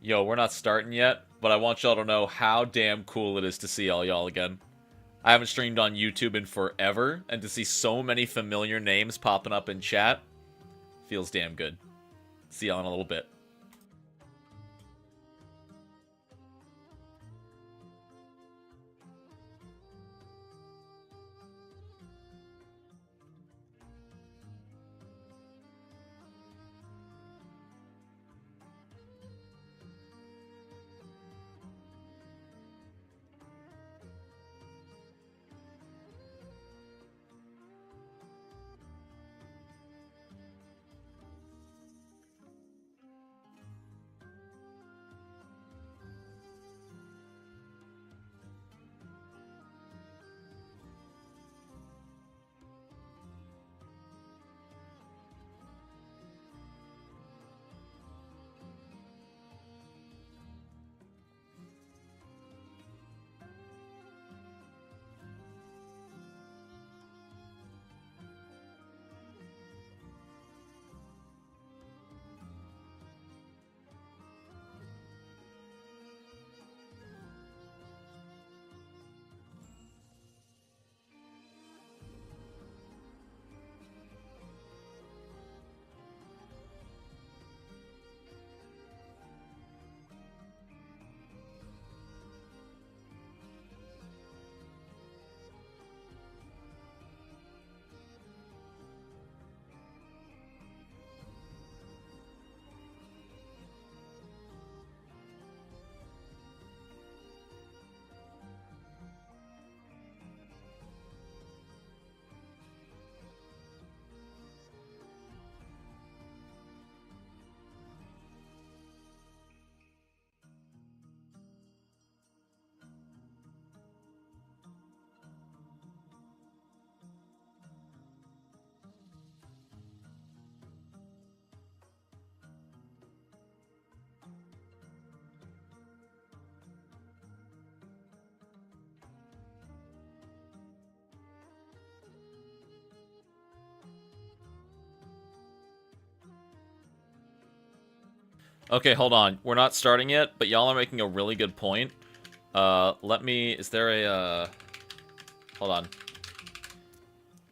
Yo, we're not starting yet, but I want y'all to know how damn cool it is to see all y'all again. I haven't streamed on YouTube in forever, and to see so many familiar names popping up in chat feels damn good. See y'all in a little bit. Okay, hold on. We're not starting yet, but y'all are making a really good point. Is there a, hold on.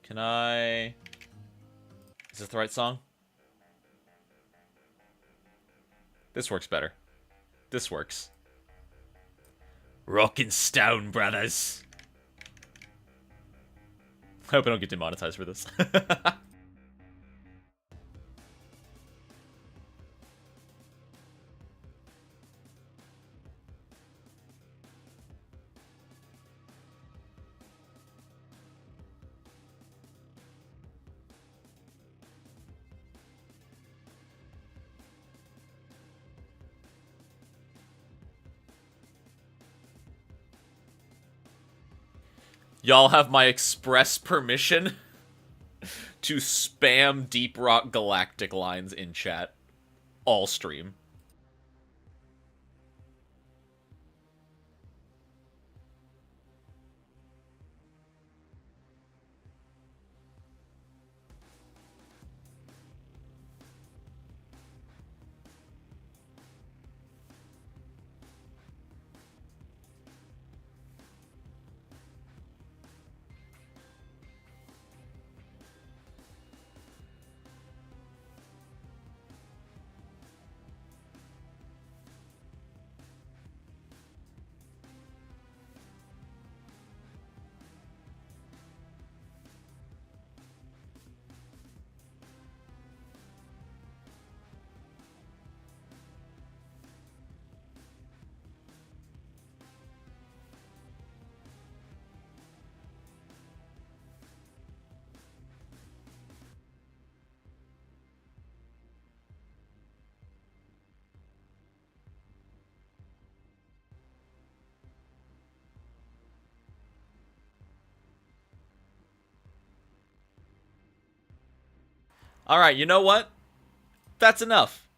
Can I... Is this the right song? This works better. This works. Rockin' Stone Brothers. I hope I don't get demonetized for this. Y'all have my express permission to spam Deep Rock Galactic lines in chat. All stream. Alright, you know what? That's enough.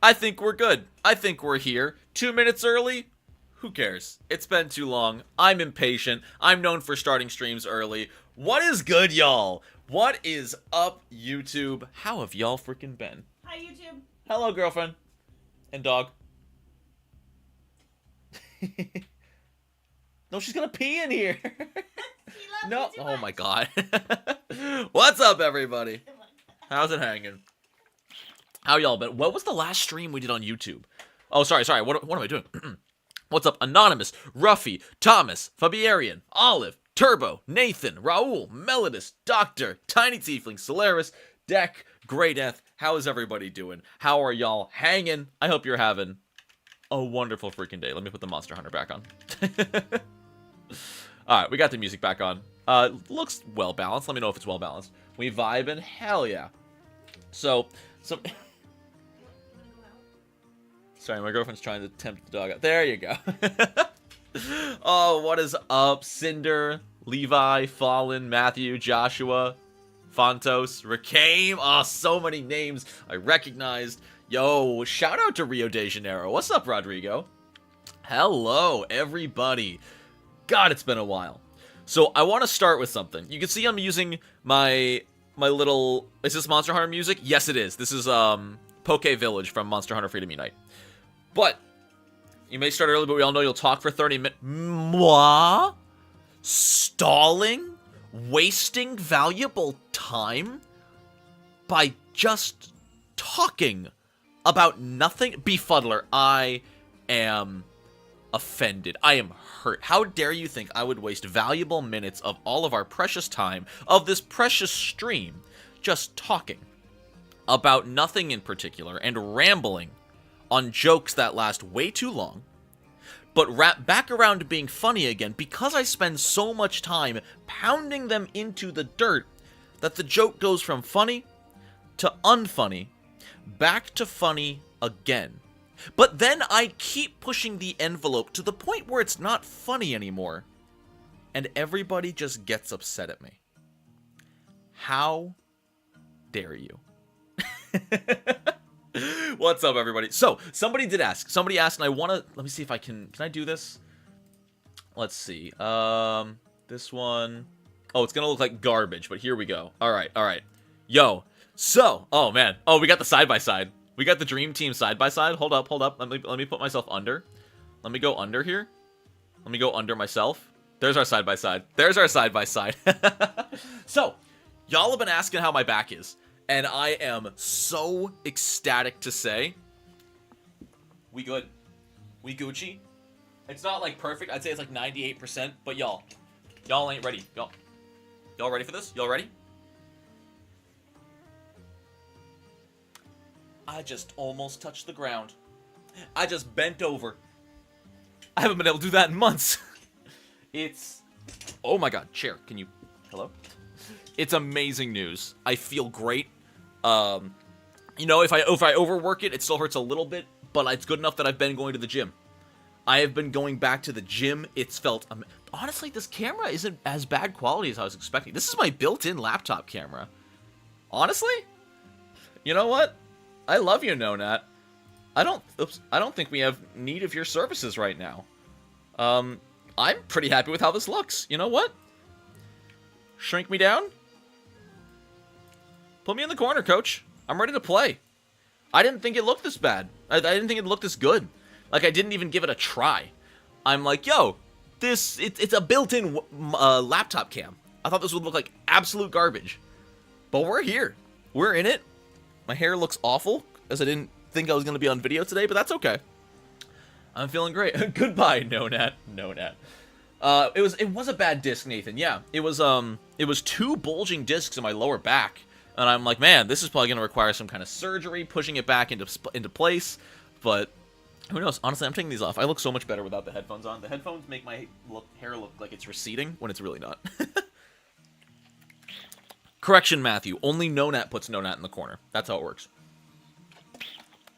I think we're good. I think we're here. 2 minutes early? Who cares? It's been too long. I'm impatient. I'm known for starting streams early. What is good, y'all? What is up, YouTube? How have y'all freaking been? Hi, YouTube. Hello, girlfriend. And dog. No, she's gonna pee in here. No. Oh my god. What's up, everybody? How's it hanging? How y'all been? What was the last stream we did on YouTube? Oh, sorry. What am I doing? What's up? Anonymous, Ruffy, Thomas, Fabiarian, Olive, Turbo, Nathan, Raul, Melodus, Doctor, Tiny Tiefling, Solaris, Deck, Grey Death. How is everybody doing? How are y'all hanging? I hope you're having a wonderful freaking day. Let me put the Monster Hunter back on. Alright, we got the music back on. Looks well balanced. Let me know if it's well balanced. We vibing? Hell yeah. So sorry, my girlfriend's trying to tempt the dog out. There you go. Oh, what is up? Cinder, Levi, Fallen, Matthew, Joshua, Fontos, Rakame. Oh, so many names I recognized. Yo, shout out to Rio de Janeiro. What's up, Rodrigo? Hello, everybody. God, it's been a while. So I want to start with something. You can see I'm using my little... Is this Monster Hunter music? Yes, it is. This is Poke Village from Monster Hunter Freedom Unite. But you may start early, but we all know you'll talk for 30 minutes. Moi? Stalling? Wasting valuable time? By just talking about nothing? Befuddler, I am offended. I am hurt. How dare you think I would waste valuable minutes of all of our precious time, of this precious stream, just talking about nothing in particular and rambling on jokes that last way too long, but wrap back around to being funny again because I spend so much time pounding them into the dirt that the joke goes from funny to unfunny, back to funny again. But then I keep pushing the envelope to the point where it's not funny anymore, and everybody just gets upset at me. How dare you? What's up, everybody? So, somebody did ask. Somebody asked, and I want to... Let me see if I can... Can I do this? Let's see. This one... Oh, it's going to look like garbage, but here we go. All right. Yo. So... Oh, man. Oh, we got the side-by-side. We got the dream team side-by-side. Hold up. Let me put myself under. Let me go under here. Let me go under myself. There's our side-by-side. So, y'all have been asking how my back is. And I am so ecstatic to say, we good. We Gucci. It's not like perfect. I'd say it's like 98%. But y'all ain't ready. Y'all ready for this? Y'all ready? I just almost touched the ground. I just bent over. I haven't been able to do that in months. It's... Oh my god, chair, can you... Hello? It's amazing news. I feel great. You know, if I overwork it, it still hurts a little bit, but it's good enough that I've been going to the gym. I have been going back to the gym. It's felt... Honestly, this camera isn't as bad quality as I was expecting. This is my built-in laptop camera. Honestly? You know what? I love you, Nonat. I don't think we have need of your services right now. I'm pretty happy with how this looks. You know what? Shrink me down? Put me in the corner, coach. I'm ready to play. I didn't think it looked this bad. I didn't think it looked this good. Like, I didn't even give it a try. I'm like, yo, it's a built-in laptop cam. I thought this would look like absolute garbage. But we're here. We're in it. My hair looks awful, as I didn't think I was going to be on video today, but that's okay. I'm feeling great. Goodbye, Nonat. It was a bad disc, Nathan. Yeah, it was 2 bulging discs in my lower back, and I'm like, man, this is probably going to require some kind of surgery, pushing it back into place. But who knows? Honestly, I'm taking these off. I look so much better without the headphones on. The headphones make my hair look like it's receding when it's really not. Correction, Matthew. Only Nonat puts Nonat in the corner. That's how it works.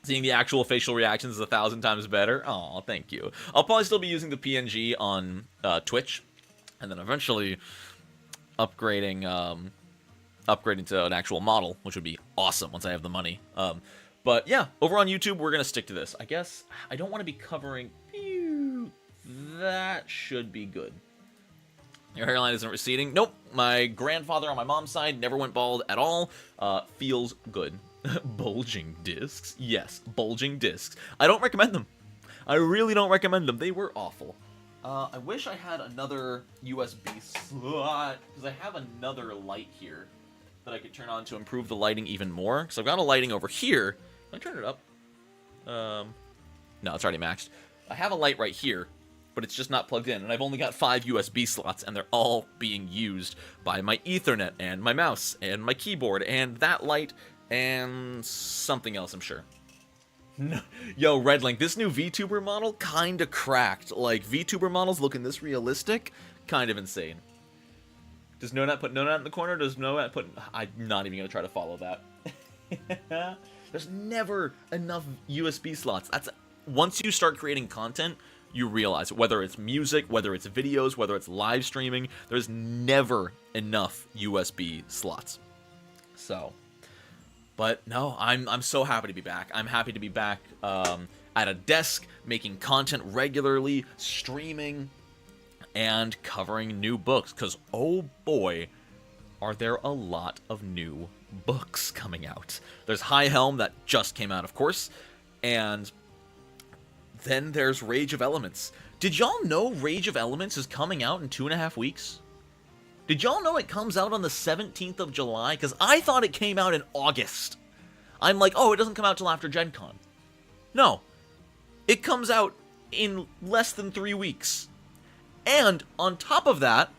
Seeing the actual facial reactions is 1,000 times better. Aw, thank you. I'll probably still be using the PNG on Twitch, and then eventually upgrading to an actual model, which would be awesome once I have the money. But yeah, over on YouTube, we're gonna stick to this. I guess I don't want to be covering. That should be good. Your hairline isn't receding. Nope. My grandfather on my mom's side never went bald at all. Feels good. Bulging discs? Yes, bulging discs. I don't recommend them. I really don't recommend them. They were awful. I wish I had another USB slot, because I have another light here that I could turn on to improve the lighting even more. So I've got a lighting over here. Can I turn it up? No, it's already maxed. I have a light right here, but it's just not plugged in, and I've only got 5 USB slots, and they're all being used by my Ethernet, and my mouse, and my keyboard, and that light, and something else, I'm sure. Yo, Redlink, this new VTuber model kinda cracked. Like, VTuber models looking this realistic, kind of insane. Does Nonat put Nonat in the corner? Does Nonat put... I'm not even gonna try to follow that. There's never enough USB slots. That's... Once you start creating content, you realize, whether it's music, whether it's videos, whether it's live streaming, there's never enough USB slots. So... But no, I'm so happy to be back. I'm happy to be back at a desk, making content regularly, streaming, and covering new books. Because, oh boy, are there a lot of new books coming out. There's HIGHHELM that just came out, of course. And then there's Rage of Elements. Did y'all know Rage of Elements is coming out in 2.5 weeks? Did y'all know it comes out on the 17th of July? Because I thought it came out in August. I'm like, oh, it doesn't come out till after Gen Con. No. It comes out in less than 3 weeks. And on top of that,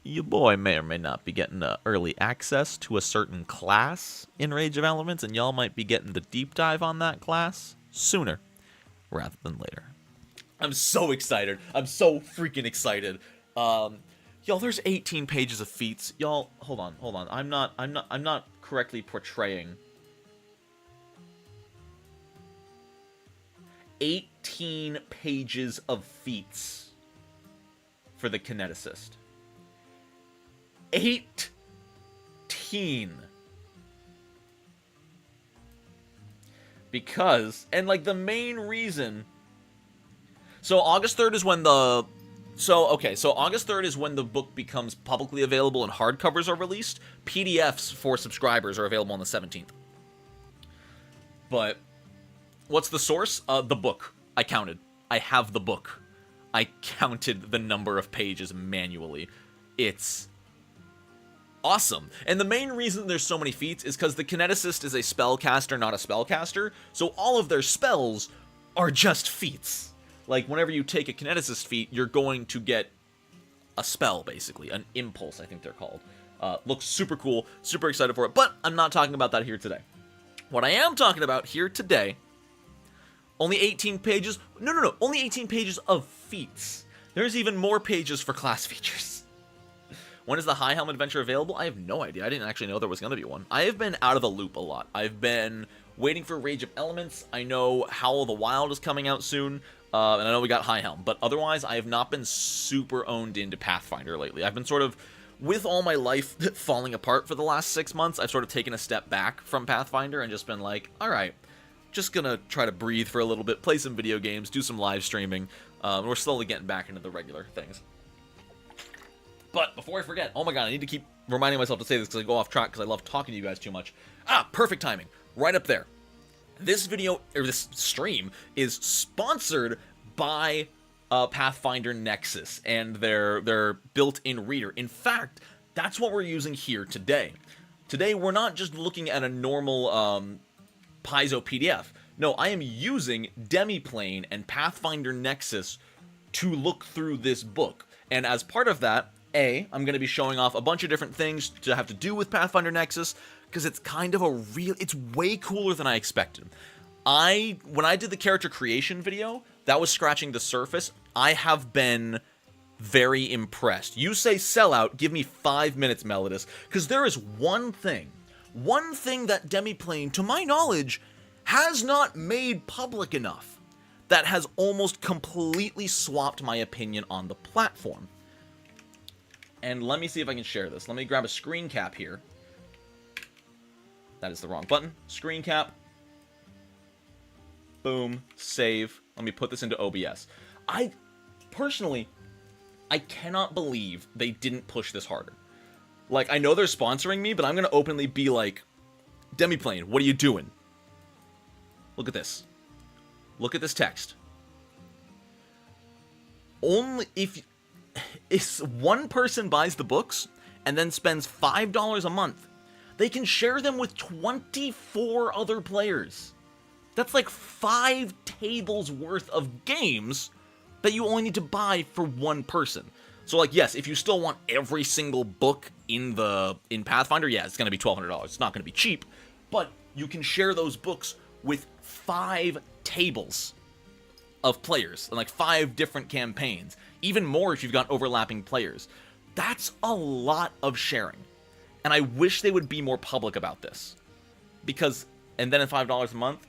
your boy may or may not be getting early access to a certain class in Rage of Elements, and y'all might be getting the deep dive on that class sooner rather than later. I'm so excited. I'm so freaking excited. Y'all, there's 18 pages of feats. Y'all, hold on. I'm not correctly portraying. 18 pages of feats for the kineticist. 18. Because, and like the main reason... So August 3rd is when the... So August 3rd is when the book becomes publicly available and hardcovers are released. PDFs for subscribers are available on the 17th. But what's the source? The book. I counted. I have the book. I counted the number of pages manually. It's awesome. And the main reason there's so many feats is because the kineticist is a spellcaster, not a spellcaster. So all of their spells are just feats. Like, whenever you take a kineticist feat, you're going to get a spell, basically. An impulse, I think they're called. Looks super cool. Super excited for it. But I'm not talking about that here today. What I am talking about here today... Only 18 pages... No. Only 18 pages of feats. There's even more pages for class features. When is the HIGHHELM adventure available? I have no idea. I didn't actually know there was going to be one. I have been out of the loop a lot. I've been waiting for Rage of Elements. I know Howl of the Wild is coming out soon. And I know we got HIGHHELM, but otherwise I have not been super owned into Pathfinder lately. I've been sort of, with all my life falling apart for the last 6 months, I've sort of taken a step back from Pathfinder and just been like, alright, just gonna try to breathe for a little bit, play some video games, do some live streaming, we're slowly getting back into the regular things. But before I forget, oh my god, I need to keep reminding myself to say this because I go off track because I love talking to you guys too much. Perfect timing, right up there. This video, or this stream, is sponsored by Pathfinder Nexus and their built-in reader. In fact, that's what we're using here today. Today, we're not just looking at a normal Paizo PDF. No, I am using Demiplane and Pathfinder Nexus to look through this book. And as part of that, I'm going to be showing off a bunch of different things to have to do with Pathfinder Nexus, because it's kind of it's way cooler than I expected. When I did the character creation video, that was scratching the surface. I have been very impressed. You say sellout, give me 5 minutes, Melodus, because there is one thing that Demiplane, to my knowledge, has not made public enough that has almost completely swapped my opinion on the platform. And let me see if I can share this. Let me grab a screen cap here. That is the wrong button. Screen cap. Boom. Save. Let me put this into OBS. Personally, I cannot believe they didn't push this harder. Like, I know they're sponsoring me, but I'm going to openly be like, Demiplane, what are you doing? Look at this. Look at this text. Only if one person buys the books and then spends $5 a month, they can share them with 24 other players. That's like 5 tables worth of games that you only need to buy for one person. So, like, yes, if you still want every single book in Pathfinder, yeah, it's going to be $1,200. It's not going to be cheap, but you can share those books with 5 tables of players and like 5 different campaigns. Even more if you've got overlapping players. That's a lot of sharing. And I wish they would be more public about this. Because, and then at $5 a month,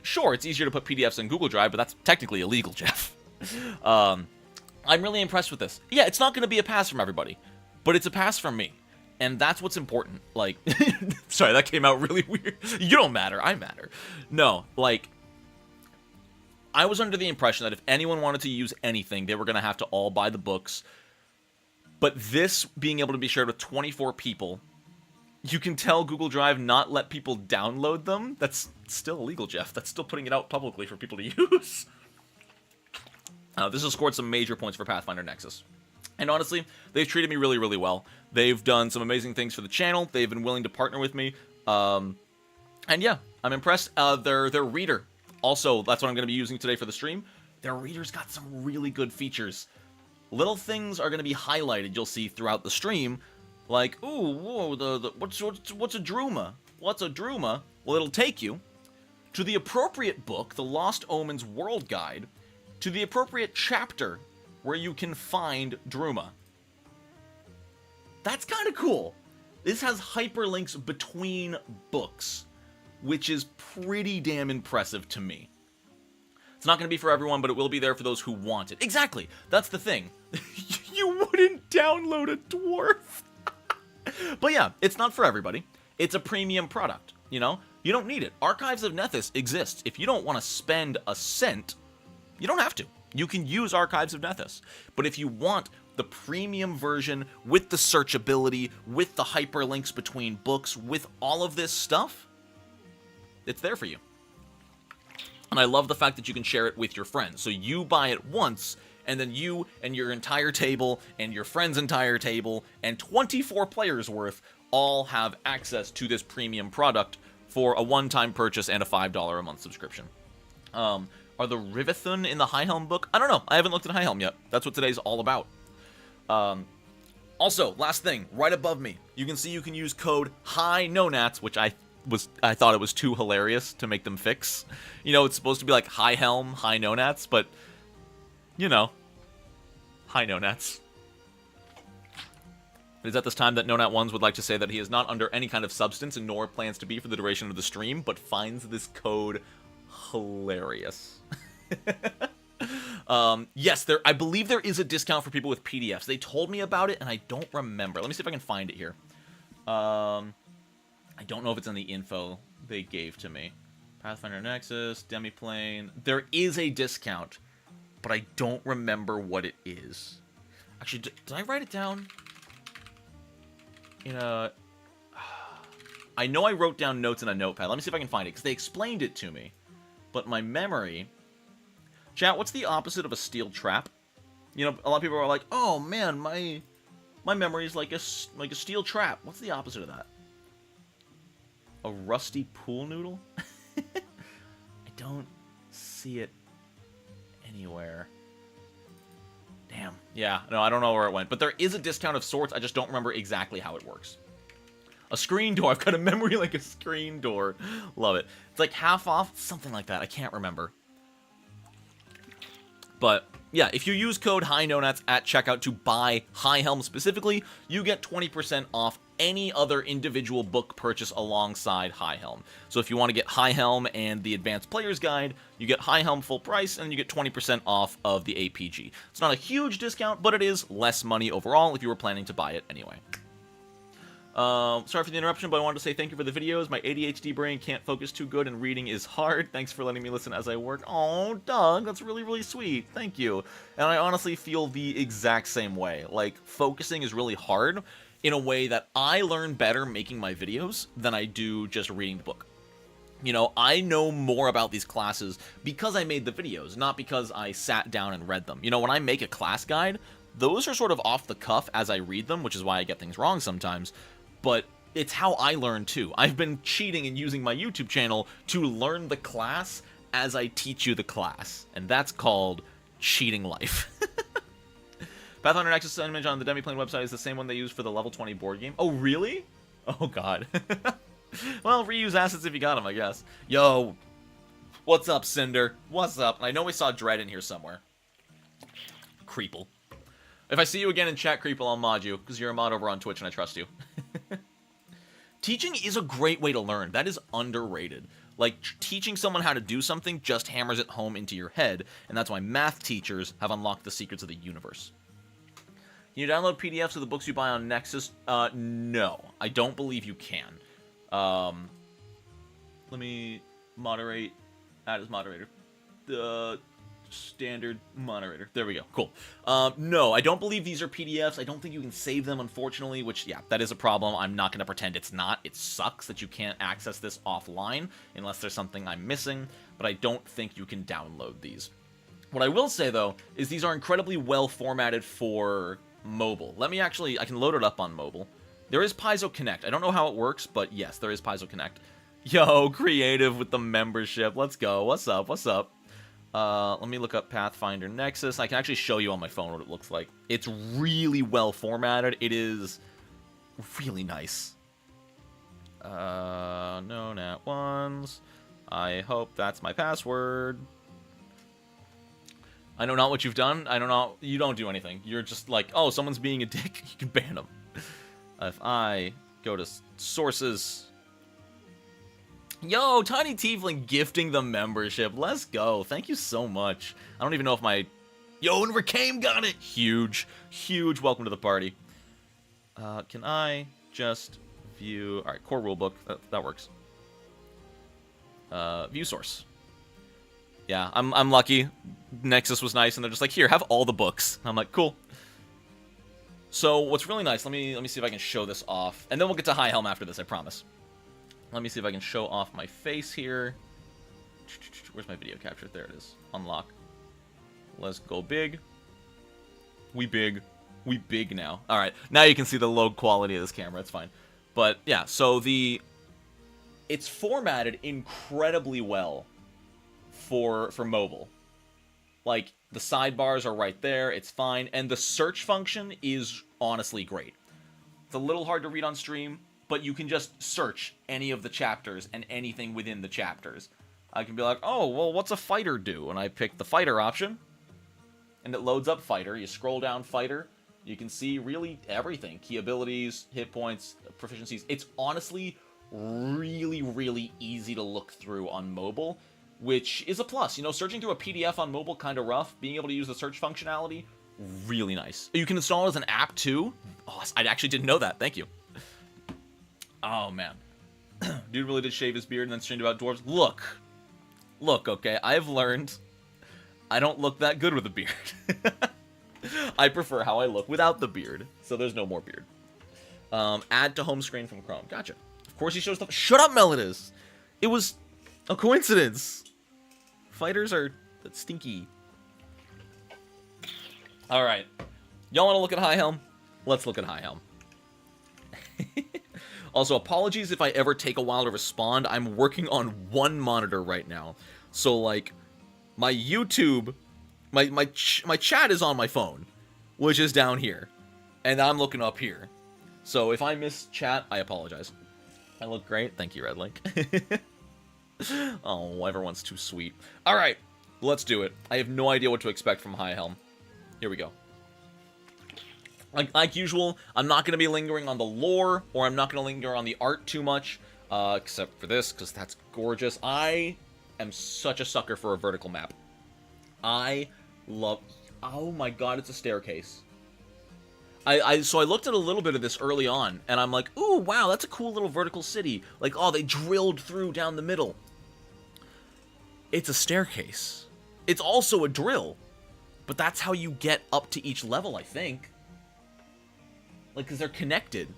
sure, it's easier to put PDFs in Google Drive, but that's technically illegal, Jeff. I'm really impressed with this. Yeah, it's not going to be a pass from everybody, but it's a pass from me. And that's what's important. Like, sorry, that came out really weird. You don't matter, I matter. No, like, I was under the impression that if anyone wanted to use anything, they were going to have to all buy the books. But this being able to be shared with 24 people, you can tell Google Drive not let people download them. That's still illegal, Jeff. That's still putting it out publicly for people to use. This has scored some major points for Pathfinder Nexus. And honestly, they've treated me really, really well. They've done some amazing things for the channel. They've been willing to partner with me. And yeah, I'm impressed. Their reader, also, that's what I'm going to be using today for the stream. Their reader's got some really good features. Little things are going to be highlighted, you'll see throughout the stream. Like, ooh, whoa, what's a Druma? What's a Druma? Well, it'll take you to the appropriate book, the Lost Omens World Guide, to the appropriate chapter where you can find Druma. That's kind of cool. This has hyperlinks between books, which is pretty damn impressive to me. It's not going to be for everyone, but it will be there for those who want it. Exactly. That's the thing. You wouldn't download a dwarf. But yeah, it's not for everybody. It's a premium product, you know? You don't need it. Archives of Nethys exists. If you don't want to spend a cent, you don't have to. You can use Archives of Nethys. But if you want the premium version with the searchability, with the hyperlinks between books, with all of this stuff, it's there for you. And I love the fact that you can share it with your friends. So you buy it once, and then you and your entire table and your friend's entire table and 24 players worth all have access to this premium product for a one-time purchase and a $5 a month subscription. Are the Rivethun in the HIGHHELM book? I don't know. I haven't looked at HIGHHELM yet. That's what today's all about. Also, last thing, right above me, you can see you can use code HIGHNONATS, which I thought it was too hilarious to make them fix. You know, it's supposed to be like HIGHHELM, HIGHNONATS, but, you know, HIGHNONATS. It is at this time that Nonat1s would like to say that he is not under any kind of substance and nor plans to be for the duration of the stream, but finds this code hilarious. Yes, I believe there is a discount for people with PDFs. They told me about it, and I don't remember. Let me see if I can find it here. I don't know if it's in the info they gave to me. Pathfinder Nexus, Demiplane. There is a discount, but I don't remember what it is. Actually, did I write it down? I know I wrote down notes in a notepad. Let me see if I can find it, because they explained it to me. But my memory... Chat, what's the opposite of a steel trap? You know, a lot of people are like, oh man, my memory is like a steel trap. What's the opposite of that? A rusty pool noodle? I don't see it anywhere. Damn. Yeah, no, I don't know where it went. But there is a discount of sorts. I just don't remember exactly how it works. A screen door. I've got a memory like a screen door. Love it. It's like half off. Something like that. I can't remember. But, yeah, if you use code HIGHNONATS at checkout to buy HIGHHELM specifically, you get 20% off any other individual book purchase alongside HIGHHELM. So if you want to get HIGHHELM and the Advanced Player's Guide, you get HIGHHELM full price, and you get 20% off of the APG. It's not a huge discount, but it is less money overall if you were planning to buy it anyway. Sorry for the interruption, but I wanted to say thank you for the videos. My ADHD brain can't focus too good, and reading is hard. Thanks for letting me listen as I work. Oh, Doug, that's really, really sweet. Thank you. And I honestly feel the exact same way. Like, focusing is really hard in a way that I learn better making my videos than I do just reading the book. You know, I know more about these classes because I made the videos, not because I sat down and read them. You know, when I make a class guide, those are sort of off the cuff as I read them, which is why I get things wrong sometimes, but it's how I learn too. I've been cheating and using my YouTube channel to learn the class as I teach you the class, and that's called cheating life. Pathfinder Nexus image on the Demiplane website is the same one they use for the level 20 board game. Oh, really? Oh, God. Well, reuse assets if you got them, I guess. Yo, what's up, Cinder? What's up? I know we saw Dread in here somewhere. Creeple. If I see you again in chat, Creeple, I'll mod you, because you're a mod over on Twitch and I trust you. Teaching is a great way to learn. That is underrated. Like, teaching someone how to do something just hammers it home into your head, and that's why math teachers have unlocked the secrets of the universe. Can you download PDFs of the books you buy on Nexus? No. I don't believe you can. Let me moderate. Add as moderator. The standard moderator. There we go. Cool. No, I don't believe these are PDFs. I don't think you can save them, unfortunately, which, yeah, that is a problem. I'm not going to pretend it's not. It sucks that you can't access this offline unless there's something I'm missing, but I don't think you can download these. What I will say, though, is these are incredibly well formatted for mobile. Let me actually, I can load it up on mobile. There is Paizo Connect. I don't know how it works, but yes, there is Paizo Connect. Yo, creative with the membership. Let's go. What's up? What's up? Let me look up Pathfinder Nexus. I can actually show you on my phone what it looks like. It's really well formatted. It is really nice. No nat ones. I hope that's my password. I know not what you've done. I don't know. You don't do anything. You're just like, oh, someone's being a dick. You can ban them. If I go to sources... Yo, Tiny Tiefling gifting the membership. Let's go. Thank you so much. I don't even know if my... Yo, and Rakame got it. Huge. Huge welcome to the party. Can I just view... Alright, core rulebook. That works. View source. Yeah, I'm lucky. Nexus was nice, and they're just like, here, have all the books. I'm like, cool. So, what's really nice, let me see if I can show this off. And then we'll get to HIGHHELM after this, I promise. Let me see if I can show off my face here. Where's my video capture? There it is. Unlock. Let's go big. We big. We big now. Alright, now you can see the low quality of this camera. It's fine. But, yeah, so it's formatted incredibly well for mobile. Like, the sidebars are right there. It's fine. And the search function is honestly great. It's a little hard to read on stream, but you can just search any of the chapters and anything within the chapters. I can be like, oh, well, what's a fighter do? And I pick the fighter option, and it loads up fighter. You scroll down fighter, you can see really everything. Key abilities, hit points, proficiencies. It's honestly really, really easy to look through on mobile, which is a plus. You know, searching through a PDF on mobile, kind of rough. Being able to use the search functionality, really nice. You can install it as an app, too. Oh, I actually didn't know that. Thank you. Oh, man. Dude really did shave his beard and then streamed about dwarves. Look, okay, I've learned I don't look that good with a beard. I prefer how I look without the beard, so there's no more beard. Add to home screen from Chrome. Gotcha. Of course he shows stuff. Shut up, Melodus! It was a coincidence. Fighters are stinky. Alright. Y'all want to look at HIGHHELM? Let's look at HIGHHELM. Also, apologies if I ever take a while to respond. I'm working on one monitor right now. So, like, my YouTube, my chat is on my phone, which is down here. And I'm looking up here. So, if I miss chat, I apologize. I look great. Thank you, Red Link. Oh, everyone's too sweet. Alright, let's do it. I have no idea what to expect from HIGHHELM. Here we go. Like usual, I'm not going to be lingering on the lore, or I'm not going to linger on the art too much, except for this, because that's gorgeous. I am such a sucker for a vertical map. I love... Oh my god, it's a staircase. So I looked at a little bit of this early on, and I'm like, ooh, wow, that's a cool little vertical city. Like, oh, they drilled through down the middle. It's a staircase. It's also a drill. But that's how you get up to each level, I think. Like, because they're connected.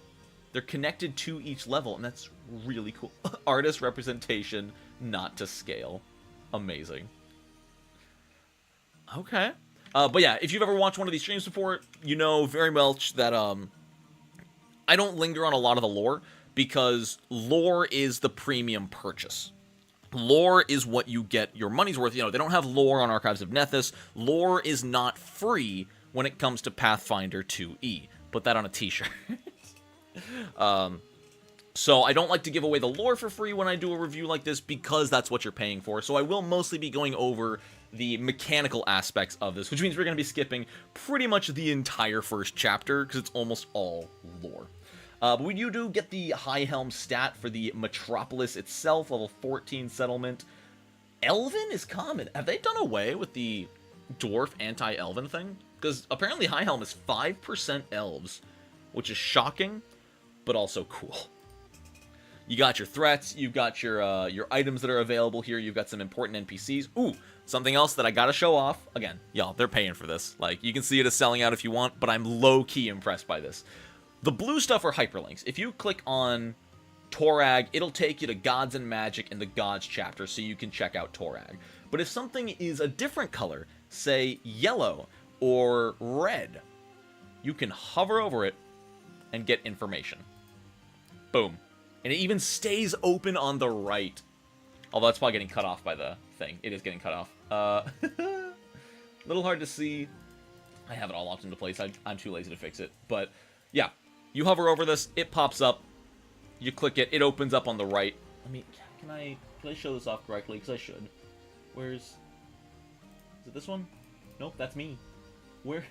They're connected to each level, and that's really cool. Artist representation. not to scale. Amazing. Okay. But yeah, if you've ever watched one of these streams before, you know very much that I don't linger on a lot of the lore, because lore is the premium purchase. Lore is what you get your money's worth. You know, they don't have lore on Archives of Nethys. Lore is not free when it comes to Pathfinder 2e. Put that on a t-shirt. So I don't like to give away the lore for free when I do a review like this, because that's what you're paying for. So I will mostly be going over the mechanical aspects of this, which means we're going to be skipping pretty much the entire first chapter, because it's almost all lore. But we do get the HIGHHELM stat for the Metropolis itself, level 14 settlement. Elven is common. Have they done away with the dwarf anti-elven thing? Because apparently HIGHHELM is 5% elves, which is shocking, but also cool. You got your threats, you've got your items that are available here, you've got some important NPCs. Ooh, something else that I gotta show off. Again, y'all, they're paying for this. Like, you can see it as selling out if you want, but I'm low-key impressed by this. The blue stuff are hyperlinks. If you click on Torag, it'll take you to Gods and Magic and the Gods chapter, so you can check out Torag. But if something is a different color, say yellow or red, you can hover over it and get information. Boom. And it even stays open on the right. Although it's probably getting cut off by the thing. It is getting cut off. A little hard to see. I have it all locked into place. I'm too lazy to fix it. But yeah, you hover over this, it pops up. You click it, it opens up on the right. I mean, can I show this off correctly? Because I should. Is it this one? Nope, that's me. Where?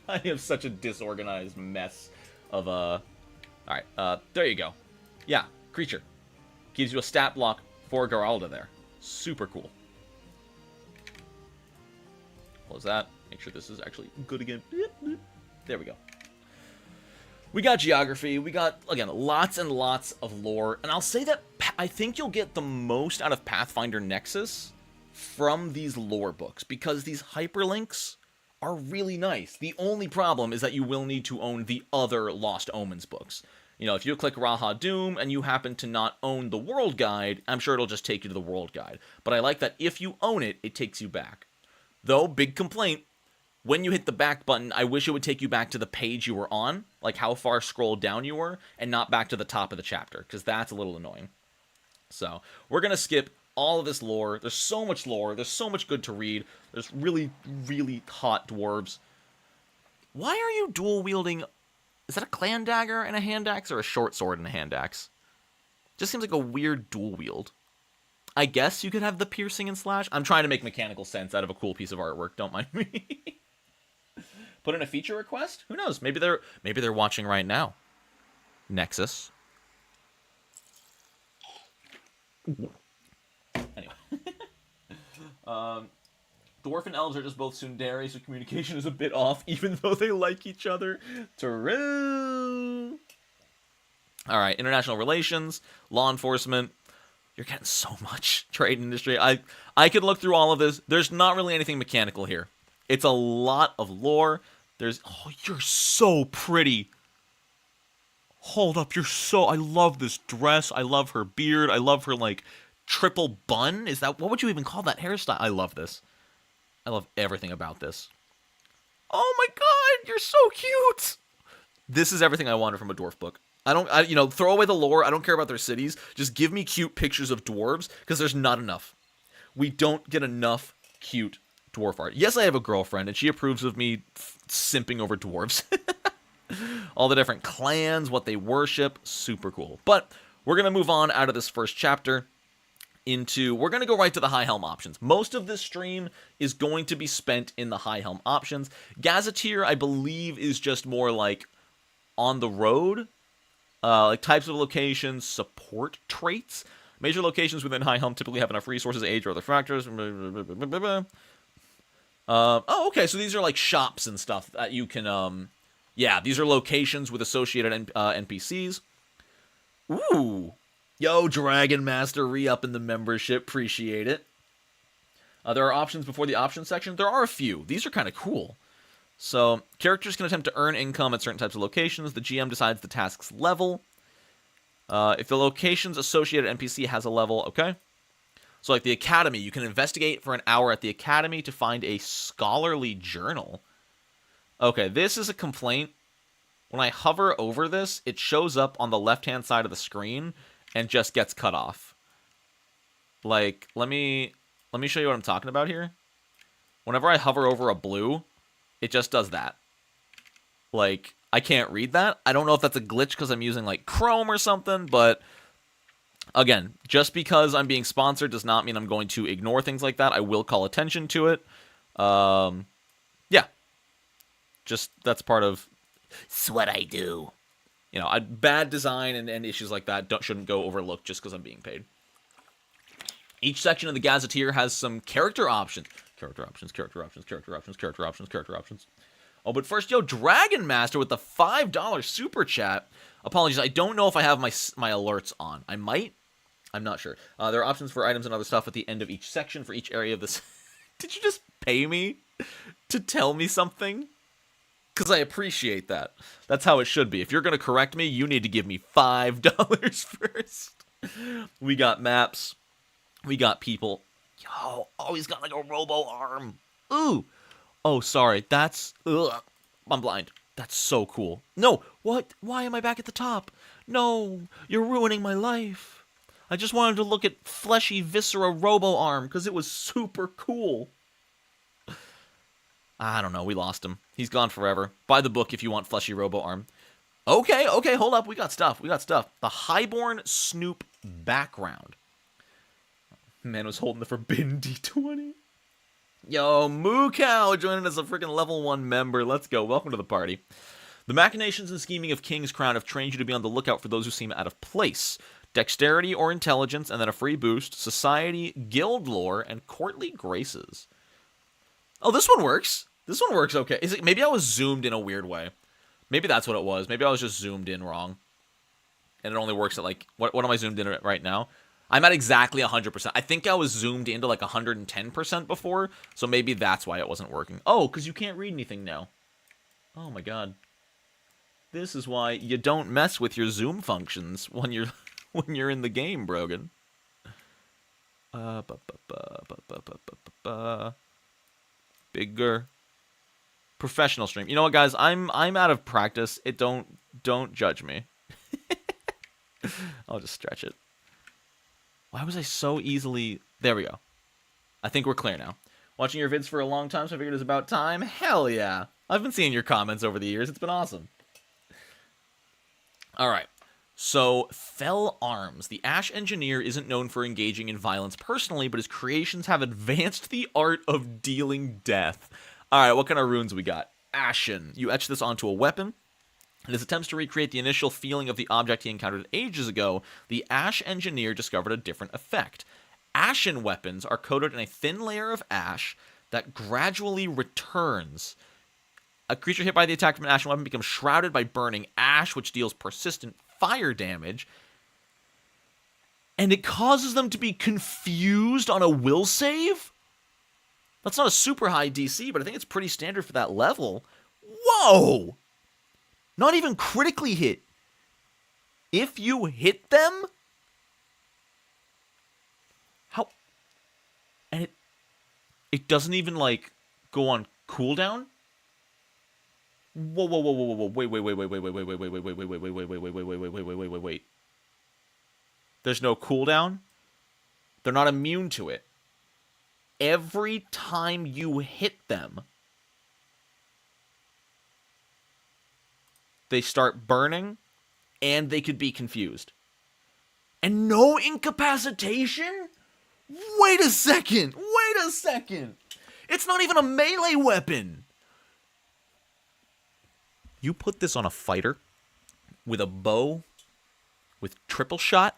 I have such a disorganized mess of, Alright, there you go. Yeah, creature. Gives you a stat block for Geralda there. Super cool. Close that. Make sure this is actually good again. There we go. We got geography. We got, again, lots and lots of lore. And I'll say that I think you'll get the most out of Pathfinder Nexus from these lore books, because these hyperlinks are really nice. The only problem is that you will need to own the other Lost Omens books. You know, if you click Raha Doom and you happen to not own the World Guide, I'm sure it'll just take you to the World Guide. But I like that if you own it, it takes you back. Though, big complaint, when you hit the back button, I wish it would take you back to the page you were on, like how far scrolled down you were, and not back to the top of the chapter, because that's a little annoying. So, we're going to skip all of this lore. There's so much lore. There's so much good to read. There's really, really hot dwarves. Why are you dual-wielding? Is that a clan dagger and a hand axe, or a short sword and a hand axe? Just seems like a weird dual wield. I guess you could have the piercing and slash. I'm trying to make mechanical sense out of a cool piece of artwork. Don't mind me. Put in a feature request? Who knows? Maybe they're watching right now. Nexus. Anyway. Dwarf and elves are just both tsundere, so communication is a bit off, even though they like each other. True. Alright, international relations, law enforcement. You're getting so much. Trade industry. I could look through all of this. There's not really anything mechanical here. It's a lot of lore. Oh, you're so pretty. Hold up, I love this dress. I love her beard. I love her, like, triple bun. What would you even call that hairstyle? I love this. I love everything about this. Oh my god, you're so cute! This is everything I wanted from a dwarf book. Throw away the lore. I don't care about their cities. Just give me cute pictures of dwarves, because there's not enough. We don't get enough cute dwarf art. Yes, I have a girlfriend, and she approves of me simping over dwarves. All the different clans, what they worship, super cool. But we're going to move on out of this first chapter we're going to go right to the HIGHHELM options. Most of this stream is going to be spent in the HIGHHELM options. Gazetteer, I believe, is just more like on the road. Like types of locations, support traits. Major locations within HIGHHELM typically have enough resources, age, or other factors. Oh, okay, so these are like shops and stuff that you can, yeah, these are locations with associated NPCs. Ooh. Yo, Dragon Master, re-up in the membership. Appreciate it. There are options before the options section. There are a few. These are kind of cool. So, characters can attempt to earn income at certain types of locations. The GM decides the task's level. If the location's associated NPC has a level, okay. So like the academy, you can investigate for an hour at the academy to find a scholarly journal. Okay, this is a complaint. When I hover over this, it shows up on the left-hand side of the screen and just gets cut off. Like, let me show you what I'm talking about here. Whenever I hover over a blue, it just does that. Like, I can't read that. I don't know if that's a glitch because I'm using, like, Chrome or something, but again, just because I'm being sponsored does not mean I'm going to ignore things like that. I will call attention to it. Yeah. Just, that's part of... It's what I do. You know, bad design and issues like that shouldn't go overlooked just because I'm being paid. Each section of the Gazetteer has some character options. Character options. Oh, but first, Dragon Master with the $5 super chat. Apologies, I don't know if I have my alerts on. I might. I'm not sure. There are options for items and other stuff at the end of each section for each area of this. Did you just pay me to tell me something? Because I appreciate that. That's how it should be. If you're going to correct me, you need to give me $5 first. We got maps. We got people. Yo, oh, he's got like a robo arm. Ooh. Oh, sorry. That's... Ugh. I'm blind. That's so cool. No. What? Why am I back at the top? No. You're ruining my life. I just wanted to look at fleshy viscera robo arm because it was super cool. I don't know. We lost him. He's gone forever. Buy the book if you want fleshy robo arm. Okay. Hold up. We got stuff. The Highborn Snoop background. Man was holding the forbidden D20. Yo, Moo Cow joining as a freaking level 1 member. Let's go. Welcome to the party. The machinations and scheming of King's Crown have trained you to be on the lookout for those who seem out of place. Dexterity or intelligence, and then a free boost. Society, guild lore, and courtly graces. Oh, this one works. This one works okay. Is it? Maybe I was zoomed in a weird way. Maybe that's what it was. Maybe I was just zoomed in wrong. And it only works at like... What am I zoomed in at right now? I'm at exactly 100%. I think I was zoomed into like 110% before, so maybe that's why it wasn't working. Oh, because you can't read anything now. Oh my god. This is why you don't mess with your zoom functions when you're in the game, Brogan. Bigger. Professional stream. You know what, guys? I'm out of practice. Don't judge me. I'll just stretch it. Why was I so easily... There we go. I think we're clear now. Watching your vids for a long time, so I figured it was about time. Hell yeah. I've been seeing your comments over the years. It's been awesome. Alright. So, Fell Arms. The Ash Engineer isn't known for engaging in violence personally, but his creations have advanced the art of dealing death. Alright, what kind of runes we got? Ashen. You etch this onto a weapon. In his attempts to recreate the initial feeling of the object he encountered ages ago, the Ash Engineer discovered a different effect. Ashen weapons are coated in a thin layer of ash that gradually returns. A creature hit by the attack from an ashen weapon becomes shrouded by burning ash, which deals persistent fire damage. And it causes them to be confused on a will save? That's not a super high DC, but I think it's pretty standard for that level. Whoa! Not even critically hit. If you hit them... How... And it doesn't even, like, go on cooldown? Whoa. Wait. There's no cooldown? They're not immune to it. Every time you hit them, they start burning, and they could be confused. And no incapacitation? Wait a second! It's not even a melee weapon! You put this on a fighter with a bow, with triple shot,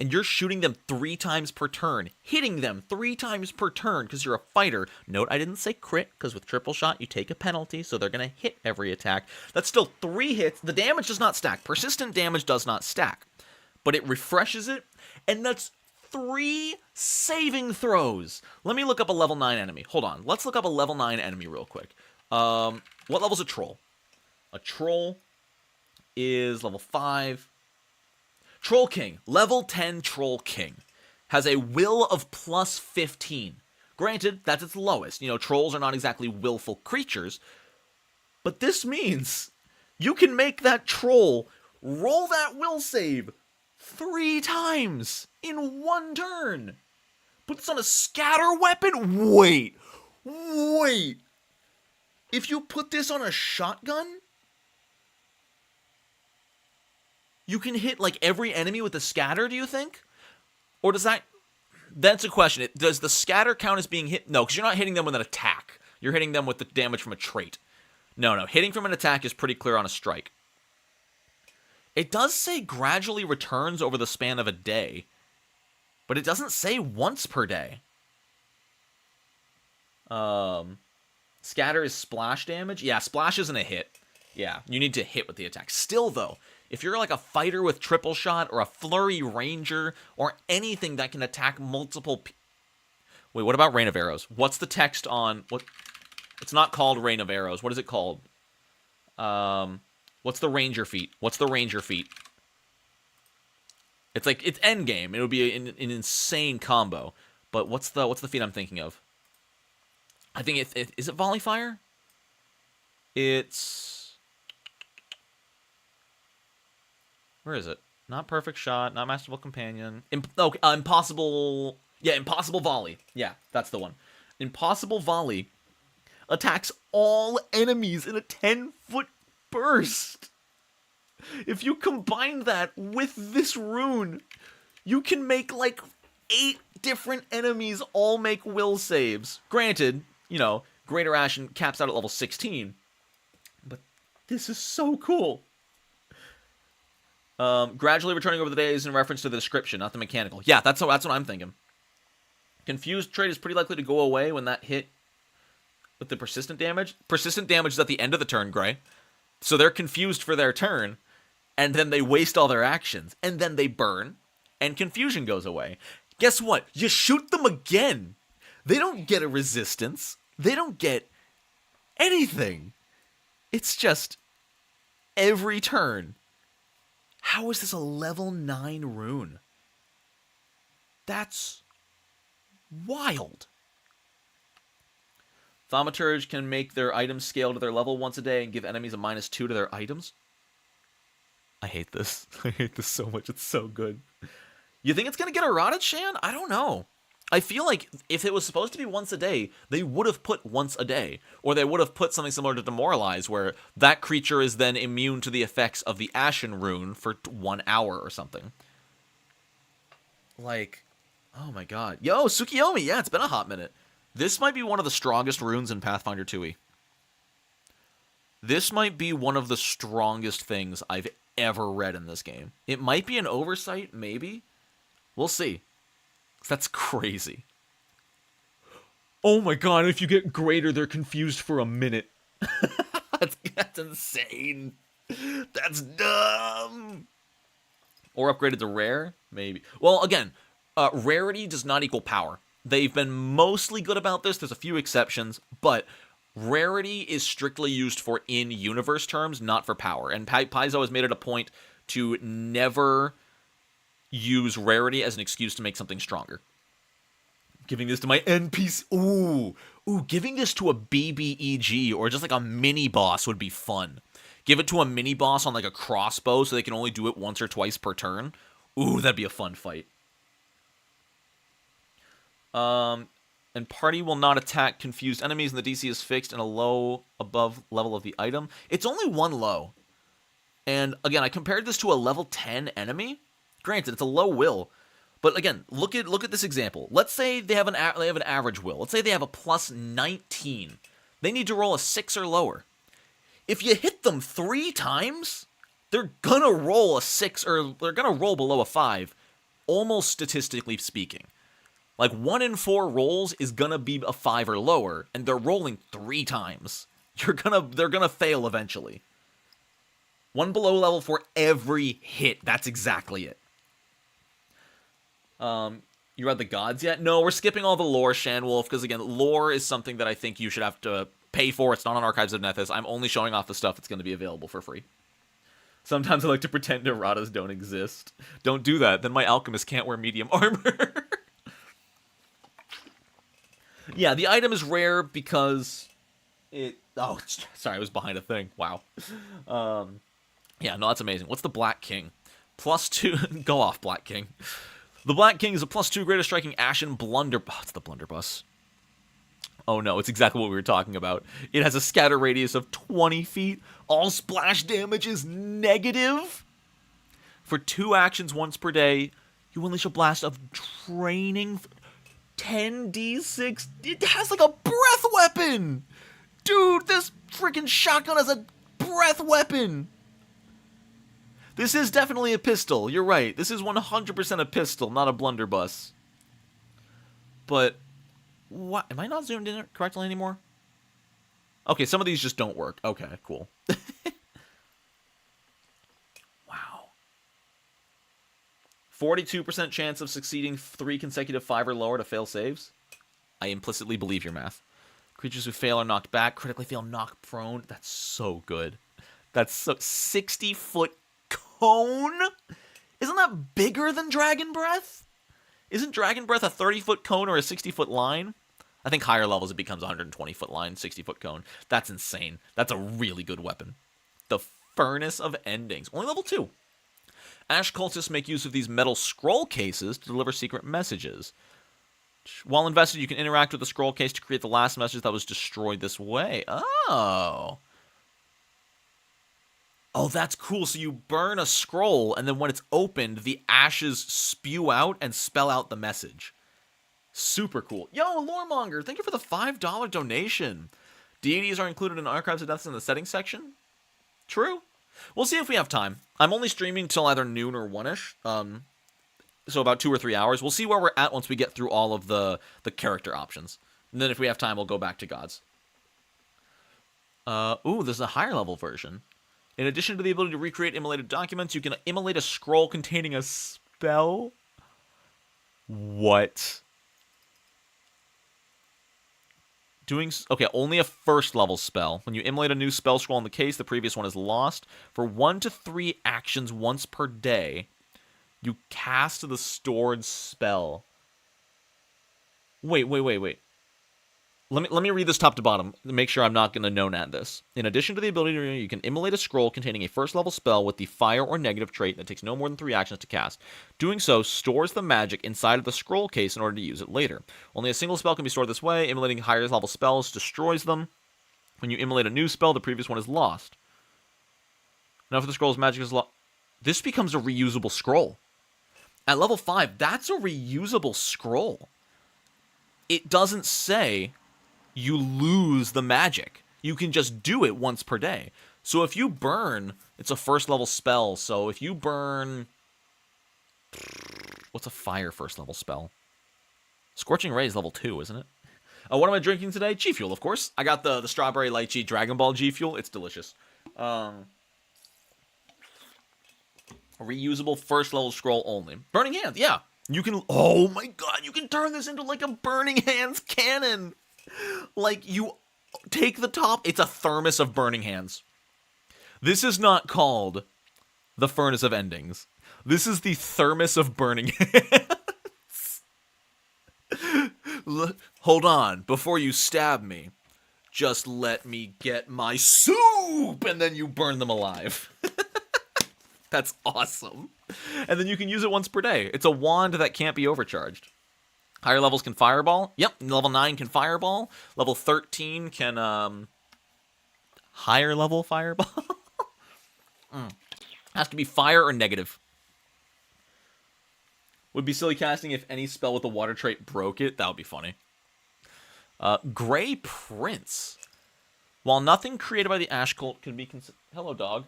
and you're shooting them 3 times per turn, hitting them 3 times per turn because you're a fighter. Note, I didn't say crit, because with triple shot, you take a penalty, so they're going to hit every attack. That's still 3 hits. The damage does not stack. Persistent damage does not stack. But it refreshes it, and that's 3 saving throws. Let me look up a level 9 enemy. Hold on. Let's look up a level 9 enemy real quick. What level's a troll? A troll is level 5. Troll King. Level 10 Troll King. has a will of plus 15. Granted, that's its lowest. You know, trolls are not exactly willful creatures. But this means you can make that troll roll that will save 3 times in 1 turn. Put this on a scatter weapon? Wait. If you put this on a shotgun, you can hit like every enemy with a scatter, do you think? Or does that... That's a question. Does the scatter count as being hit? No, because you're not hitting them with an attack. You're hitting them with the damage from a trait. No. Hitting from an attack is pretty clear on a strike. It does say gradually returns over the span of a day. But it doesn't say once per day. Scatter is splash damage. Yeah, splash isn't a hit. Yeah, you need to hit with the attack. Still, though, if you're like a fighter with triple shot or a flurry ranger or anything that can attack multiple... Wait, what about Rain of Arrows? What's the text on... What? It's not called Rain of Arrows. What is it called? What's the ranger feat? What's the ranger feat? It's like, it's endgame. It would be an insane combo. But what's the feat I'm thinking of? I think is it Volley Fire? It's... Where is it? Not Perfect Shot, not Masterful Companion. Impossible... Yeah, Impossible Volley. Yeah, that's the one. Impossible Volley attacks all enemies in a 10-foot burst. If you combine that with this rune, you can make like 8 different enemies all make will saves. Granted, you know, Greater Ashen caps out at level 16. But this is so cool. Gradually returning over the days in reference to the description, not the mechanical. Yeah, that's what I'm thinking. Confused trait is pretty likely to go away when that hit with the persistent damage. Persistent damage is at the end of the turn, Gray. So they're confused for their turn, and then they waste all their actions, and then they burn, and confusion goes away. Guess what? You shoot them again. They don't get a resistance. They don't get anything. It's just every turn. How is this a level 9 rune? That's wild. Thaumaturge can make their items scale to their level once a day and give enemies a -2 to their items. I hate this. I hate this so much. It's so good. You think it's going to get eroded, Shan? I don't know. I feel like if it was supposed to be once a day, they would have put once a day. Or they would have put something similar to Demoralize, where that creature is then immune to the effects of the Ashen rune for 1 hour or something. Like, oh my god. Yo, Tsukiyomi! Yeah, it's been a hot minute. This might be one of the strongest runes in Pathfinder 2e. This might be one of the strongest things I've ever read in this game. It might be an oversight, maybe. We'll see. That's crazy. Oh my god, if you get greater, they're confused for a minute. That's insane. That's dumb. Or upgraded to rare, maybe. Well, again, rarity does not equal power. They've been mostly good about this. There's a few exceptions, but rarity is strictly used for in-universe terms, not for power. And Paizo has made it a point to never use rarity as an excuse to make something stronger. Giving this to my NPC... Ooh, giving this to a BBEG or just like a mini-boss would be fun. Give it to a mini-boss on like a crossbow so they can only do it once or twice per turn. Ooh, that'd be a fun fight. And party will not attack confused enemies, and the DC is fixed in a low above level of the item. It's only 1 low. And again, I compared this to a level 10 enemy. Granted, it's a low will. But again, look at this example. Let's say they have an average will. Let's say they have a plus 19. They need to roll a 6 or lower. If you hit them 3 times, they're gonna roll a 6 or they're gonna roll below a 5, almost statistically speaking. Like 1 in 4 rolls is gonna be a 5 or lower, and they're rolling 3 times. They're gonna fail eventually. 1 below level for every hit. That's exactly it. You read the gods yet? No, we're skipping all the lore, Shanwolf, because again, lore is something that I think you should have to pay for. It's not on Archives of Nethys. I'm only showing off the stuff that's going to be available for free. Sometimes I like to pretend erratas don't exist. Don't do that, then my alchemist can't wear medium armor. Yeah, the item is rare because it... Oh, sorry, I was behind a thing. Wow. Yeah, no, that's amazing. What's the Black King? +2... Go off, Black King. The Black King is a +2 greatest striking Ashen Blunder... Oh, it's the Blunderbuss. Oh no, it's exactly what we were talking about. It has a scatter radius of 20 feet. All splash damage is negative. For 2 actions once per day, you unleash a blast of draining 10d6. It has like a breath weapon! Dude, this freaking shotgun has a breath weapon! This is definitely a pistol, you're right. This is 100% a pistol, not a blunderbuss. But... what? Am I not zoomed in correctly anymore? Okay, some of these just don't work. Okay, cool. Wow. 42% chance of succeeding 3 consecutive 5 or lower to fail saves. I implicitly believe your math. Creatures who fail are knocked back. Critically fail, knocked prone. That's so good. That's so... 60-foot cone? Isn't that bigger than Dragon Breath? Isn't Dragon Breath a 30-foot cone or a 60-foot line? I think higher levels it becomes a 120-foot line, 60-foot cone. That's insane. That's a really good weapon. The Furnace of Endings. Only level 2. Ash cultists make use of these metal scroll cases to deliver secret messages. While invested, you can interact with the scroll case to create the last message that was destroyed this way. Oh. Oh, that's cool. So you burn a scroll, and then when it's opened, the ashes spew out and spell out the message. Super cool. Yo, Loremonger, thank you for the $5 donation. Deities are included in Archives of Deaths in the settings section? True. We'll see if we have time. I'm only streaming till either noon or 1-ish. So about 2 or 3 hours. We'll see where we're at once we get through all of the character options. And then if we have time, we'll go back to gods. Ooh, there's a higher level version. In addition to the ability to recreate immolated documents, you can immolate a scroll containing a spell? What? Okay, only a first level spell. When you immolate a new spell scroll in the case, the previous one is lost. For 1 to 3 actions once per day, you cast the stored spell. Wait. Let me read this top to bottom to make sure I'm not going to Nonat this. In addition to the ability to you can immolate a scroll containing a first level spell with the fire or negative trait that takes no more than 3 actions to cast. Doing so stores the magic inside of the scroll case in order to use it later. Only a single spell can be stored this way. Immolating higher level spells destroys them. When you immolate a new spell, the previous one is lost. Now for the scroll's magic is lost. This becomes a reusable scroll. At level 5, that's a reusable scroll. It doesn't say you lose the magic. You can just do it once per day. So if you burn, it's a first level spell. So if you burn... What's a fire first level spell? Scorching Ray is level 2, isn't it? What am I drinking today? G Fuel, of course. I got the Strawberry Lychee Dragon Ball G Fuel. It's delicious. Reusable first level scroll only. Burning Hands, yeah. You can... Oh my god, you can turn this into like a Burning Hands cannon. Like, you take the top... It's a thermos of Burning Hands. This is not called the Furnace of Endings. This is the thermos of Burning Hands. Hold on. Before you stab me, just let me get my soup! And then you burn them alive. That's awesome. And then you can use it once per day. It's a wand that can't be overcharged. Higher levels can fireball. Yep, level 9 can fireball. Level 13 can, higher level fireball? Has to be fire or negative. Would be silly casting if any spell with a water trait broke it. That would be funny. Gray Prince. While nothing created by the Ash Cult can be considered... Hello, dog.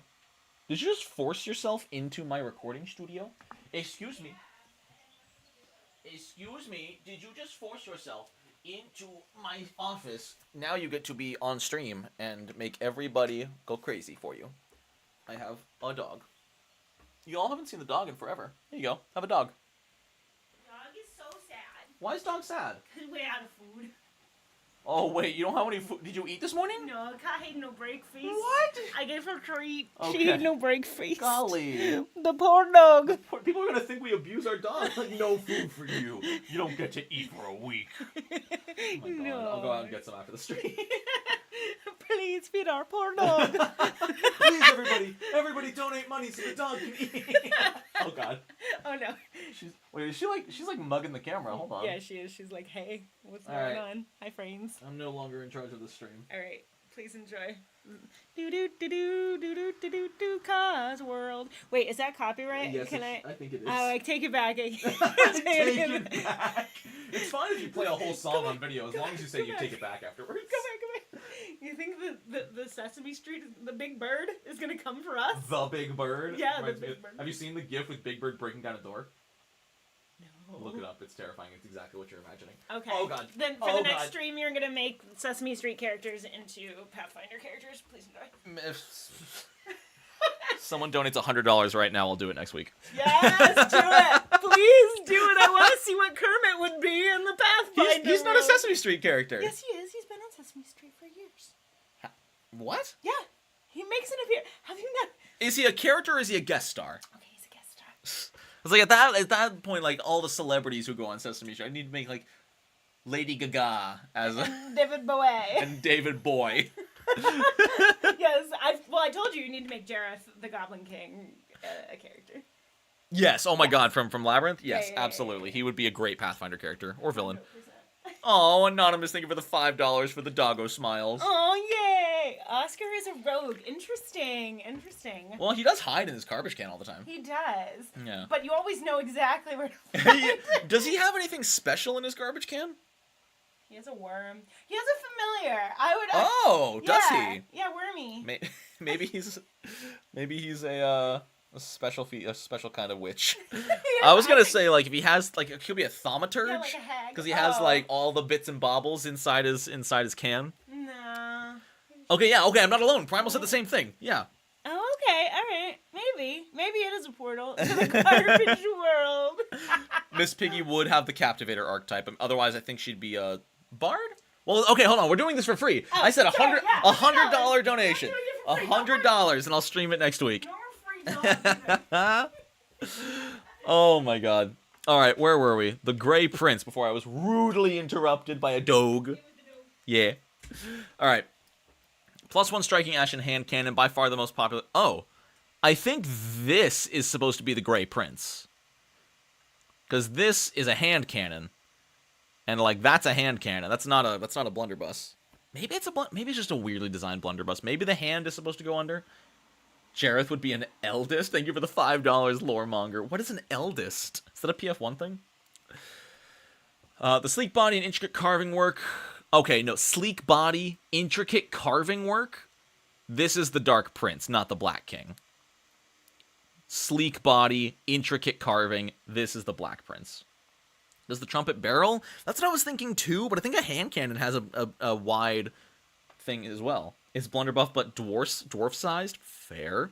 Did you just force yourself into my recording studio? Excuse me. Excuse me, did you just force yourself into my office? Now you get to be on stream and make everybody go crazy for you. I have a dog. You all haven't seen the dog in forever. Here you go. Have a dog. Dog is so sad. Why is dog sad? Because we're out of food. Oh, wait, you don't have any food? Did you eat this morning? No, Kat had no breakfast. What? I gave her a treat. Okay. She had no breakfast. Golly. The poor dog. People are going to think we abuse our dog. Like, no food for you. You don't get to eat for a week. Oh my God. I'll go out and get some after the stream. Please feed our poor dog. Please, everybody donate money so the dog can eat. Oh God. Oh no. She's like mugging the camera. Hold on. Yeah, she is. She's like, hey, what's All going right. on? Hi, friends. I'm no longer in charge of the stream. All right, please enjoy. Do do do do do do do do do cause world. Wait, is that copyright? Yes, Can I? I think it is. Oh, I take it back. Take it back. It's fine if you play a whole song on video, as long as you say you take it back afterwards. Come back. You think the Sesame Street, the Big Bird, is gonna come for us? The Big Bird? Yeah, Reminds the me Big Bird. Have you seen the GIF with Big Bird breaking down a door? No. Look it up. It's terrifying. It's exactly what you're imagining. Okay. Oh God. Then for the next stream, you're gonna make Sesame Street characters into Pathfinder characters. Please enjoy. If someone donates $100 right now, I'll do it next week. Yes, do it. Please do it. I want to see what Kermit would be in the Pathfinder. He's not a world. Sesame Street character. Yes, he is. He's been on Sesame Street for years. What? Yeah, he makes an appearance. Have you not? Is he a character or is he a guest star? Okay, he's a guest star. It's like at that point, like all the celebrities who go on Sesame Street, I need to make like Lady Gaga as a David Bowie. and David Boy. Yes, I told you need to make Jareth the Goblin King a character. Yes. Oh my God. From Labyrinth. Yes, Yeah. absolutely. He would be a great Pathfinder character or villain. 100%. Oh, Anonymous, thank you for the $5 for the doggo smiles. Oh, yay! Oscar is a rogue. Interesting. Well, he does hide in his garbage can all the time. He does. Yeah. But you always know exactly where to find it. Does he have anything special in his garbage can? He has a worm. He has a familiar. I would. Oh, does yeah. he? Yeah, wormy. Maybe he's a special kind of witch. Yeah, I was gonna say like if he has like it could be a thaumaturge Yeah, like a hag. because he has like all the bits and baubles inside his can. Nah. Okay, yeah, okay, I'm not alone. Primal said the same thing. Yeah. Oh, okay. All right. Maybe it is a portal to the garbage world. Miss Piggy would have the Captivator archetype. Otherwise, I think she'd be a bard. Well, okay, hold on. We're doing this for free. Oh, I said sure, yeah, $100 donation. I'm doing it for free. $100, and I'll stream it next week. No more free dogs. Oh my God. All right, where were we? The Grey Prince. Before I was rudely interrupted by a dog. Yeah. All right. +1 striking ash and hand cannon, by far the most popular. Oh, I think this is supposed to be the Grey Prince. Because this is a hand cannon. And like that's a hand cannon. That's not a blunderbuss. Maybe it's just a weirdly designed blunderbuss. Maybe the hand is supposed to go under. Jareth would be an eldest. Thank you for the $5, Loremonger. What is an eldest? Is that a PF1 thing? The sleek body and intricate carving work. Okay, no, sleek body, intricate carving work. This is the Dark Prince, not the Black King. Sleek body, intricate carving. This is the Black Prince. Does the trumpet barrel? That's what I was thinking too, but I think a hand cannon has a wide thing as well. It's blunderbuff, but dwarf-sized. Fair.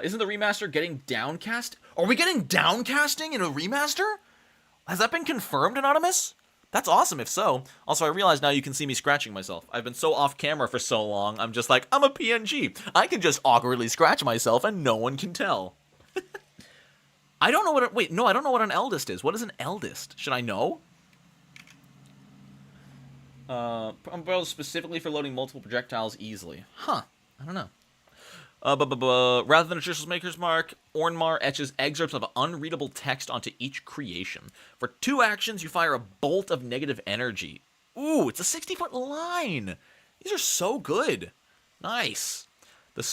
Isn't the remaster getting downcast? Are we getting downcasting in a remaster? Has that been confirmed, Anonymous? That's awesome if so. Also, I realize now you can see me scratching myself. I've been so off camera for so long, I'm just like, I'm a PNG. I can just awkwardly scratch myself and no one can tell. I don't know what I don't know what an eldest is. What is an eldest? Should I know? Umbrellas specifically for loading multiple projectiles easily. Huh. I don't know. Rather than a Trish Maker's Mark, Ornmar etches excerpts of unreadable text onto each creation. For 2 actions, you fire a bolt of negative energy. Ooh, it's a 60-foot line. These are so good. Nice.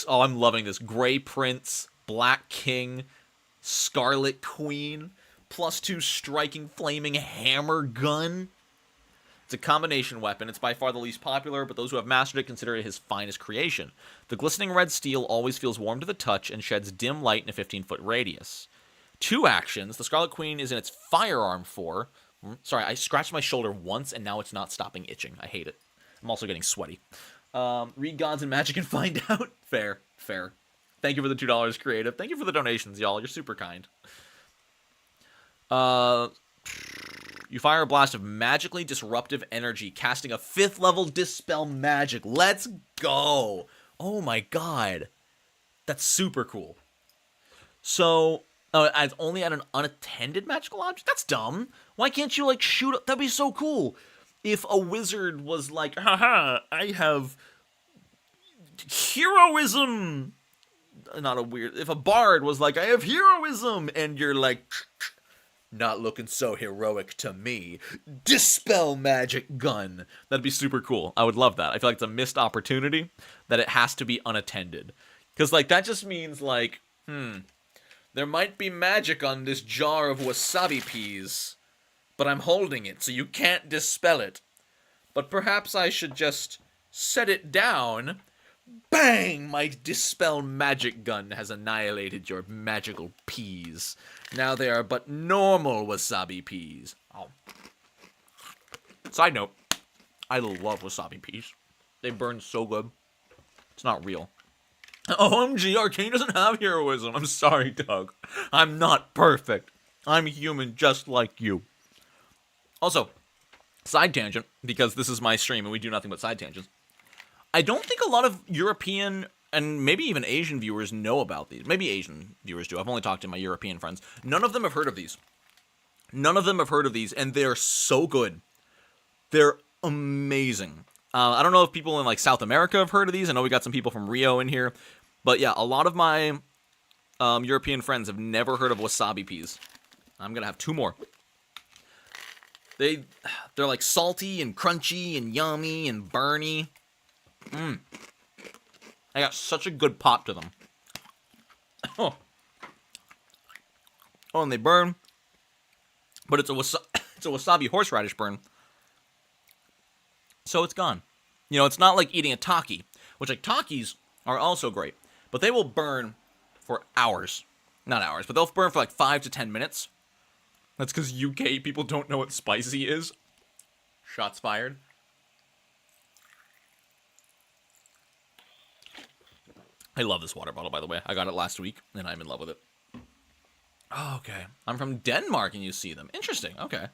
I'm loving this. Grey Prince, Black King, Scarlet Queen, +2 striking flaming hammer gun. It's a combination weapon. It's by far the least popular, but those who have mastered it consider it his finest creation. The glistening red steel always feels warm to the touch and sheds dim light in a 15-foot radius. 2 actions. The Scarlet Queen is in its firearm 4. Sorry, I scratched my shoulder once, and now it's not stopping itching. I hate it. I'm also getting sweaty. Read Gods and Magic and find out. Fair. Thank you for the $2, Creative. Thank you for the donations, y'all. You're super kind. You fire a blast of magically disruptive energy, casting a 5th level Dispel Magic. Let's go! Oh my God. That's super cool. So, it's only at an unattended magical object? That's dumb. Why can't you, like, shoot? That'd be so cool. if a wizard was like, haha, I have heroism. Not a weird. If a bard was like, I have heroism, and you're like, not looking so heroic to me. Dispel magic gun. That'd be super cool. I would love that. I feel like it's a missed opportunity that it has to be unattended. Because, like, that just means, like, there might be magic on this jar of wasabi peas, but I'm holding it, so you can't dispel it. But perhaps I should just set it down. Bang! My dispel magic gun has annihilated your magical peas. Now they are but normal wasabi peas. Oh. Side note, I love wasabi peas. They burn so good. It's not real. OMG, Arcane doesn't have heroism. I'm sorry, Doug. I'm not perfect. I'm human just like you. Also, side tangent, because this is my stream and we do nothing but side tangents. I don't think a lot of European and maybe even Asian viewers know about these. Maybe Asian viewers do. I've only talked to my European friends. None of them have heard of these. None of them have heard of these, and they're so good. They're amazing. I don't know if people in like South America have heard of these. I know we got some people from Rio in here. But yeah, a lot of my European friends have never heard of wasabi peas. I'm going to have 2 more. They're like salty and crunchy and yummy and burny. I got such a good pop to them. Oh, and they burn. But it's a wasabi horseradish burn. So it's gone. You know, it's not like eating a Taki, which like Takis are also great. But they will burn for hours. Not hours, but they'll burn for like 5 to 10 minutes. That's because UK people don't know what spicy is. Shots fired. I love this water bottle, by the way. I got it last week, and I'm in love with it. Oh, okay. I'm from Denmark, and you see them. Interesting. Okay.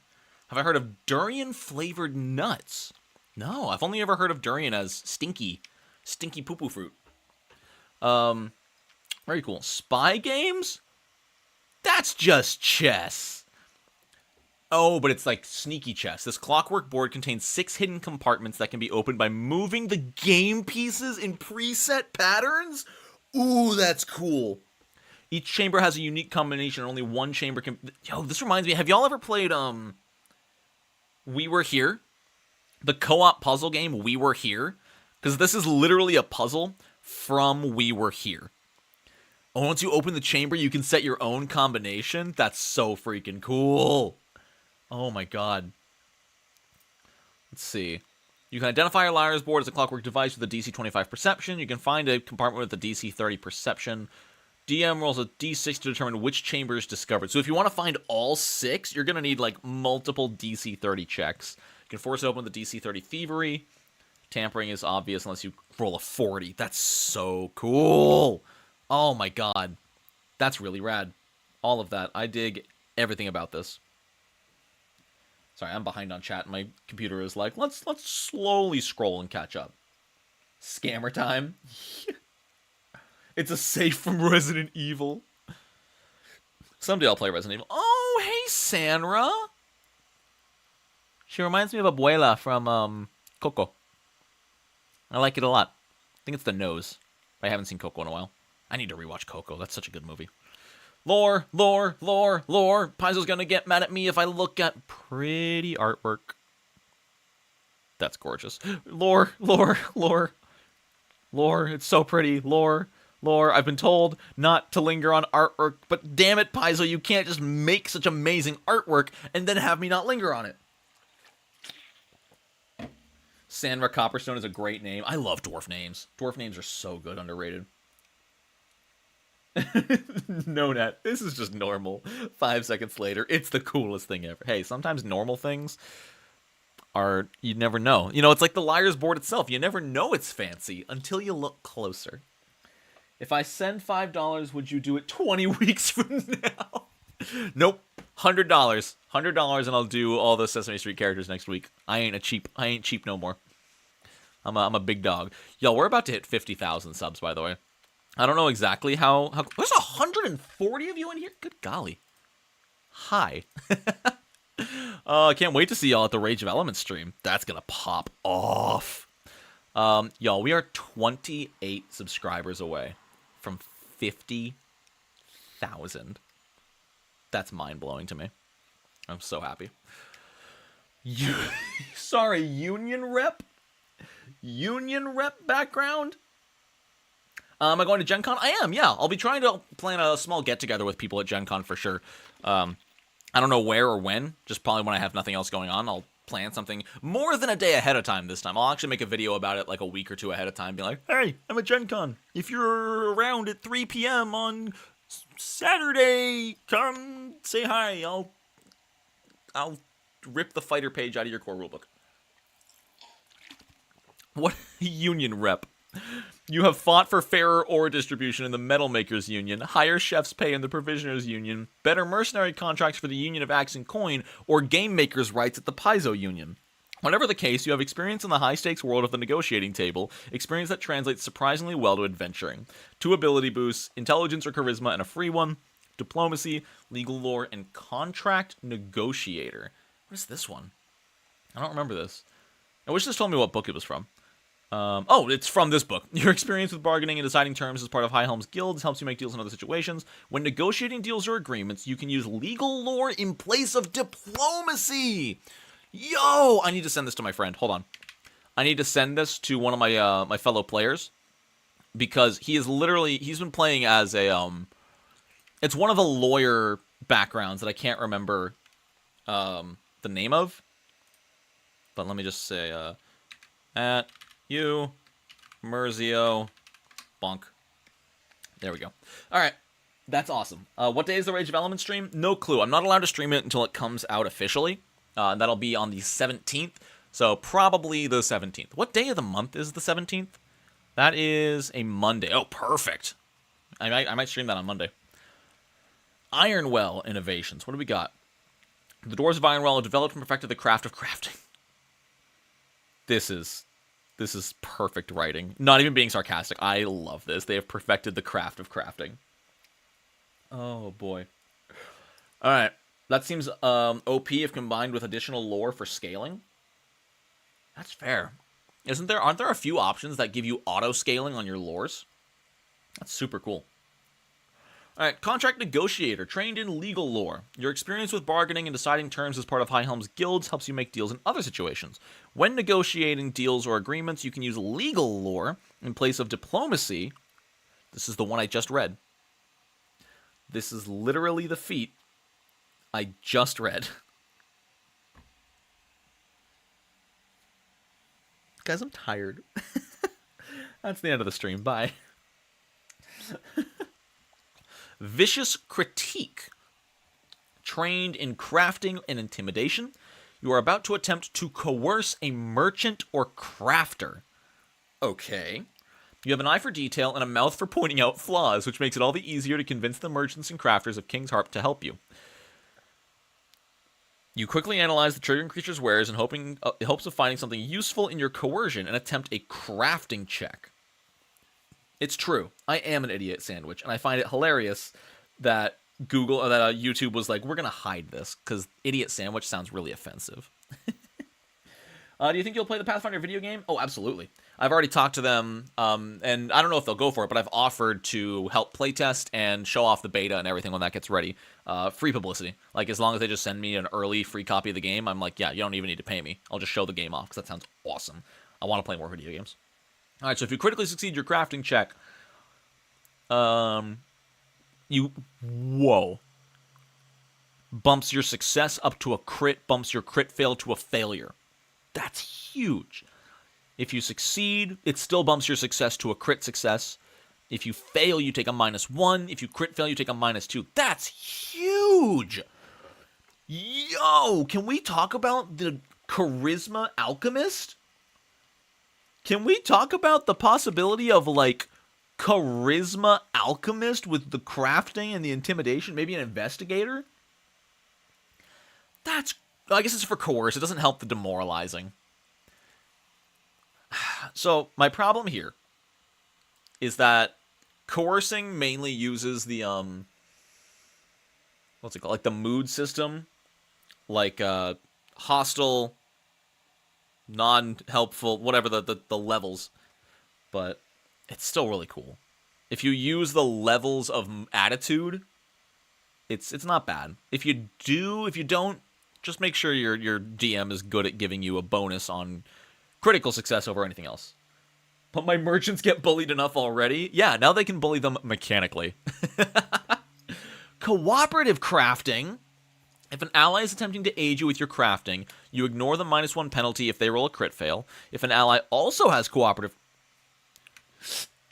Have I heard of durian-flavored nuts? No, I've only ever heard of durian as stinky poo-poo fruit. Very cool. Spy games? That's just chess. Oh, but it's like sneaky chess. This clockwork board contains 6 hidden compartments that can be opened by moving the game pieces in preset patterns? Ooh, that's cool. Each chamber has a unique combination. Only one chamber can... Yo, this reminds me. Have y'all ever played, We Were Here? The co-op puzzle game, We Were Here? Because this is literally a puzzle from We Were Here. And once you open the chamber, you can set your own combination. That's so freaking cool. Oh my god. Let's see. You can identify a liar's board as a clockwork device with a DC 25 perception. You can find a compartment with a DC 30 perception. DM rolls a D6 to determine which chamber is discovered. So if you want to find all 6, you're going to need like multiple DC 30 checks. You can force it open with a DC 30 thievery. Tampering is obvious unless you roll a 40. That's so cool. Oh my god. That's really rad. All of that. I dig everything about this. Sorry, I'm behind on chat, and my computer is like, let's slowly scroll and catch up. Scammer time. It's a safe from Resident Evil. Someday I'll play Resident Evil. Oh, hey, Sandra. She reminds me of Abuela from Coco. I like it a lot. I think it's the nose. I haven't seen Coco in a while. I need to rewatch Coco. That's such a good movie. Lore. Paizo's gonna get mad at me if I look at pretty artwork. That's gorgeous. Lore. It's so pretty. Lore. I've been told not to linger on artwork, but damn it, Paizo, you can't just make such amazing artwork and then have me not linger on it. Sandra Copperstone is a great name. I love dwarf names. Dwarf names are so good, underrated. Nonat, this is just normal. 5 seconds later, it's the coolest thing ever. Hey, sometimes normal things are, you never know. You know, it's like the liar's board itself. You never know it's fancy until you look closer. If I send $5, would you do it 20 weeks from now? Nope. $100. $100 and I'll do all the Sesame Street characters next week. I ain't cheap no more. I'm a big dog. Yo, we're about to hit 50,000 subs, by the way. I don't know exactly how there's 140 of you in here? Good golly. Hi. I can't wait to see y'all at the Rage of Elements stream. That's gonna pop off. Y'all, we are 28 subscribers away from 50,000. That's mind-blowing to me. I'm so happy. Sorry, Union Rep? Union Rep background? Am I going to Gen Con? I am, yeah. I'll be trying to plan a small get-together with people at Gen Con for sure. I don't know where or when. Just probably when I have nothing else going on. I'll plan something more than a day ahead of time this time. I'll actually make a video about it like a week or two ahead of time. Be like, hey, I'm at Gen Con. If you're around at 3 p.m. on Saturday, come say hi. I'll rip the fighter page out of your core rulebook. What union rep? You have fought for fairer ore distribution in the Metal Makers Union, higher chef's pay in the Provisioners Union, better mercenary contracts for the Union of Axe and Coin, or game makers' rights at the Paizo Union. Whatever the case, you have experience in the high-stakes world of the negotiating table, experience that translates surprisingly well to adventuring. 2 ability boosts, intelligence or charisma, and a free one, diplomacy, legal lore, and contract negotiator. What is this one? I don't remember this. I wish this told me what book it was from. Oh, it's from this book. Your experience with bargaining and deciding terms as part of HIGHHELM's guilds helps you make deals in other situations. When negotiating deals or agreements, you can use legal lore in place of diplomacy. Yo, I need to send this to my friend. Hold on. I need to send this to one of my my fellow players because he's been playing as a it's one of the lawyer backgrounds that I can't remember the name of. But let me just say at you, Merzio, bonk. There we go. All right, that's awesome. What day is the Rage of Elements stream? No clue. I'm not allowed to stream it until it comes out officially. That'll be on the 17th, so probably the 17th. What day of the month is the 17th? That is a Monday. Oh, perfect. I might stream that on Monday. Ironwell Innovations. What do we got? The Dwarves of Ironwell have developed and perfected the craft of crafting. This is perfect writing. Not even being sarcastic. I love this. They have perfected the craft of crafting. Oh, boy. All right. That seems OP if combined with additional lore for scaling. That's fair. Aren't there a few options that give you auto-scaling on your lores? That's super cool. All right, Contract Negotiator, trained in legal lore. Your experience with bargaining and deciding terms as part of HIGHHELM's guilds helps you make deals in other situations. When negotiating deals or agreements, you can use legal lore in place of diplomacy. This is the one I just read. This is literally the feat I just read. Guys, I'm tired. That's the end of the stream. Bye. Vicious Critique. Trained in crafting and intimidation, you are about to attempt to coerce a merchant or crafter. Okay. You have an eye for detail and a mouth for pointing out flaws, which makes it all the easier to convince the merchants and crafters of King's Harp to help you. You quickly analyze the triggering creature's wares in hopes of finding something useful in your coercion and attempt a crafting check. It's true. I am an idiot sandwich, and I find it hilarious that YouTube was like, we're going to hide this, because idiot sandwich sounds really offensive. Do you think you'll play the Pathfinder video game? Oh, absolutely. I've already talked to them, and I don't know if they'll go for it, but I've offered to help playtest and show off the beta and everything when that gets ready. Free publicity. Like, as long as they just send me an early free copy of the game, I'm like, yeah, you don't even need to pay me. I'll just show the game off, because that sounds awesome. I want to play more video games. All right, so if you critically succeed your crafting check, bumps your success up to a crit, bumps your crit fail to a failure. That's huge. If you succeed, it still bumps your success to a crit success. If you fail, you take a -1. If you crit fail, you take a -2. That's huge. Yo, can we talk about the Charisma Alchemist? Can we talk about the possibility of, like, Charisma Alchemist with the crafting and the intimidation? Maybe an investigator? I guess it's for coerce. It doesn't help the demoralizing. So, my problem here is that coercing mainly uses the, what's it called? Like, the mood system. like hostile, non-helpful, whatever the levels. But it's still really cool. If you use the levels of attitude, it's not bad. If you don't, just make sure your DM is good at giving you a bonus on critical success over anything else. But my merchants get bullied enough already. Yeah, now they can bully them mechanically. Cooperative crafting. If an ally is attempting to aid you with your crafting, you ignore the -1 penalty if they roll a crit fail. If an ally also has cooperative...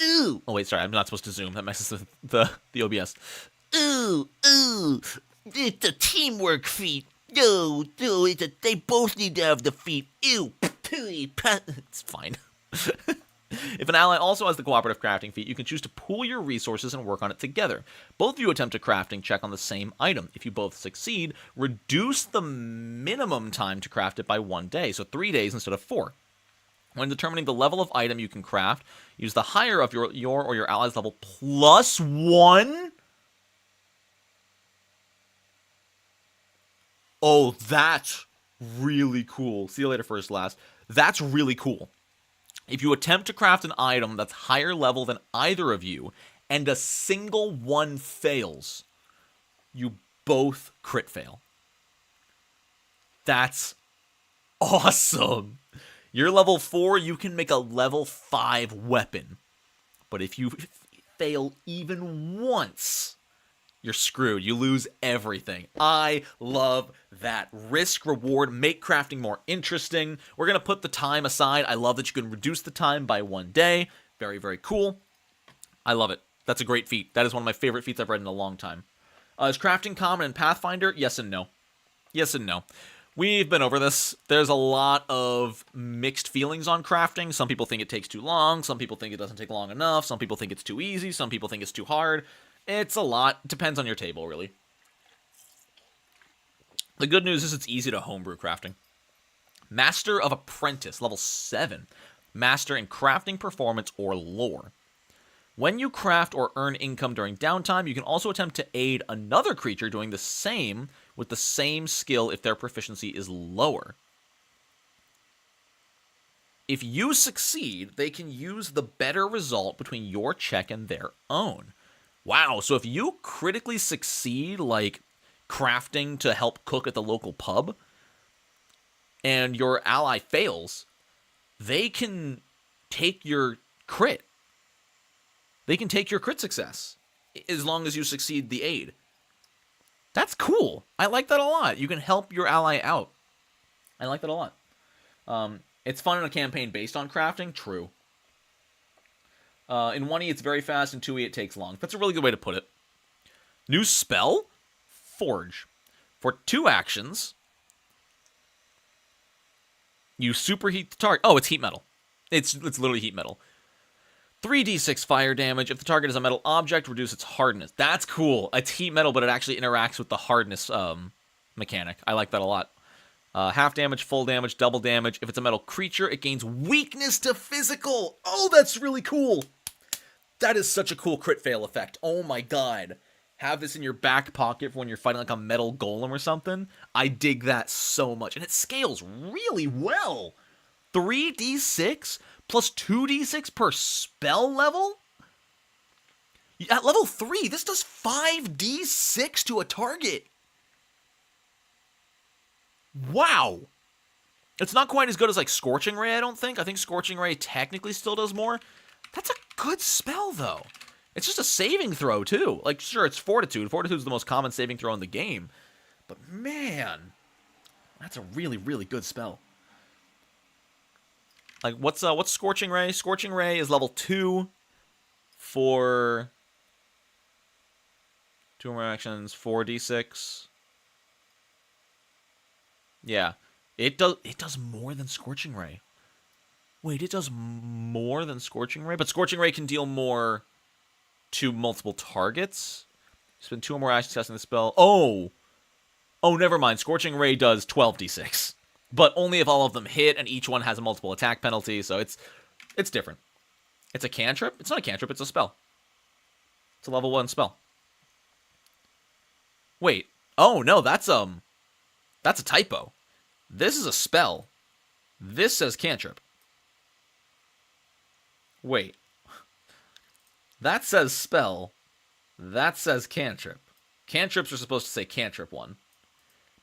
Ooh! Oh, wait, sorry, I'm not supposed to zoom. That messes with the OBS. Ooh! It's a teamwork feat. No, they both need to have the feat. Ew! It's fine. If an ally also has the cooperative crafting feat, you can choose to pool your resources and work on it together. Both of you attempt a crafting check on the same item. If you both succeed, reduce the minimum time to craft it by 1 day, so 3 days instead of 4. When determining the level of item you can craft, use the higher of your or your ally's level +1. Oh, that's really cool. See you later, first last. That's really cool. If you attempt to craft an item that's higher level than either of you, and a single one fails, you both crit fail. That's awesome. You're level 4, you can make a level 5 weapon. But if you fail even once, you're screwed. You lose everything. I love that. Risk, reward, make crafting more interesting. We're going to put the time aside. I love that you can reduce the time by 1 day. Very, very cool. I love it. That's a great feat. That is one of my favorite feats I've read in a long time. Is crafting common in Pathfinder? Yes and no. Yes and no. We've been over this. There's a lot of mixed feelings on crafting. Some people think it takes too long. Some people think it doesn't take long enough. Some people think it's too easy. Some people think it's too hard. It's a lot. Depends on your table, really. The good news is it's easy to homebrew crafting. Master of Apprentice, level 7. Master in crafting, performance, or lore. When you craft or earn income during downtime, you can also attempt to aid another creature doing the same with the same skill if their proficiency is lower. If you succeed, they can use the better result between your check and their own. Wow, so if you critically succeed, like crafting to help cook at the local pub, and your ally fails, they can take your crit. They can take your crit success, as long as you succeed the aid. That's cool. I like that a lot. You can help your ally out. I like that a lot. It's fun in a campaign based on crafting, true. In 1E, it's very fast. In 2E, it takes long. That's a really good way to put it. New spell? Forge. For 2 actions, you superheat the target. Oh, it's heat metal. It's literally heat metal. 3d6 fire damage. If the target is a metal object, reduce its hardness. That's cool. It's heat metal, but it actually interacts with the hardness mechanic. I like that a lot. Half damage, full damage, double damage. If it's a metal creature, it gains weakness to physical. Oh, that's really cool. That is such a cool crit fail effect. Oh my god. Have this in your back pocket for when you're fighting like a metal golem or something. I dig that so much. And it scales really well. 3d6 plus 2d6 per spell level? At level 3, this does 5d6 to a target. Wow. It's not quite as good as like Scorching Ray, I don't think. I think Scorching Ray technically still does more. That's a good spell, though. It's just a saving throw, too. Like, sure, it's Fortitude. Fortitude is the most common saving throw in the game. But, man, that's a really, really good spell. Like, what's Scorching Ray? Scorching Ray is level 2 for 2 more actions, 4d6. Yeah. It does more than Scorching Ray. Wait, it does more than Scorching Ray? But Scorching Ray can deal more to multiple targets. Spend 2 or more actions casting the spell. Oh, never mind. Scorching Ray does 12d6. But only if all of them hit, and each one has a multiple attack penalty, so it's different. It's a cantrip? It's not a cantrip, it's a spell. It's a level 1 spell. Wait. Oh, no, that's That's a typo. This is a spell. This says cantrip. Wait. That says spell. That says cantrip. Cantrips are supposed to say cantrip 1.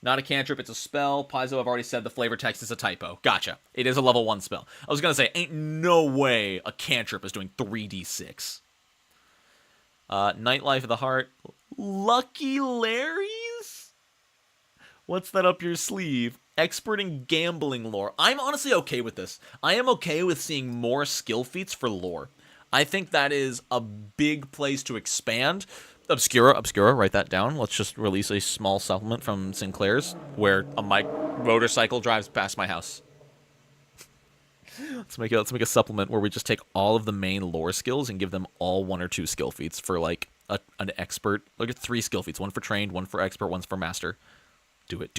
Not a cantrip, it's a spell. Paizo, I've already said the flavor text is a typo. Gotcha. It is a level 1 spell. I was going to say, ain't no way a cantrip is doing 3d6. Nightlife of the Heart. Lucky Larry's? What's that up your sleeve? Expert in gambling lore. I'm honestly okay with this. I am okay with seeing more skill feats for lore. I think that is a big place to expand. Obscura, write that down. Let's just release a small supplement from Sinclair's where a motorcycle drives past my house. Let's make a supplement where we just take all of the main lore skills and give them all 1 or 2 skill feats for like an expert. Look at 3 skill feats: 1 for trained, 1 for expert, 1 for master. Do it.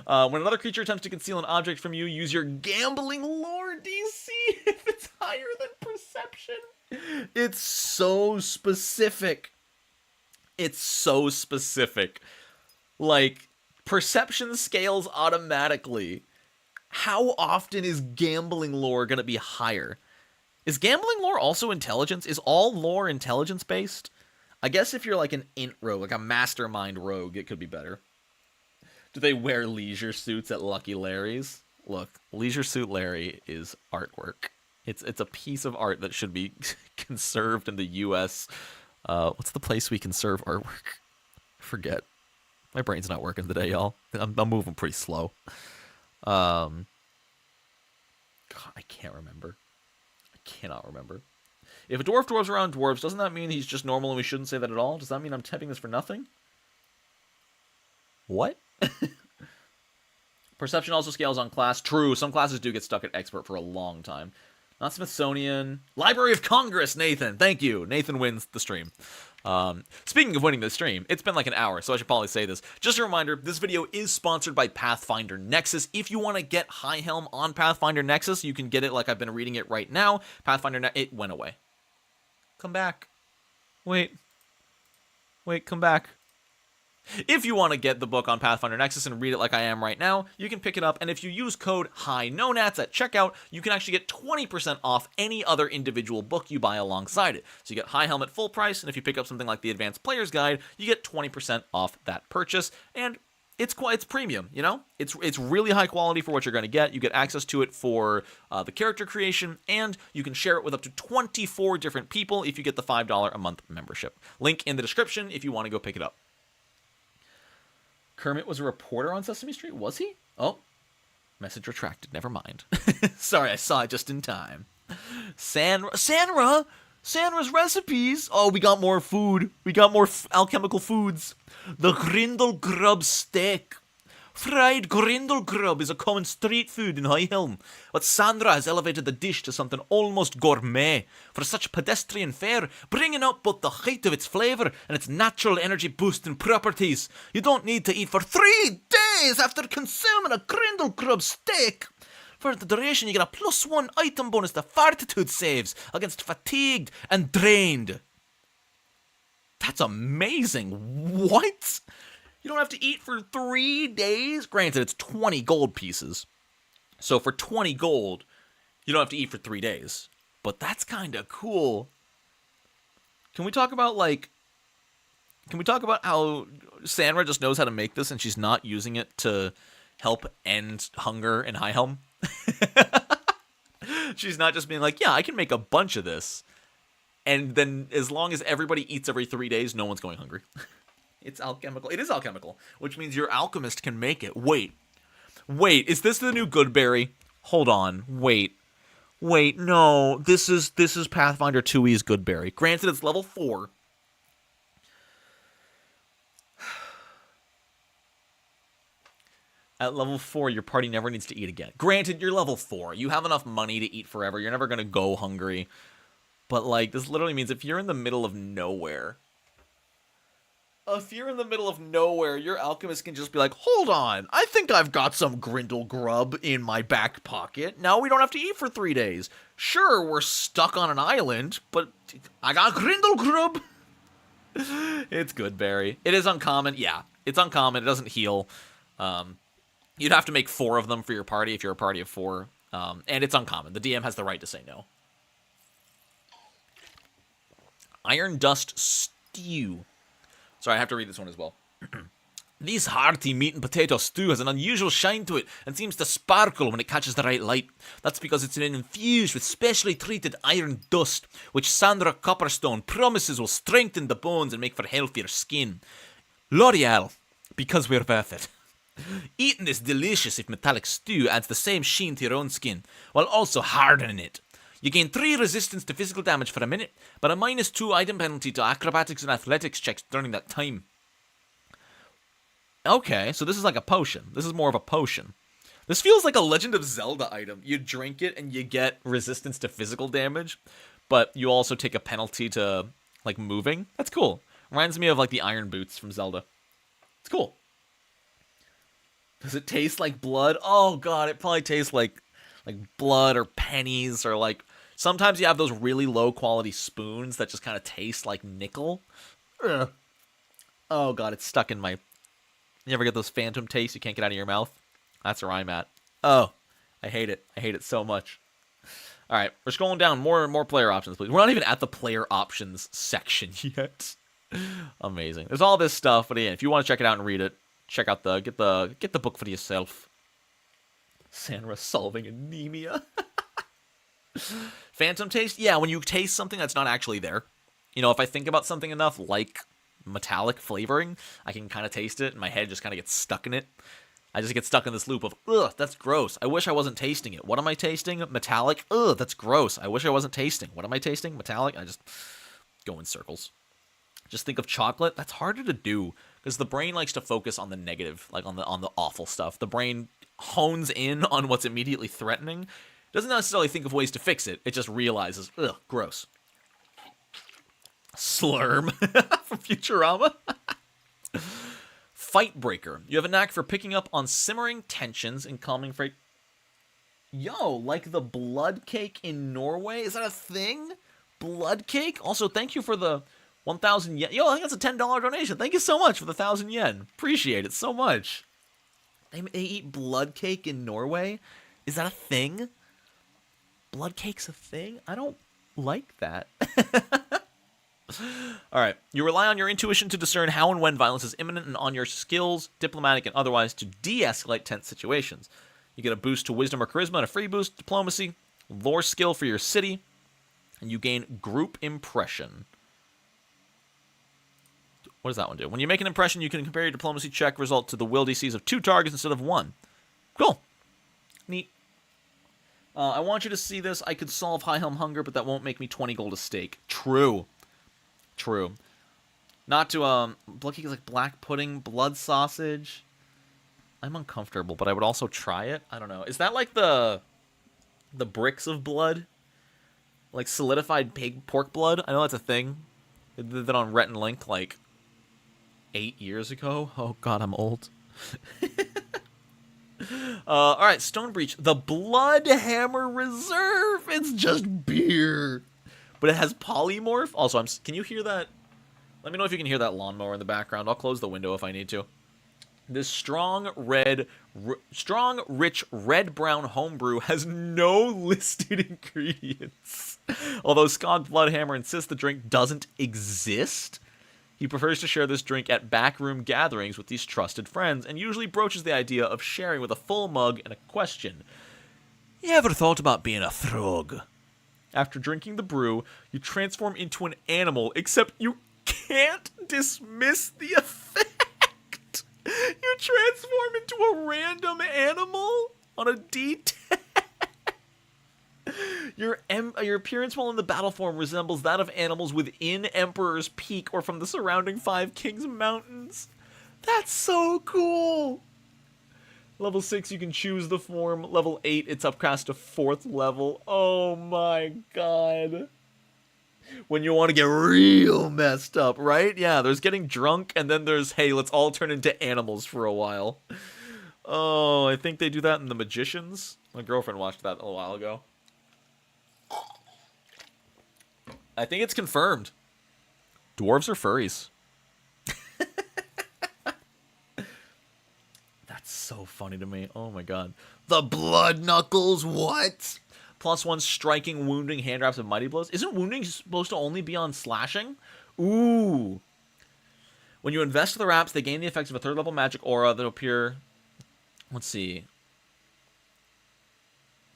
When another creature attempts to conceal an object from you, use your gambling lore DC if it's higher than perception. It's so specific. Like, perception scales automatically. How often is gambling lore going to be higher? Is gambling lore also intelligence? Is all lore intelligence-based? I guess if you're like an int rogue, like a mastermind rogue, it could be better. Do they wear leisure suits at Lucky Larry's? Look, Leisure Suit Larry is artwork. It's a piece of art that should be conserved in the U.S. What's the place we conserve artwork? Forget. My brain's not working today, y'all. I'm moving pretty slow. God, I can't remember. I cannot remember. If a dwarf dwarves around dwarves, doesn't that mean he's just normal and we shouldn't say that at all? Does that mean I'm typing this for nothing? What? Perception also scales on class. True, some classes do get stuck at expert for a long time. Not Smithsonian. Library of Congress, Nathan. Thank you. Nathan wins the stream. Speaking of winning the stream, it's been like an hour, so I should probably say this. Just a reminder, this video is sponsored by Pathfinder Nexus. If you want to get HIGHHELM on Pathfinder Nexus, you can get it like I've been reading it right now. It went away. Come back. Wait, come back. If you want to get the book on Pathfinder Nexus and read it like I am right now, you can pick it up, and if you use code HIGHNONATS at checkout, you can actually get 20% off any other individual book you buy alongside it. So you get HIGHHELM at full price, and if you pick up something like the Advanced Player's Guide, you get 20% off that purchase, and it's premium, you know? It's really high quality for what you're going to get. You get access to it for the character creation, and you can share it with up to 24 different people if you get the $5 a month membership. Link in the description if you want to go pick it up. Kermit was a reporter on Sesame Street? Was he? Oh, message retracted. Never mind. Sorry, I saw it just in time. Sanra's recipes. Oh, we got more food. We got more alchemical foods. The Grindle Grub steak. Fried Grindle Grub is a common street food in HIGHHELM, but Sandra has elevated the dish to something almost gourmet for such pedestrian fare, bringing out both the height of its flavour and its natural energy boosting properties. You don't need to eat for 3 days after consuming a Grindle Grub steak. For the duration, you get a +1 item bonus to fortitude saves against fatigued and drained. That's amazing. What? You don't have to eat for 3 days? Granted, it's 20 gold pieces. So for 20 gold, you don't have to eat for 3 days. But that's kind of cool. Can we talk about how Sandra just knows how to make this and she's not using it to help end hunger in HIGHHELM? She's not just being like, yeah, I can make a bunch of this. And then as long as everybody eats every 3 days, no one's going hungry. It's alchemical. It is alchemical, which means your alchemist can make it. Wait, is this the new Goodberry? Hold on, wait, no, this is Pathfinder 2E's Goodberry. Granted, it's level 4. At level 4, your party never needs to eat again. Granted, you're level 4. You have enough money to eat forever. You're never going to go hungry. But, like, this literally means if you're in the middle of nowhere... your alchemist can just be like, hold on, I think I've got some Grindle Grub in my back pocket. Now we don't have to eat for 3 days. Sure, we're stuck on an island, but I got Grindle Grub. It's Goodberry. It is uncommon, yeah. It's uncommon. It doesn't heal. You'd have to make 4 of them for your party if you're a party of 4. And it's uncommon. The DM has the right to say no. Iron Dust Stew. Sorry, I have to read this one as well. This hearty meat and potato stew has an unusual shine to it and seems to sparkle when it catches the right light. That's because it's been infused with specially treated iron dust, which Sandra Copperstone promises will strengthen the bones and make for healthier skin. L'Oreal, because we're worth it. Eating this delicious if metallic stew adds the same sheen to your own skin, while also hardening it. You gain 3 resistance to physical damage for a minute, but a -2 item penalty to acrobatics and athletics checks during that time. Okay, so this is like a potion. This is more of a potion. This feels like a Legend of Zelda item. You drink it and you get resistance to physical damage, but you also take a penalty to, like, moving. That's cool. Reminds me of, like, the Iron Boots from Zelda. It's cool. Does it taste like blood? Oh, God, it probably tastes like blood or pennies or, like, sometimes you have those really low-quality spoons that just kind of taste like nickel. Ugh. Oh, God, it's stuck in my... You ever get those phantom tastes you can't get out of your mouth? That's where I'm at. Oh, I hate it. I hate it so much. All right, we're scrolling down. More player options, please. We're not even at the player options section yet. Amazing. There's all this stuff, but yeah, if you want to check it out and read it, check out get the book for yourself. Sandra solving anemia. Phantom taste? Yeah, when you taste something that's not actually there. You know, if I think about something enough, like metallic flavoring, I can kind of taste it, and my head just kind of gets stuck in it. I just get stuck in this loop of, ugh, that's gross. I wish I wasn't tasting it. What am I tasting? Metallic? Ugh, that's gross. I wish I wasn't tasting. What am I tasting? Metallic? I just go in circles. Just think of chocolate. That's harder to do, because the brain likes to focus on the negative, like on the awful stuff. The brain hones in on what's immediately threatening. It doesn't necessarily think of ways to fix it. It just realizes, ugh, gross. Slurm from Futurama. Fight Breaker. You have a knack for picking up on simmering tensions and calming freight. Yo, like the blood cake in Norway? Is that a thing? Blood cake? Also, thank you for the 1,000 yen. Yo, I think that's a $10 donation. Thank you so much for the 1,000 yen. Appreciate it so much. They eat blood cake in Norway? Is that a thing? Blood cake's a thing? I don't like that. Alright, you rely on your intuition to discern how and when violence is imminent, and on your skills, diplomatic and otherwise, to de-escalate tense situations. You get a boost to wisdom or charisma and a free boost to diplomacy, lore skill for your city, and you gain group impression. What does that one do? When you make an impression, you can compare your diplomacy check result to the will DCs of 2 targets instead of 1. Cool. Neat. I want you to see this. I could solve HIGHHELM hunger, but that won't make me 20 gold a stake. True. True. Not to, blood cake is like black pudding, blood sausage. I'm uncomfortable, but I would also try it. I don't know. Is that like the bricks of blood? Like solidified pork blood? I know that's a thing. They did that on Rhett and Link like 8 years ago. Oh god, I'm old. Alright, Stone Breach. The Blood Hammer Reserve. It's just beer. But it has polymorph. Also, can you hear that? Let me know if you can hear that lawnmower in the background. I'll close the window if I need to. This strong, rich red-brown homebrew has no listed ingredients. Although Skog Bloodhammer insists the drink doesn't exist, he prefers to share this drink at backroom gatherings with these trusted friends, and usually broaches the idea of sharing with a full mug and a question. You ever thought about being a throg? After drinking the brew, you transform into an animal, except you can't dismiss the effect. You transform into a random animal on a D10. Your appearance while in the battle form resembles that of animals within Emperor's Peak or from the surrounding 5 Kings Mountains. That's so cool! Level 6, you can choose the form. Level 8, it's upcast to 4th level. Oh my god. When you want to get real messed up, right? Yeah, there's getting drunk, and then there's, hey, let's all turn into animals for a while. Oh, I think they do that in The Magicians. My girlfriend watched that a little while ago. I think it's confirmed. Dwarves are furries. so funny to me. Oh my god. The blood knuckles, what? +1 striking, wounding, hand wraps, and mighty blows. Isn't wounding supposed to only be on slashing? Ooh. When you invest the wraps, they gain the effects of a 3rd level magic aura that appear. Let's see.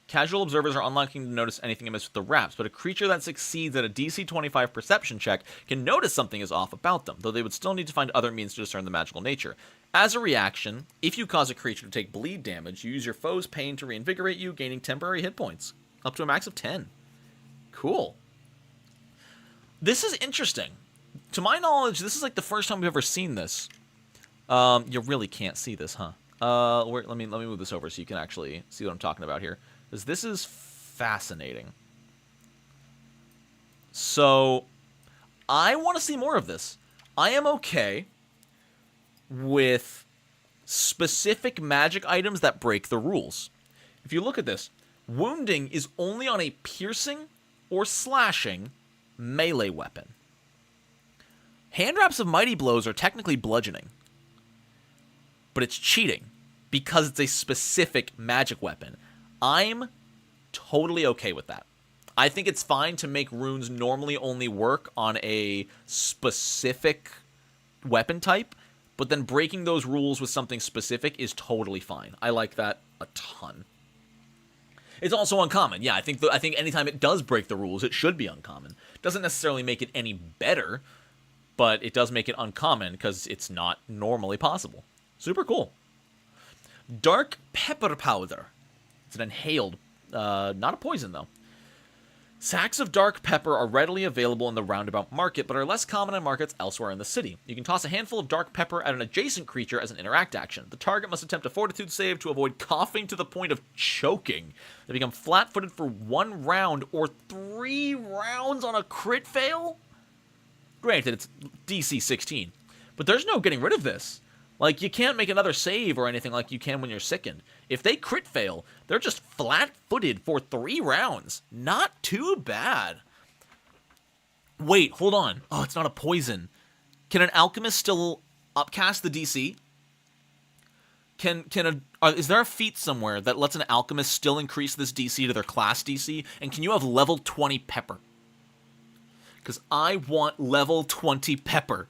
Casual observers are unlikely to notice anything amiss with the wraps, but a creature that succeeds at a DC 25 perception check can notice something is off about them, though they would still need to find other means to discern the magical nature. As a reaction, if you cause a creature to take bleed damage, you use your foe's pain to reinvigorate you, gaining temporary hit points, up to a max of 10. Cool. This is interesting. To my knowledge, this is like the first time we've ever seen this. You really can't see this, huh? Let me move this over so you can actually see what I'm talking about here. Because this is fascinating. So, I want to see more of this. I am okay with specific magic items that break the rules. If you look at this, wounding is only on a piercing or slashing melee weapon. Hand wraps of mighty blows are technically bludgeoning, but it's cheating because it's a specific magic weapon. I'm totally okay with that. I think it's fine to make runes normally only work on a specific weapon type, but then breaking those rules with something specific is totally fine. I like that a ton. It's also uncommon. Yeah, I think anytime it does break the rules, it should be uncommon. Doesn't necessarily make it any better, but it does make it uncommon because it's not normally possible. Super cool. Dark pepper powder. It's an inhaled, not a poison though. Sacks of dark pepper are readily available in the roundabout market, but are less common in markets elsewhere in the city. You can toss a handful of dark pepper at an adjacent creature as an interact action. The target must attempt a fortitude save to avoid coughing to the point of choking. They become flat-footed for 1 round or 3 rounds on a crit fail? Granted, it's DC 16, but there's no getting rid of this. Like, you can't make another save or anything like you can when you're sickened. If they crit fail, they're just flat-footed for 3 rounds. Not too bad. Wait, hold on. Oh, it's not a poison. Can an alchemist still upcast the DC? Is there a feat somewhere that lets an alchemist still increase this DC to their class DC? And can you have level 20 pepper? Because I want level 20 pepper.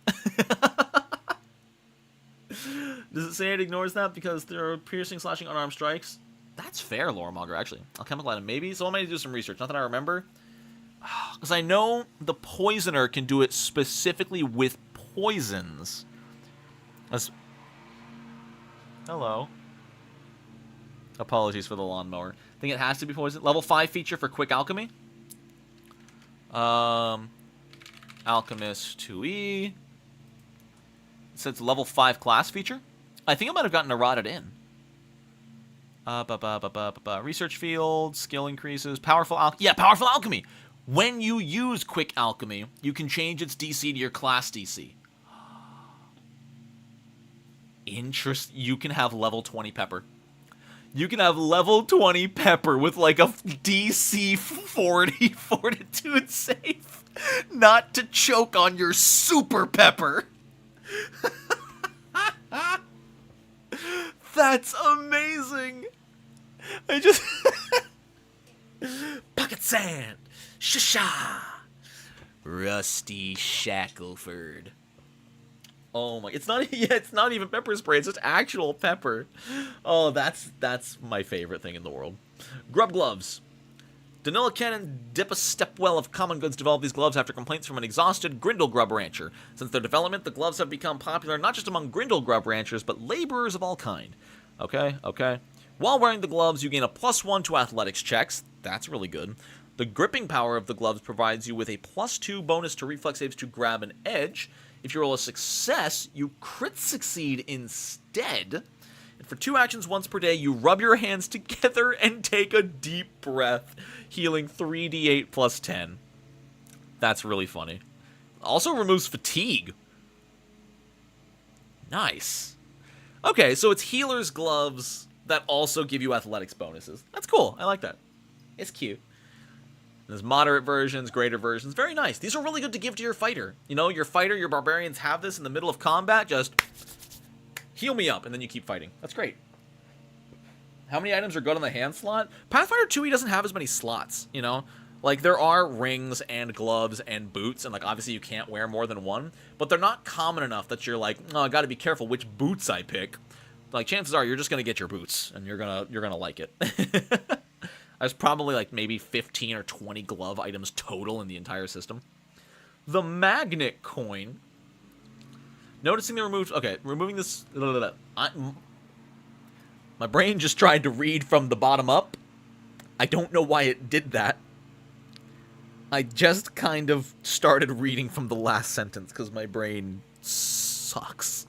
Does it say it ignores that because there are piercing, slashing, unarmed strikes? That's fair, Loremonger, actually. Alchemical item, maybe? So I might do some research. Not that I remember. Because I know the Poisoner can do it specifically with poisons. Hello. Apologies for the lawnmower. I think it has to be poison. Level 5 feature for Quick Alchemy. Alchemist 2E. It says level 5 class feature. I think I might have gotten eroded in. Research field, skill increases, powerful alchemy. Yeah, powerful alchemy. When you use quick alchemy, you can change its DC to your class DC. You can have level 20 pepper. You can have level 20 pepper with like a DC 40 fortitude save. Not to choke on your super pepper. That's amazing. I just... Pocket sand. Shasha. Rusty Shackleford. Oh my... It's not even pepper spray. It's just actual pepper. Oh, that's my favorite thing in the world. Grub gloves. Danilican and Dippa Stepwell of Common Goods developed these gloves after complaints from an exhausted Grindle grub rancher. Since their development, the gloves have become popular not just among Grindle grub ranchers, but laborers of all kind. Okay. While wearing the gloves, you gain a +1 to athletics checks. That's really good. The gripping power of the gloves provides you with a +2 bonus to reflex saves to grab an edge. If you roll a success, you crit succeed instead. And for 2 actions once per day, you rub your hands together and take a deep breath, healing 3d8 plus 10. That's really funny. Also removes fatigue. Nice. Okay, so it's healer's gloves that also give you athletics bonuses. That's cool. I like that. It's cute. There's moderate versions, greater versions. Very nice. These are really good to give to your fighter. You know, your fighter, your barbarians have this in the middle of combat. Just heal me up, and then you keep fighting. That's great. How many items are good on the hand slot? Pathfinder 2e doesn't have as many slots, you know? Like, there are rings and gloves and boots, and, like, obviously you can't wear more than one, but they're not common enough that you're like, oh, I gotta be careful which boots I pick. Like, chances are you're just gonna get your boots, and you're gonna like it. There's probably, like, maybe 15 or 20 glove items total in the entire system. The magnet coin. Noticing the removed... Okay, removing this... My brain just tried to read from the bottom up. I don't know why it did that. I just kind of started reading from the last sentence because my brain sucks.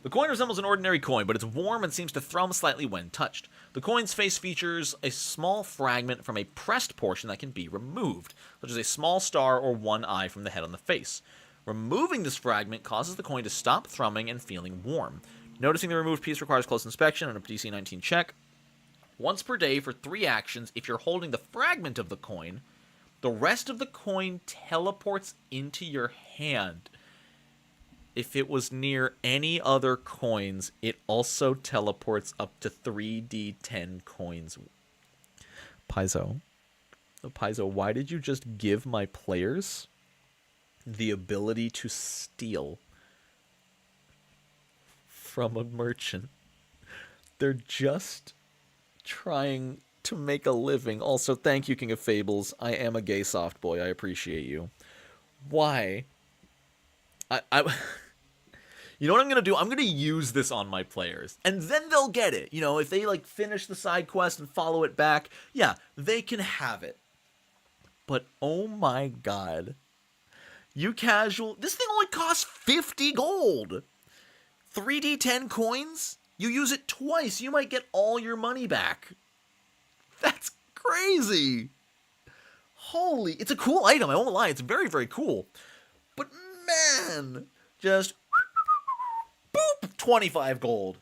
The coin resembles an ordinary coin, but it's warm and seems to thrum slightly when touched. The coin's face features a small fragment from a pressed portion that can be removed, such as a small star or one eye from the head on the face. Removing this fragment causes the coin to stop thrumming and feeling warm. Noticing the removed piece requires close inspection and a DC 19 check. Once per day for 3 actions, if you're holding the fragment of the coin, the rest of the coin teleports into your hand. If it was near any other coins, it also teleports up to 3d10 coins. Paizo, why did you just give my players the ability to steal from a merchant? They're just trying to make a living. Also, thank you, King of Fables. I am a gay soft boy. I appreciate you. Why? You know what I'm going to do? I'm going to use this on my players. And then they'll get it. You know, if they, like, finish the side quest and follow it back, yeah, they can have it. But, oh my god. You casual... This thing only costs 50 gold. 3d10 coins? You use it twice. You might get all your money back. That's crazy. Holy... It's a cool item. I won't lie. It's very, very cool. But, man... Just... Boop! 25 gold.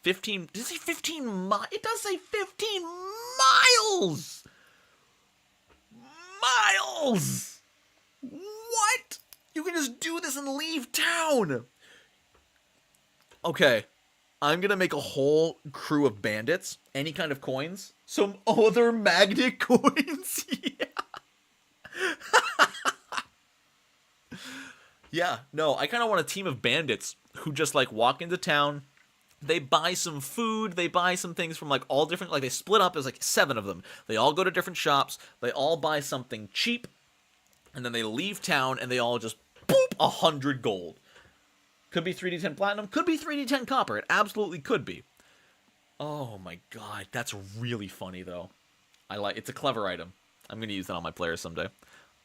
15... Does it say 15 miles? It does say 15 miles! Miles! What? You can just do this and leave town! Okay. I'm gonna make a whole crew of bandits. Any kind of coins. Some other magnet coins? Yeah. Yeah, no, I kind of want a team of bandits who just, like, walk into town. They buy some food. They buy some things from, like, all different... Like, they split up. There's, like, 7 of them. They all go to different shops. They all buy something cheap. And then they leave town, and they all just, boop, 100 gold. Could be 3d10 platinum. Could be 3d10 copper. It absolutely could be. Oh, my god. That's really funny, though. It's a clever item. I'm going to use that on my players someday.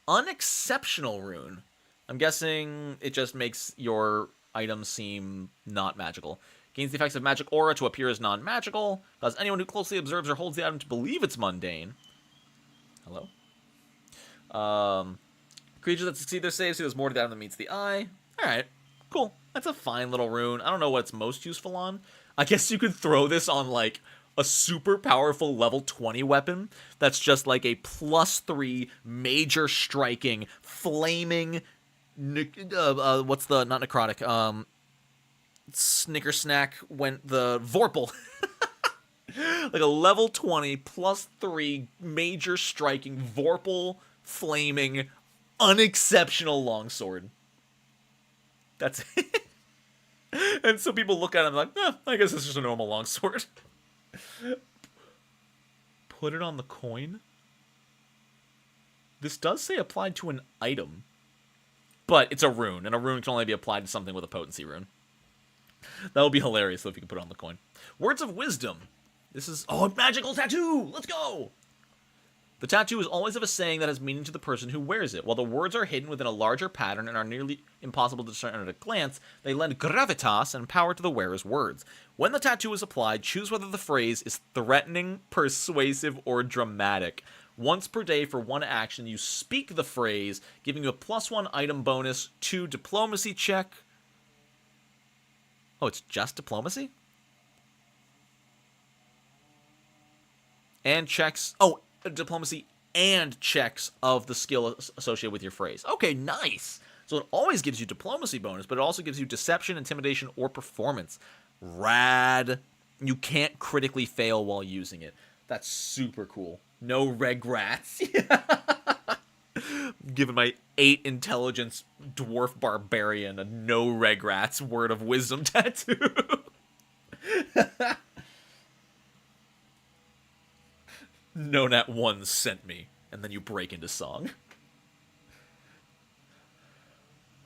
Unexceptional rune. I'm guessing it just makes your item seem not magical. Gains the effects of magic aura to appear as non-magical. Causes anyone who closely observes or holds the item to believe it's mundane. Hello? Creatures that succeed their saves see there's more to the item than meets the eye. Alright, cool. That's a fine little rune. I don't know what it's most useful on. I guess you could throw this on, like, a super powerful level 20 weapon that's just like a +3 major striking, flaming... what's the... Not necrotic. Snicker Snack went the Vorpal. Like a level 20 +3 major striking Vorpal flaming unexceptional longsword. That's it. And so people look at it and like, I guess it's just a normal longsword. Put it on the coin. This does say applied to an item. But it's a rune, and a rune can only be applied to something with a potency rune. That would be hilarious, though, if you could put it on the coin. Words of Wisdom. This is... Oh, a magical tattoo! Let's go! The tattoo is always of a saying that has meaning to the person who wears it. While the words are hidden within a larger pattern and are nearly impossible to discern at a glance, they lend gravitas and power to the wearer's words. When the tattoo is applied, choose whether the phrase is threatening, persuasive, or dramatic. Once per day for 1 action, you speak the phrase, giving you a +1 item bonus to diplomacy check. Oh, it's just diplomacy? And checks... Oh, diplomacy and checks of the skill associated with your phrase. Okay, nice. So it always gives you diplomacy bonus, but it also gives you deception, intimidation, or performance. Rad. You can't critically fail while using it. That's super cool. No regrets. Giving my 8 intelligence dwarf barbarian a no regrets word of wisdom tattoo. Nonat 1 sent me. And then you break into song.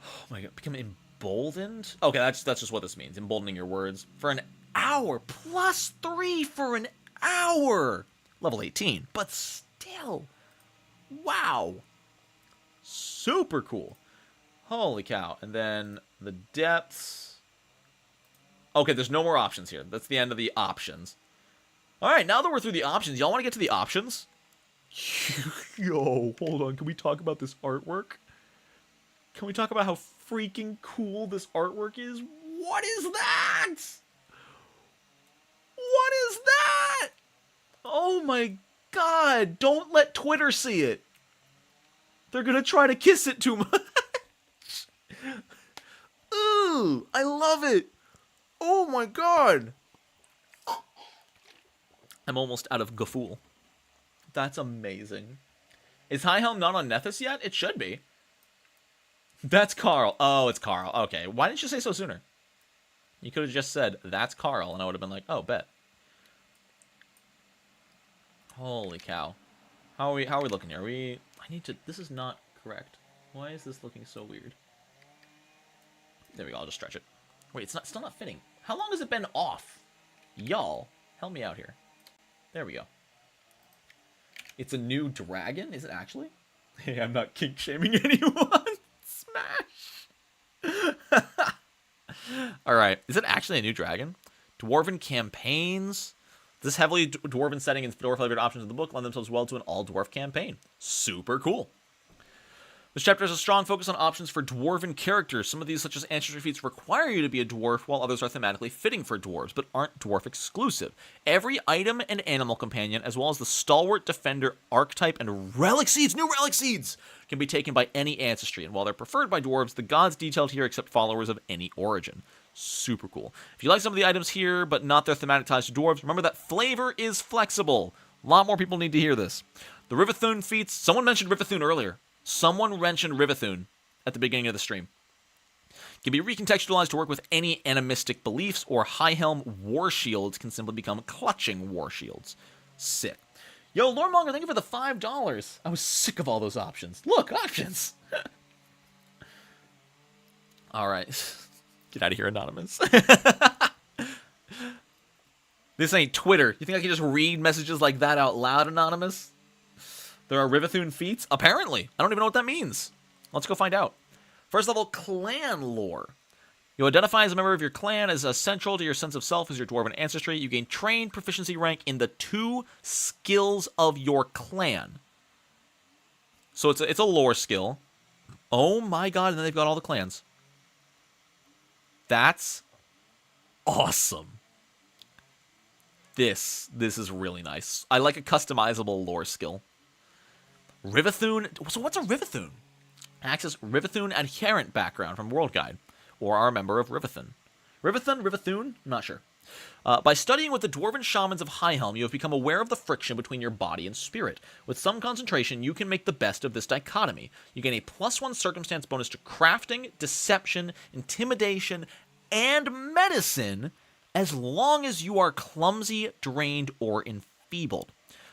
Oh my god. Become emboldened? Okay, that's just what this means. Emboldening your words. For an hour. +3 for an hour. Level 18. But still. Wow. Super cool. Holy cow. And then the depths. Okay, there's no more options here. That's the end of the options. Alright, now that we're through the options, y'all want to get to the options? Yo, hold on. Can we talk about this artwork? Can we talk about how freaking cool this artwork is? What is that? What is that? Oh my god. Don't let Twitter see it. They're gonna try to kiss it too much. Ooh, I love it. Oh my god. I'm almost out of Gafool. That's amazing. Is HIGHHELM not on Nethys yet? It should be. That's Carl. Oh, it's Carl. Okay. Why didn't you say so sooner? You could have just said, that's Carl, and I would have been like, oh, bet. Holy cow. How are we looking here? This is not correct. Why is this looking so weird? There we go. I'll just stretch it. Wait, it's still not fitting. How long has it been off? Y'all, help me out here. There we go. It's a new dragon? Is it actually? Hey, I'm not kink shaming anyone. Smash. Alright. Is it actually a new dragon? Dwarven campaigns. This heavily dwarven setting and fedora-flavored options in the book lend themselves well to an all-dwarf campaign. Super cool. This chapter has a strong focus on options for dwarven characters. Some of these, such as ancestry feats, require you to be a dwarf, while others are thematically fitting for dwarves, but aren't dwarf exclusive. Every item and animal companion, as well as the stalwart defender archetype and relic seeds, new relic seeds, can be taken by any ancestry, and while they're preferred by dwarves, the gods detailed here accept followers of any origin. Super cool. If you like some of the items here, but not their thematic ties to dwarves, remember that flavor is flexible. A lot more people need to hear this. The Rivathun feats, someone mentioned Rivathun earlier. Someone mentioned Rivathun at the beginning of the stream. Can be recontextualized to work with any animistic beliefs, or HIGHHELM war shields can simply become clutching war shields. Sick. Yo, Loremonger, thank you for the $5. I was sick of all those options. Look, options! Alright. Get out of here, Anonymous. This ain't Twitter. You think I can just read messages like that out loud, Anonymous? There are Rivathun feats? Apparently. I don't even know what that means. Let's go find out. First level, clan lore. You identify as a member of your clan as essential to your sense of self as your dwarven ancestry. You gain trained proficiency rank in the 2 skills of your clan. So it's a lore skill. Oh my god, and then they've got all the clans. That's awesome. This is really nice. I like a customizable lore skill. Rivathun. So what's a Rivathun? Access Rivathun adherent background from World Guide, or are a member of Rivathun. Rivathun? I'm not sure. By studying with the dwarven shamans of HIGHHELM, you have become aware of the friction between your body and spirit. With some concentration, you can make the best of this dichotomy. You gain a +1 circumstance bonus to crafting, deception, intimidation, and medicine, as long as you are clumsy, drained, or enfeebled.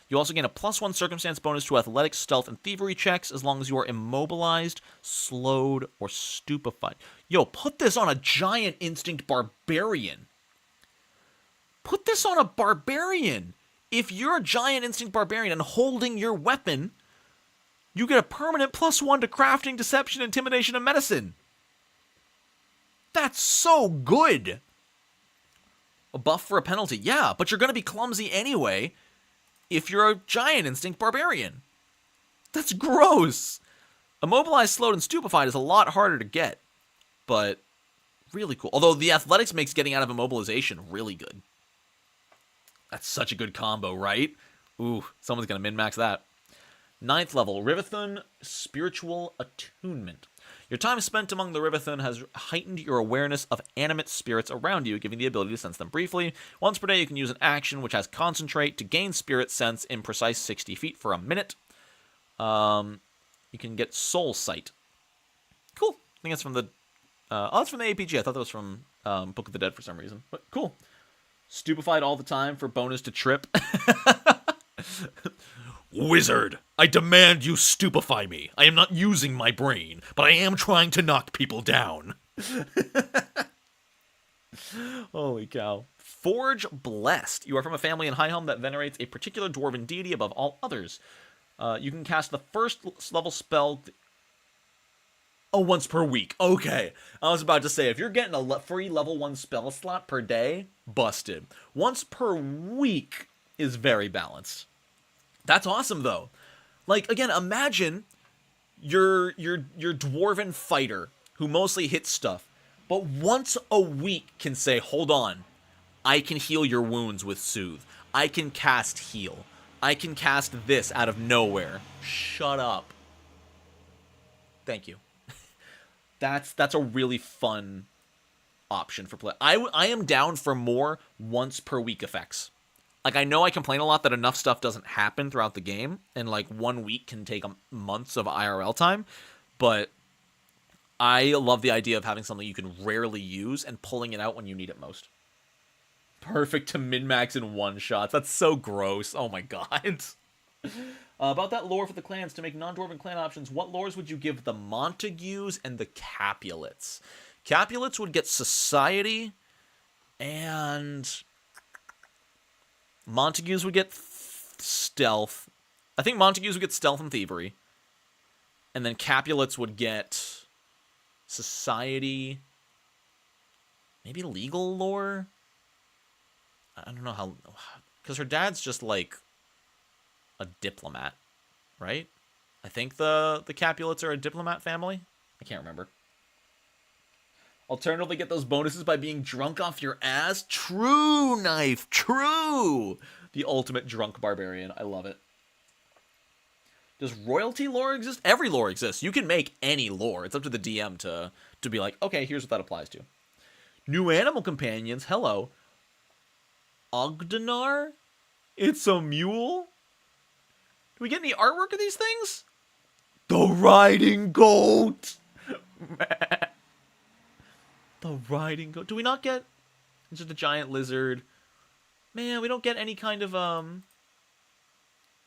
You also gain a +1 circumstance bonus to athletics, stealth, and thievery checks as long as you are immobilized, slowed, or stupefied. Yo, put this on a giant instinct barbarian. Put this on a barbarian. If you're a giant instinct barbarian and holding your weapon, you get a permanent +1 to crafting, deception, intimidation, and medicine. That's so good. A buff for a penalty. Yeah, but you're going to be clumsy anyway if you're a giant instinct barbarian. That's gross. Immobilized, slowed, and stupefied is a lot harder to get, but really cool. Although the athletics makes getting out of immobilization really good. That's such a good combo, right? Ooh, someone's going to min-max that. 9th level, Rivathun Spiritual Attunement. You Your time spent among the Rivathun has heightened your awareness of animate spirits around you, giving the ability to sense them briefly. Once per day, you can use an action which has Concentrate to gain spirit sense in precise 60 feet for a minute. You can get Soul Sight. Cool. I think that's from the... that's from the APG. I thought that was from Book of the Dead for some reason. But cool. Stupefied all the time for bonus to trip. Wizard, I demand you stupefy me. I am not using my brain, but I am trying to knock people down. Holy cow. Forge Blessed. You are from a family in HIGHHELM that venerates a particular dwarven deity above all others. You can cast the first level spell... once per week. Okay. I was about to say, if you're getting a free level 1 spell slot per day, busted. Once per week is very balanced. That's awesome, though. Like, again, imagine your dwarven fighter who mostly hits stuff, but once a week can say, hold on, I can heal your wounds with Soothe. I can cast Heal. I can cast this out of nowhere. Shut up. Thank you. That's a really fun option for play. I am down for more once per week effects. Like, I know I complain a lot that enough stuff doesn't happen throughout the game, and, like, 1 week can take months of IRL time, but I love the idea of having something you can rarely use and pulling it out when you need it most. Perfect to min-max in one-shots. That's so gross. Oh my god. About that lore for the clans, to make non-dwarven clan options, what lores would you give the Montagues and the Capulets? Capulets would get Society, and... Montagues would get Stealth. I think Montagues would get Stealth and Thievery. And then Capulets would get Society. Maybe Legal Lore? I don't know how... Because her dad's just, like, a diplomat, right? I think the Capulets are a diplomat family. I can't remember. Alternatively, get those bonuses by being drunk off your ass. True, Knife. True. The ultimate drunk barbarian. I love it. Does royalty lore exist? Every lore exists. You can make any lore. It's up to the DM to be like, okay, here's what that applies to. New animal companions. Hello. Ogdenar? It's a mule? Do we get any artwork of these things? The riding goat. The riding goat. Do we not get... It's just a giant lizard. Man, we don't get any kind of,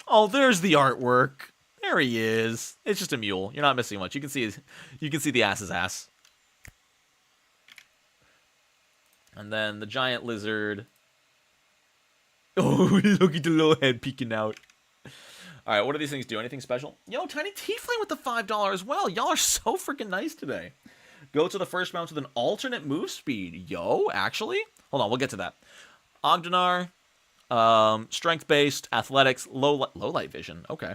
Oh, there's the artwork. There he is. It's just a mule. You're not missing much. You can see the ass's ass. And then the giant lizard. Oh, look at the little head peeking out. Alright, what do these things do? Anything special? Yo, Tiny Tiefling with the $5 as well. Y'all are so freaking nice today. Go to the first round with an alternate move speed. Yo, actually? Hold on, we'll get to that. Ogdenar, strength-based, athletics, low light vision. Okay.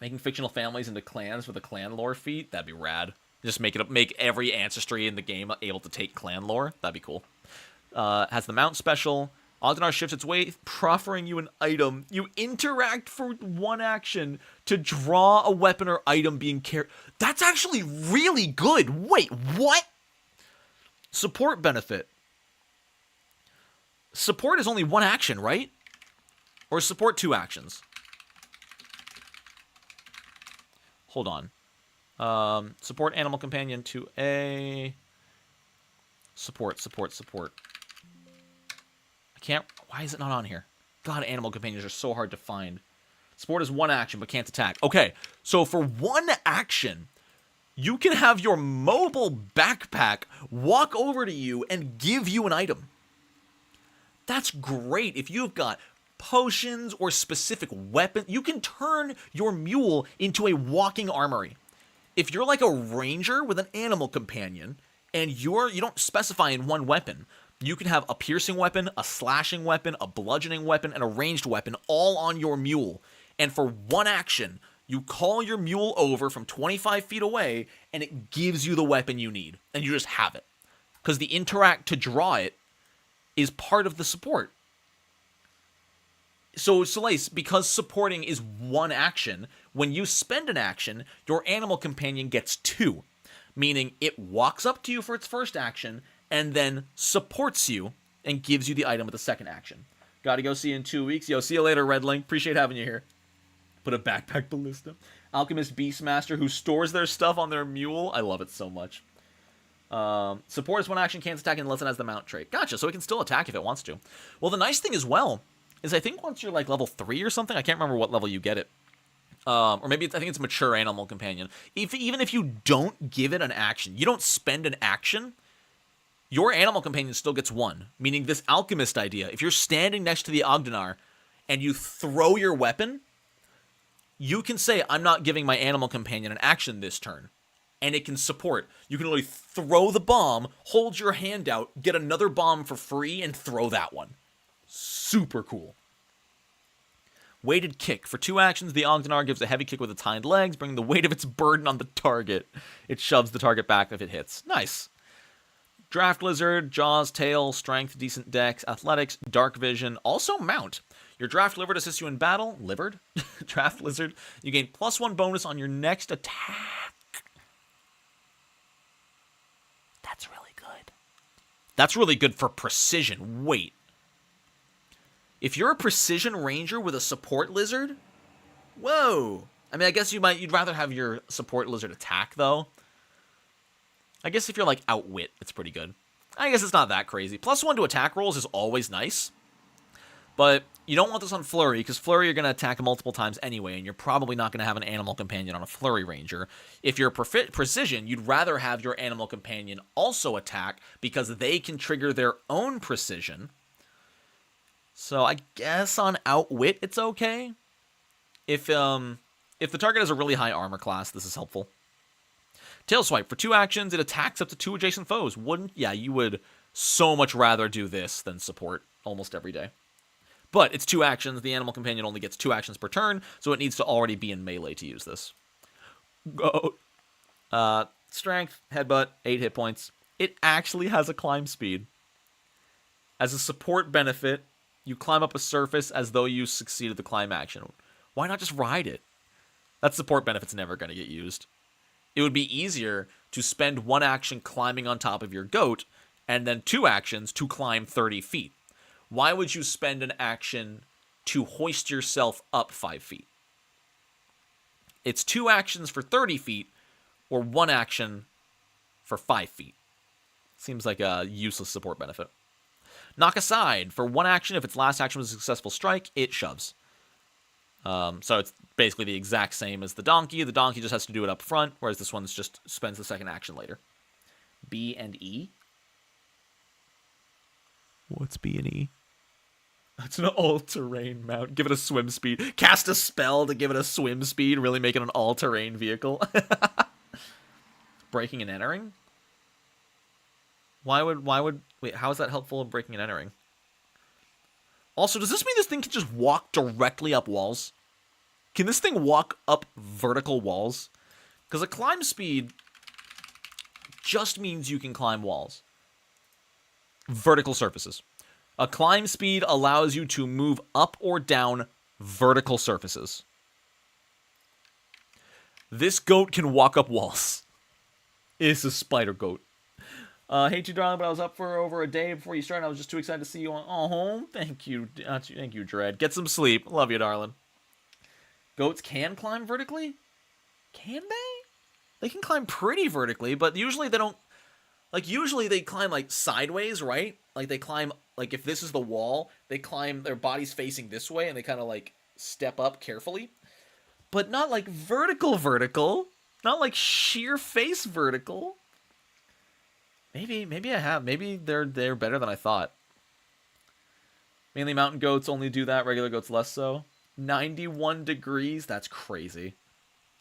Making fictional families into clans with a clan lore feat. That'd be rad. Just make every ancestry in the game able to take clan lore. That'd be cool. Has the mount special. Ogdenar shifts its way, proffering you an item. You interact for one action to draw a weapon or item being carried. That's actually really good. Wait, what? Support benefit. Support is only one action, right? Or is support 2 actions? Hold on. Support animal companion 2A. Support. Can't... Why is it not on here? God, animal companions are so hard to find. Support is 1 action, but can't attack. Okay, so for 1 action, you can have your mobile backpack walk over to you and give you an item. That's great. If you've got potions or specific weapons, you can turn your mule into a walking armory. If you're like a ranger with an animal companion, and you don't specify in one weapon, you can have a piercing weapon, a slashing weapon, a bludgeoning weapon, and a ranged weapon all on your mule. And for 1 action, you call your mule over from 25 feet away, and it gives you the weapon you need. And you just have it. Because the interact to draw it is part of the support. So, Solace, because supporting is 1 action, When you spend an action, your animal companion gets 2, meaning it walks up to you for its first action and then supports you and gives you the item with the second action. Gotta go see you in 2 weeks. Yo, see you later, Red Link. Appreciate having you here. Put a backpack ballista. Alchemist Beastmaster who stores their stuff on their mule. I love it so much. Support is one action, can't attack unless it has the mount trait. Gotcha, so it can still attack if it wants to. Well, the nice thing as well is I think once you're like level 3 or something, I can't remember what level you get it. Or maybe I think it's mature animal companion. Even if you don't give it an action, you don't spend an action, your animal companion still gets 1. Meaning this alchemist idea, if you're standing next to the Ogdenar and you throw your weapon, you can say, I'm not giving my animal companion an action this turn. And it can support. You can literally throw the bomb, hold your hand out, get another bomb for free, and throw that one. Super cool. Weighted kick. For 2 actions, the Ogdenar gives a heavy kick with its hind legs, bringing the weight of its burden on the target. It shoves the target back if it hits. Nice. Draft Lizard, Jaws, Tail, Strength, Decent Dex, Athletics, Dark Vision, also Mount. Your Draft Lizard assists you in battle. Draft Lizard. You gain +1 bonus on your next attack. That's really good. That's really good for precision. Wait. If you're a precision ranger with a support lizard, whoa. I mean, I guess you'd rather have your support lizard attack, though. I guess if you're like outwit, it's pretty good. I guess it's not that crazy. +1 to attack rolls is always nice. But you don't want this on Flurry, because Flurry you're going to attack multiple times anyway, and you're probably not going to have an animal companion on a Flurry Ranger. If you're precision, you'd rather have your animal companion also attack, because they can trigger their own precision. So I guess on Outwit it's okay. If the target has a really high armor class, this is helpful. Tail Swipe. For 2 actions, it attacks up to 2 adjacent foes. Yeah, you would so much rather do this than support almost every day. But it's 2 actions. The animal companion only gets 2 actions per turn, so it needs to already be in melee to use this. Go. Strength, Headbutt, 8 hit points. It actually has a climb speed. As a support benefit, you climb up a surface as though you succeeded the climb action. Why not just ride it? That support benefit's never going to get used. It would be easier to spend 1 action climbing on top of your goat, and then 2 actions to climb 30 feet. Why would you spend an action to hoist yourself up 5 feet? It's 2 actions for 30 feet, or 1 action for 5 feet. Seems like a useless support benefit. Knock Aside. For 1 action, if its last action was a successful strike, it shoves. So it's basically the exact same as the donkey. The donkey just has to do it up front, whereas this one just spends the second action later. B and E? What's B and E? It's an all-terrain mount. Give it a swim speed. Cast a spell to give it a swim speed. Really make it an all-terrain vehicle. Breaking and entering? Wait, how is that helpful in breaking and entering? Also, does this mean this thing can just walk directly up walls? Can this thing walk up vertical walls? Because a climb speed just means you can climb walls. Vertical surfaces. A climb speed allows you to move up or down vertical surfaces. This goat can walk up walls. It's a spider goat. Hate you, darling, but I was up for over a day before you started. I was just too excited to see you on home. Thank you, Dread. Get some sleep. Love you, darling. Goats can climb vertically? Can they? They can climb pretty vertically, but usually they don't. Like, usually they climb, like, sideways, right? Like, they climb, like, if this is the wall, they climb, their body's facing this way, and they kind of, like, step up carefully. But not, like, vertical. Not, like, sheer face vertical. Maybe I have. Maybe they're better than I thought. Mainly mountain goats only do that. Regular goats less so. 91 degrees? That's crazy.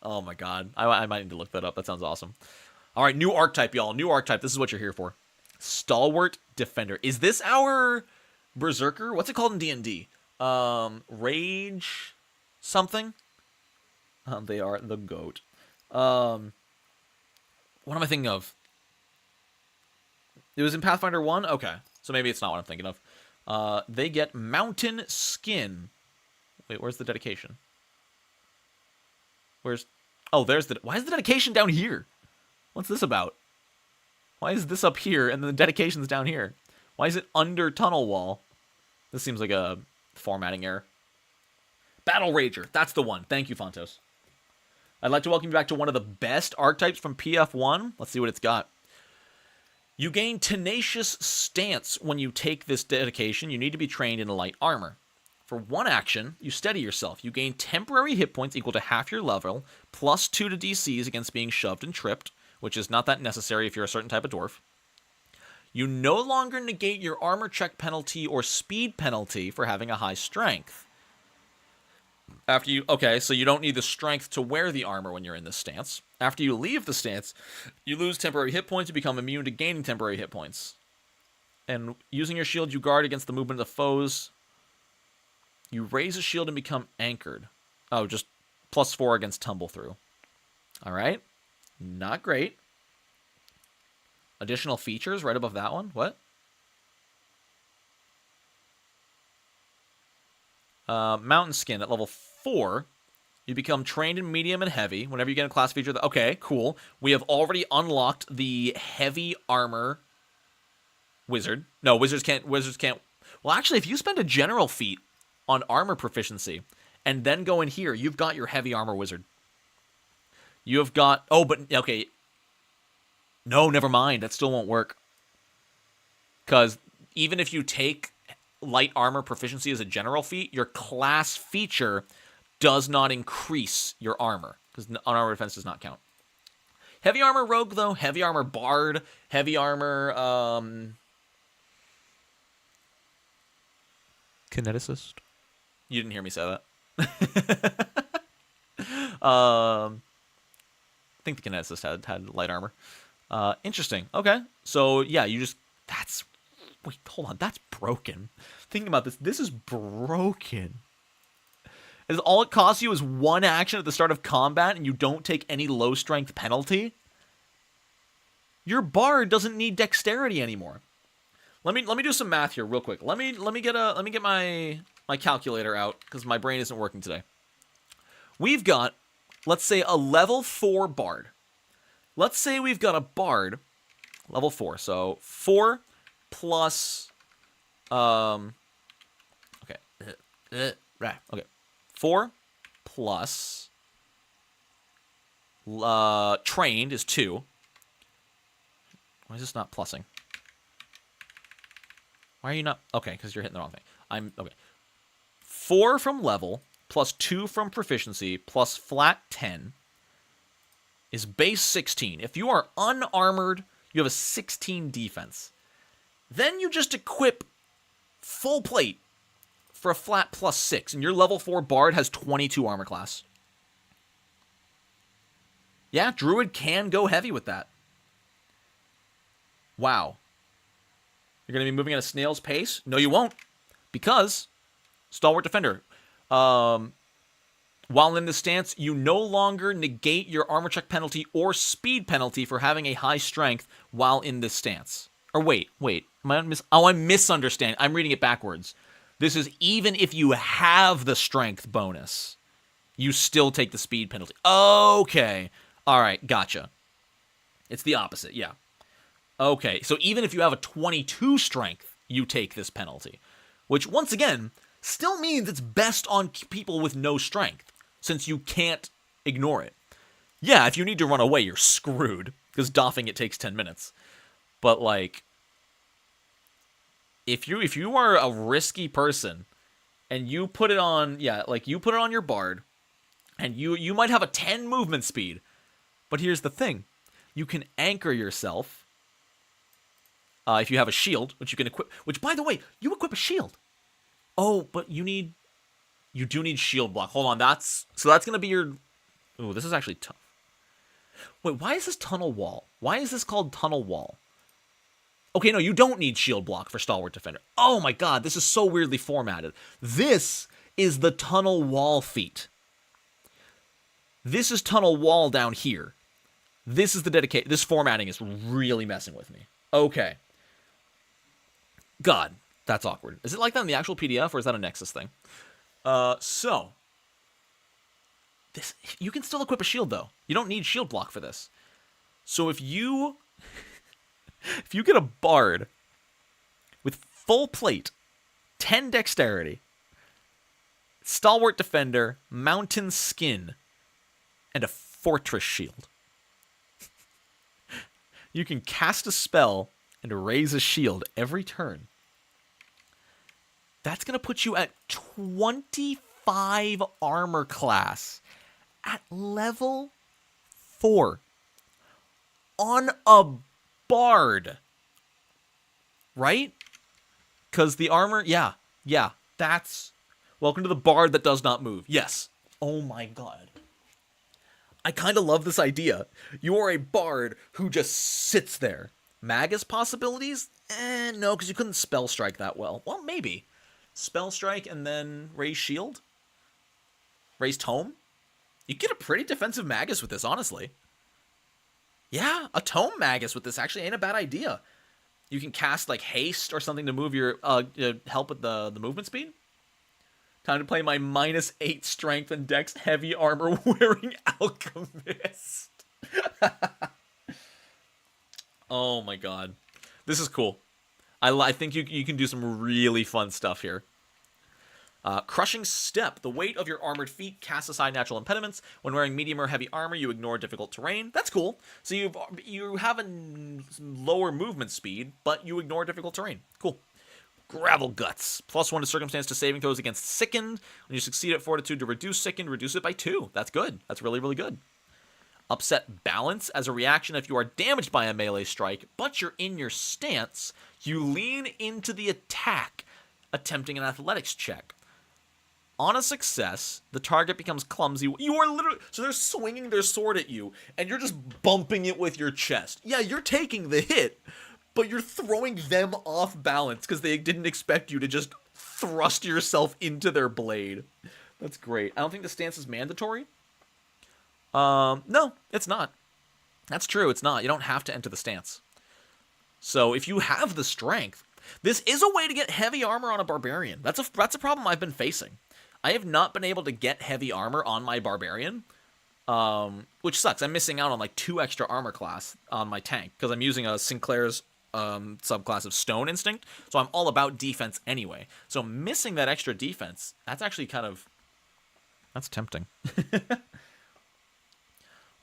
Oh my god. I might need to look that up. That sounds awesome. Alright, new archetype, y'all. New archetype. This is what you're here for. Stalwart Defender. Is this our Berserker? What's it called in D&D? Rage something? They are the goat. What am I thinking of? It was in Pathfinder 1? Okay. So maybe it's not what I'm thinking of. They get Mountain Skin. Wait, where's the dedication? Where's... Oh, there's the... Why is the dedication down here? What's this about? Why is this up here and the dedication's down here? Why is it under tunnel wall? This seems like a formatting error. Battle Rager. That's the one. Thank you, Fontos. I'd like to welcome you back to one of the best archetypes from PF1. Let's see what it's got. You gain Tenacious Stance when you take this dedication. You need to be trained in light armor. For one action, you steady yourself. You gain temporary hit points equal to half your level, plus 2 to DCs against being shoved and tripped, which is not that necessary if you're a certain type of dwarf. You no longer negate your armor check penalty or speed penalty for having a high strength. After you... Okay, so you don't need the strength to wear the armor when you're in this stance. After you leave the stance, you lose temporary hit points and become immune to gaining temporary hit points. And using your shield, you guard against the movement of the foes. You raise a shield and become anchored. Oh, just +4 against tumble through. Alright. Not great. Additional features right above that one. What? Mountain Skin at level 4. You become trained in medium and heavy. Whenever you get a class feature... Okay, cool. We have already unlocked the heavy armor wizard. No, wizards can't... Well, actually, if you spend a general feat on armor proficiency and then go in here, you've got your heavy armor wizard. You have got... Oh, but... Okay. No, never mind. That still won't work. Because even if you take light armor proficiency as a general feat, your class feature does not increase your armor. Because unarmored defense does not count. Heavy armor rogue, though. Heavy armor bard. Heavy armor... Kineticist? You didn't hear me say that. I think the Kineticist had light armor. Interesting. Okay. So, yeah, you just... That's... Wait, hold on. That's broken. Thinking about this, this is broken. Is all it costs you is one action at the start of combat and you don't take any low strength penalty? Your bard doesn't need dexterity anymore. Let me do some math here real quick. Let me get my calculator out because my brain isn't working today. We've got, let's say, a level 4 bard. Let's say we've got a bard, level 4. So 4 plus, okay, right, okay, 4 plus trained is 2. Why is this not plussing? Why are you not? Okay, because you're hitting the wrong thing. Okay. 4 from level plus 2 from proficiency plus flat 10 is base 16. If you are unarmored, you have a 16 defense. Then you just equip full plate for a flat plus 6, and your level 4 bard has 22 armor class. Yeah, druid can go heavy with that. Wow. You're going to be moving at a snail's pace? No, you won't. Because Stalwart Defender. While in this stance, you no longer negate your armor check penalty or speed penalty for having a high strength while in this stance. Or wait. I'm misunderstanding. I'm reading it backwards. This is even if you have the strength bonus, you still take the speed penalty. Okay. All right, gotcha. It's the opposite, yeah. Okay, so even if you have a 22 strength, you take this penalty. Which, once again, still means it's best on people with no strength, since you can't ignore it. Yeah, if you need to run away, you're screwed, because doffing it takes 10 minutes. But, like, if you are a risky person, and you put it on, yeah, like, you put it on your bard, and you might have a 10 movement speed, but here's the thing. You can anchor yourself, if you have a shield, which you can equip, which, by the way, you equip a shield. Oh, but you do need shield block. Hold on, that's going to be your... Ooh, this is actually tough. Wait, why is this tunnel wall? Why is this called tunnel wall? Okay, no, you don't need shield block for Stalwart Defender. Oh my god, this is so weirdly formatted. This is the tunnel wall feat. This is tunnel wall down here. This is the dedication. This formatting is really messing with me. Okay. God, that's awkward. Is it like that in the actual PDF, or is that a Nexus thing? So, This, you can still equip a shield, though. You don't need shield block for this. So if you get a bard with full plate, 10 dexterity, stalwart defender, mountain skin, and a fortress shield, you can cast a spell and raise a shield every turn. That's going to put you at 25 armor class at level 4 on a bard. Right? Because the armor, yeah, that's... Welcome to the bard that does not move. Yes. Oh my god. I kind of love this idea. You are a bard who just sits there. Magus possibilities? No, because you couldn't spell strike that well. Well, maybe. Spell strike and then raise shield? Raise tome? You get a pretty defensive Magus with this, honestly. Yeah, a tome Magus with this actually ain't a bad idea. You can cast like haste or something to move your help with the movement speed. Time to play my -8 strength and dex heavy armor wearing alchemist. Oh my god. This is cool. I think you can do some really fun stuff here. Crushing Step. The weight of your armored feet casts aside natural impediments. When wearing medium or heavy armor, you ignore difficult terrain. That's cool. So you have a lower movement speed, but you ignore difficult terrain. Cool. Gravel Guts. +1 to circumstance to saving throws against Sickened. When you succeed at Fortitude to reduce Sickened, reduce it by 2. That's good. That's really, really good. Upset Balance. As a reaction, if you are damaged by a melee strike, but you're in your stance, you lean into the attack, attempting an athletics check. On a success, the target becomes clumsy. You are literally... So they're swinging their sword at you, and you're just bumping it with your chest. Yeah, you're taking the hit, but you're throwing them off balance because they didn't expect you to just thrust yourself into their blade. That's great. I don't think the stance is mandatory. No, it's not. That's true, it's not. You don't have to enter the stance. So if you have the strength, this is a way to get heavy armor on a barbarian. That's a problem I've been facing. I have not been able to get heavy armor on my barbarian, which sucks. I'm missing out on like 2 extra armor class on my tank because I'm using a Sinclair's subclass of Stone Instinct, so I'm all about defense anyway. So missing that extra defense, that's actually kind of... That's tempting.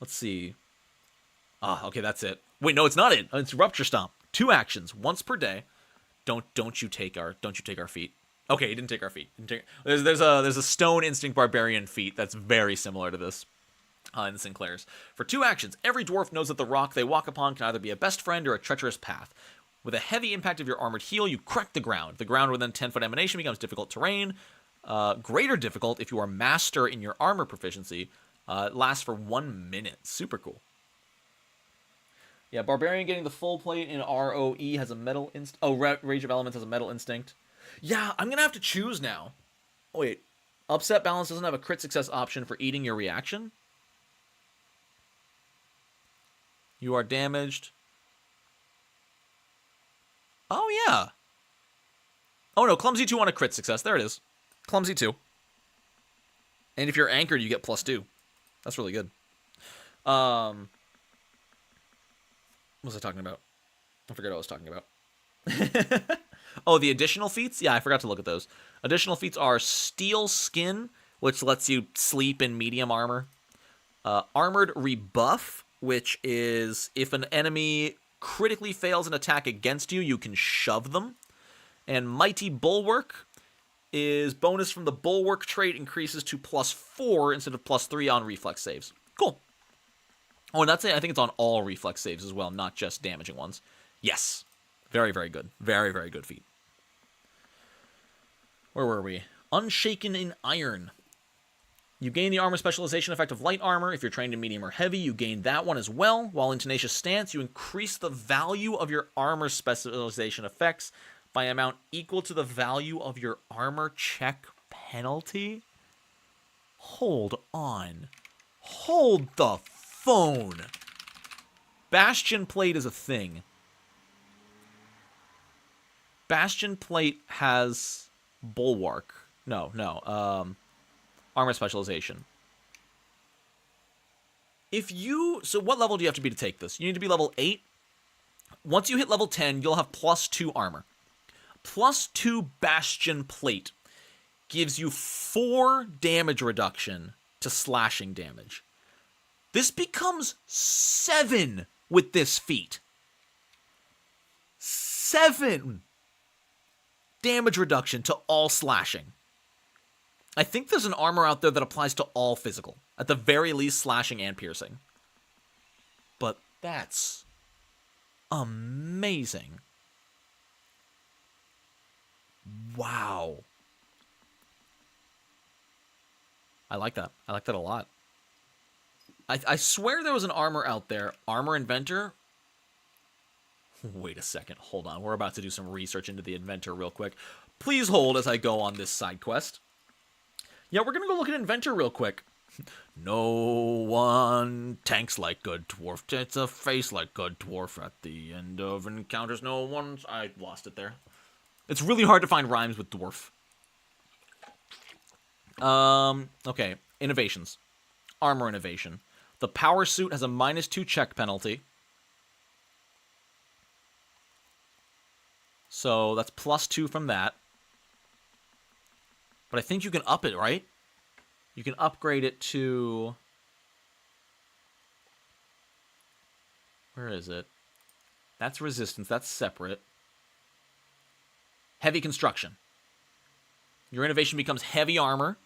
Let's see. Okay, that's it. Wait, no, it's not it. It's Rupture Stomp. 2 actions, once per day. Don't you take our feat. Okay, he didn't take our feat. There's a Stone Instinct Barbarian feat that's very similar to this in the Sinclairs. For 2 actions, every dwarf knows that the rock they walk upon can either be a best friend or a treacherous path. With a heavy impact of your armored heel, you crack the ground. The ground within 10-foot emanation becomes difficult terrain. Greater difficult if you are master in your armor proficiency. It lasts for 1 minute. Super cool. Yeah, Barbarian getting the full plate in ROE has a metal instinct. Oh, Rage of Elements has a metal instinct. Yeah, I'm going to have to choose now. Wait, Upset Balance doesn't have a crit success option for eating your reaction? You are damaged. Oh, yeah. Oh, no, Clumsy 2 on a crit success. There it is. Clumsy 2. And if you're anchored, you get +2. That's really good. What was I talking about? I forget what I was talking about. Oh, the additional feats? Yeah, I forgot to look at those. Additional feats are Steel Skin, which lets you sleep in medium armor. Armored Rebuff, which is if an enemy critically fails an attack against you, you can shove them. And Mighty Bulwark is bonus from the Bulwark trait increases to +4 instead of +3 on reflex saves. Cool. Oh, and that's it. I think it's on all reflex saves as well, not just damaging ones. Yes. Very, very good. Very, very good feat. Where were we? Unshaken in Iron. You gain the armor specialization effect of light armor. If you're trained in medium or heavy, you gain that one as well. While in Tenacious Stance, you increase the value of your armor specialization effects by an amount equal to the value of your armor check penalty. Hold on. Hold the phone. Bastion Plate is a thing. Bastion Plate has Bulwark. No. Armor specialization. So what level do you have to be to take this? You need to be level 8. Once you hit level 10, you'll have +2 armor. +2 Bastion Plate gives you 4 damage reduction to slashing damage. This becomes 7 with this feat. 7 damage reduction to all slashing. I think there's an armor out there that applies to all physical. At the very least, slashing and piercing. But that's amazing. Wow. I like that. I like that a lot. I swear there was an armor out there. Armor Inventor? Wait a second. Hold on. We're about to do some research into the Inventor real quick. Please hold as I go on this side quest. Yeah, we're going to go look at Inventor real quick. No one tanks like good dwarf. It's a face like good dwarf at the end of encounters. No one's... I lost it there. It's really hard to find rhymes with dwarf. Okay. Innovations. Armor innovation. The power suit has a -2 check penalty. So that's +2 from that. But I think you can up it, right? You can upgrade it to... Where is it? That's resistance. That's separate. Heavy construction. Your innovation becomes heavy armor.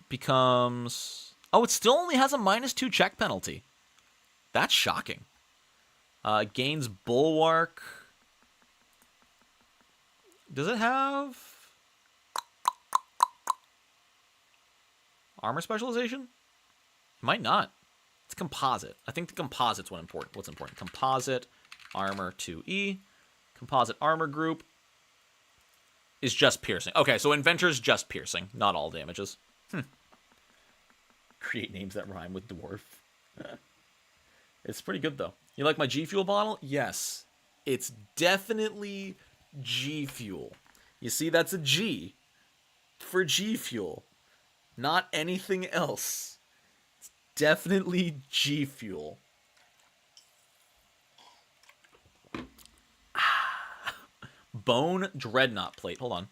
Becomes... Oh, it still only has a -2 check penalty. That's shocking. Gains bulwark. Does it have... armor specialization? Might not. It's composite. I think the composite's what's important. Composite armor 2E. Composite armor group is just piercing. Okay, so Inventor's just piercing, not all damages. Create names that rhyme with dwarf. It's pretty good, though. You like my G Fuel bottle? Yes. It's definitely G Fuel. You see, that's a G for G Fuel. Not anything else. It's definitely G Fuel. Bone Dreadnought Plate. Hold on.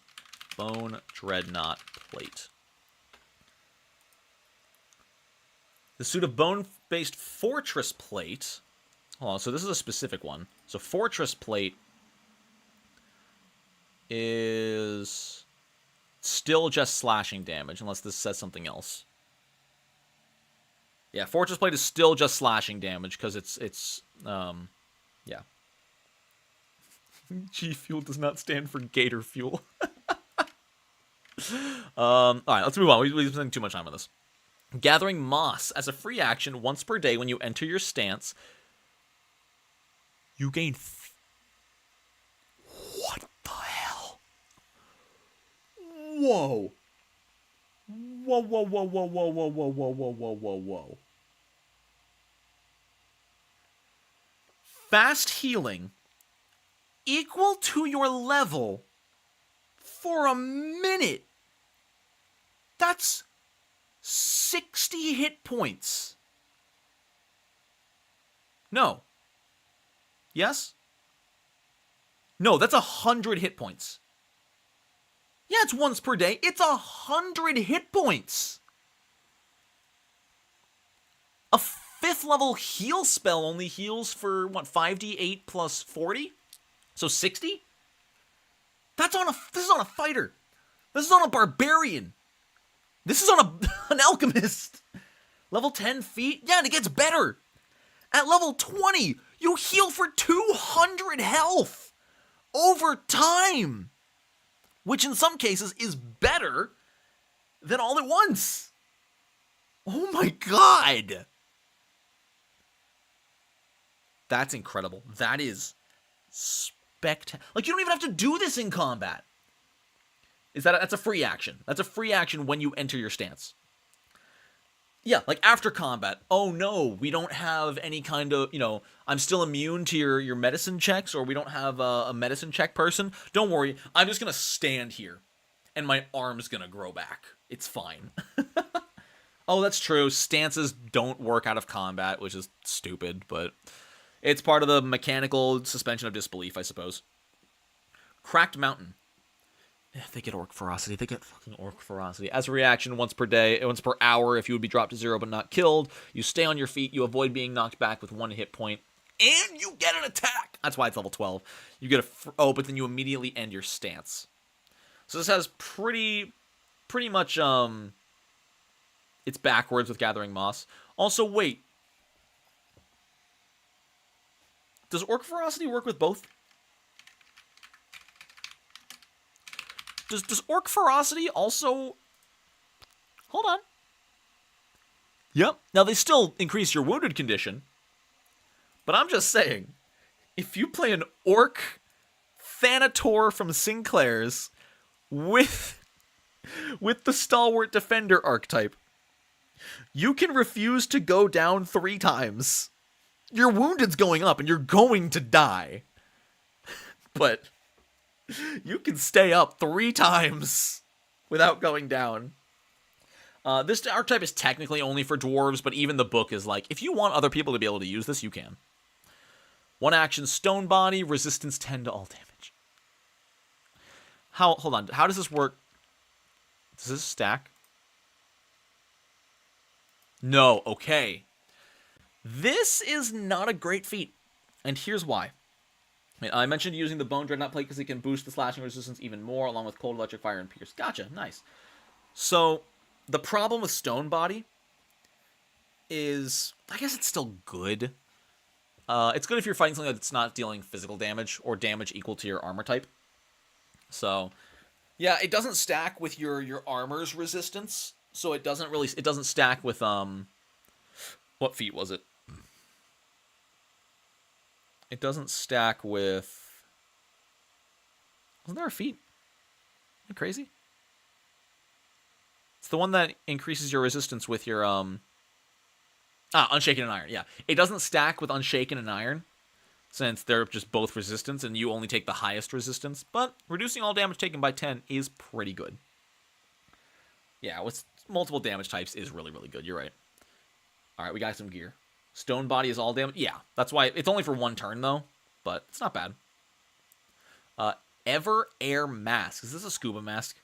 Bone Dreadnought Plate. The suit of bone-based Fortress Plate. Hold on, so this is a specific one. So Fortress Plate is still just slashing damage, unless this says something else. Yeah, Fortress Plate is still just slashing damage, because it's yeah. G Fuel does not stand for Gator Fuel. Alright, let's move on. We've spent too much time on this. Gathering Moss. As a free action, once per day when you enter your stance, you gain... What the hell? Whoa. Whoa, whoa, whoa, whoa, whoa, whoa, whoa, whoa, whoa, whoa, whoa, whoa. Fast healing equal to your level for a minute. That's 60 hit points. No. Yes? No, that's 100 hit points. Yeah, it's once per day. It's 100 hit points. A 5th level heal spell only heals for, what, 5d8 plus 40? So 60? This is on a fighter. This is on a barbarian. This is on an alchemist. Level 10 feet? Yeah, and it gets better. At level 20, you heal for 200 health over time. Which in some cases is better than all at once. Oh my god. That's incredible. That is spectacular. Like, you don't even have to do this in combat. That's a free action. That's a free action when you enter your stance. Yeah, like after combat. Oh no, we don't have any kind of, I'm still immune to your medicine checks, or we don't have a medicine check person. Don't worry, I'm just going to stand here, and my arm's going to grow back. It's fine. Oh, that's true. Stances don't work out of combat, which is stupid, but it's part of the mechanical suspension of disbelief, I suppose. Cracked Mountain. Yeah, they get Orc Ferocity. They get fucking Orc Ferocity. As a reaction, once per day, once per hour, if you would be dropped to 0 but not killed, you stay on your feet, you avoid being knocked back with 1 hit point, and you get an attack! That's why it's level 12. You get but then you immediately end your stance. So this has pretty much, it's backwards with Gathering Moss. Also, wait. Does Orc Ferocity work with both? Does Orc Ferocity also... Hold on. Yep. Now, they still increase your wounded condition. But I'm just saying, if you play an Orc Thanator from Sinclair's with the Stalwart Defender archetype, you can refuse to go down 3 times. Your wounded's going up, and you're going to die. But you can stay up 3 times without going down. This archetype is technically only for dwarves, but even the book is like, if you want other people to be able to use this, you can. 1 action, Stone Body, resistance 10 to all damage. Hold on, how does this work? Does this stack? No, okay. This is not a great feat, and here's why. I mentioned using the Bone Dreadnought plate because it can boost the slashing resistance even more, along with Cold, Electric, Fire, and Pierce. Gotcha, nice. So, the problem with Stone Body is, I guess it's still good. It's good if you're fighting something that's not dealing physical damage, or damage equal to your armor type. So, yeah, it doesn't stack with your armor's resistance, so it doesn't stack with, what feat was it? It doesn't stack with... Wasn't there a feat? Am I crazy? It's the one that increases your resistance with your, Unshaken and Iron, yeah. It doesn't stack with Unshaken and Iron, since they're just both resistance, and you only take the highest resistance, but reducing all damage taken by 10 is pretty good. Yeah, with multiple damage types is really, really good, you're right. Alright, we got some gear. Stone Body is all damage. Yeah, that's why it's only for 1 turn though, but it's not bad. Ever Air Mask. Is this a scuba mask?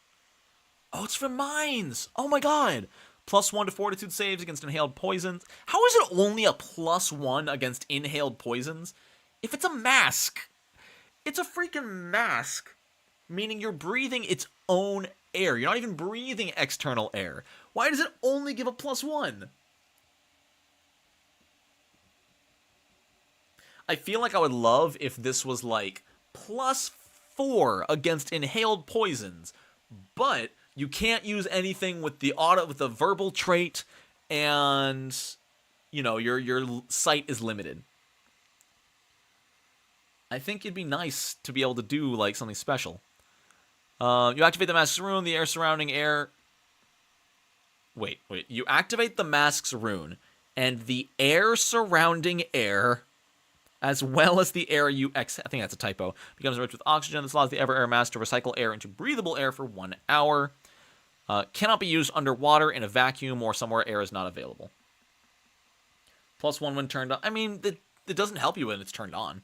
Oh, it's for mines. Oh my god. +1 to fortitude saves against inhaled poisons. How is it only a +1 against inhaled poisons? If it's a mask. It's a freaking mask. Meaning you're breathing its own air. You're not even breathing external air. Why does it only give a +1? I feel like I would love if this was like +4 against inhaled poisons, but you can't use anything with the verbal trait, and you know your sight is limited. I think it'd be nice to be able to do like something special. You activate the mask's rune, the air surrounding air. Wait. You activate the mask's rune, and the air surrounding air, as well as the air you exhale, I think that's a typo, becomes enriched with oxygen. This allows the Ever Air Mask to recycle air into breathable air for 1 hour. Cannot be used underwater, in a vacuum, or somewhere air is not available. +1 when turned on. I mean, it doesn't help you when it's turned on.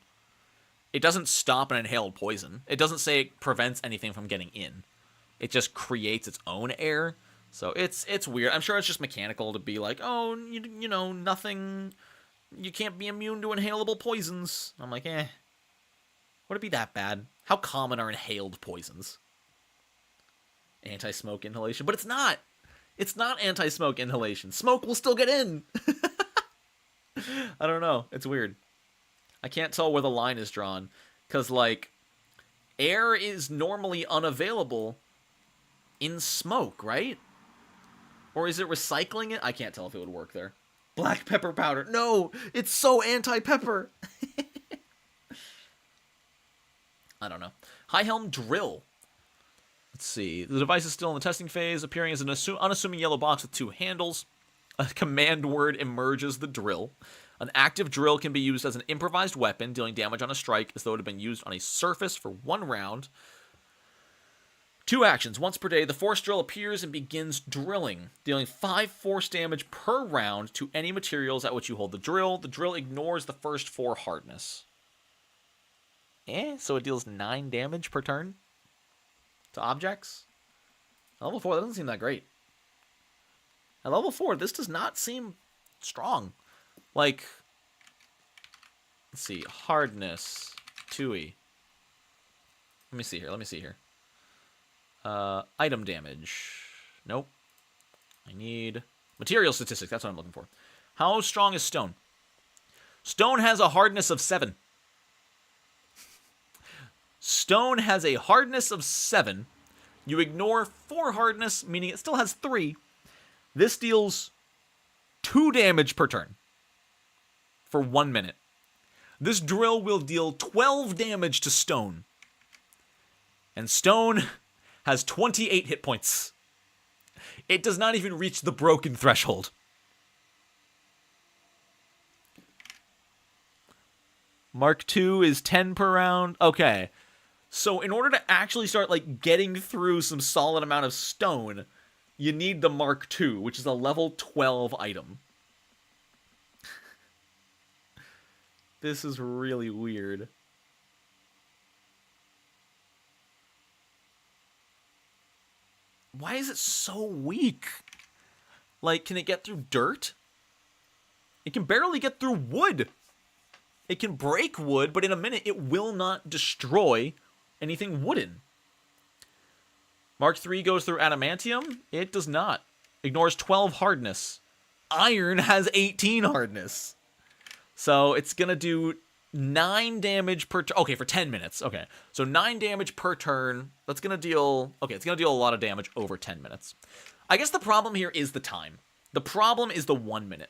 It doesn't stop an inhaled poison. It doesn't say it prevents anything from getting in. It just creates its own air. So it's weird. I'm sure it's just mechanical to be like, oh, you know, nothing... You can't be immune to inhalable poisons. I'm like, would it be that bad? How common are inhaled poisons? Anti-smoke inhalation. But it's not. It's not anti-smoke inhalation. Smoke will still get in. I don't know. It's weird. I can't tell where the line is drawn. Because, like, air is normally unavailable in smoke, right? Or is it recycling it? I can't tell if it would work there. Black pepper powder. No, it's so anti-pepper. I don't know. HIGHHELM Drill. Let's see. The device is still in the testing phase, appearing as an unassuming yellow box with 2 handles. A command word emerges the drill. An active drill can be used as an improvised weapon, dealing damage on a strike as though it had been used on a surface for 1 round. 2 actions. Once per day, the force drill appears and begins drilling, dealing 5 force damage per round to any materials at which you hold the drill. The drill ignores the first 4 hardness. So it deals 9 damage per turn to objects? At level 4, that doesn't seem that great. At level 4, this does not seem strong. Like, let's see, hardness, 2e. Let me see here. Item damage. Nope. I need material statistics. That's what I'm looking for. How strong is stone? Stone has a hardness of 7. Stone has a hardness of 7. You ignore 4 hardness, meaning it still has 3. This deals 2 damage per turn for 1 minute. This drill will deal 12 damage to stone. And stone has 28 hit points. It does not even reach the broken threshold. Mark II is 10 per round. Okay. So in order to actually start like getting through some solid amount of stone, you need the Mark II, which is a level 12 item. This is really weird. Why is it so weak? Like, can it get through dirt? It can barely get through wood. It can break wood, but in a minute it will not destroy anything wooden. Mark III goes through adamantium. It does not. Ignores 12 hardness. Iron has 18 hardness. So it's going to do 9 damage per turn. Okay, for 10 minutes. Okay, so 9 damage per turn. That's going to deal... Okay, it's going to deal a lot of damage over 10 minutes. I guess the problem here is the time. The problem is the 1 minute.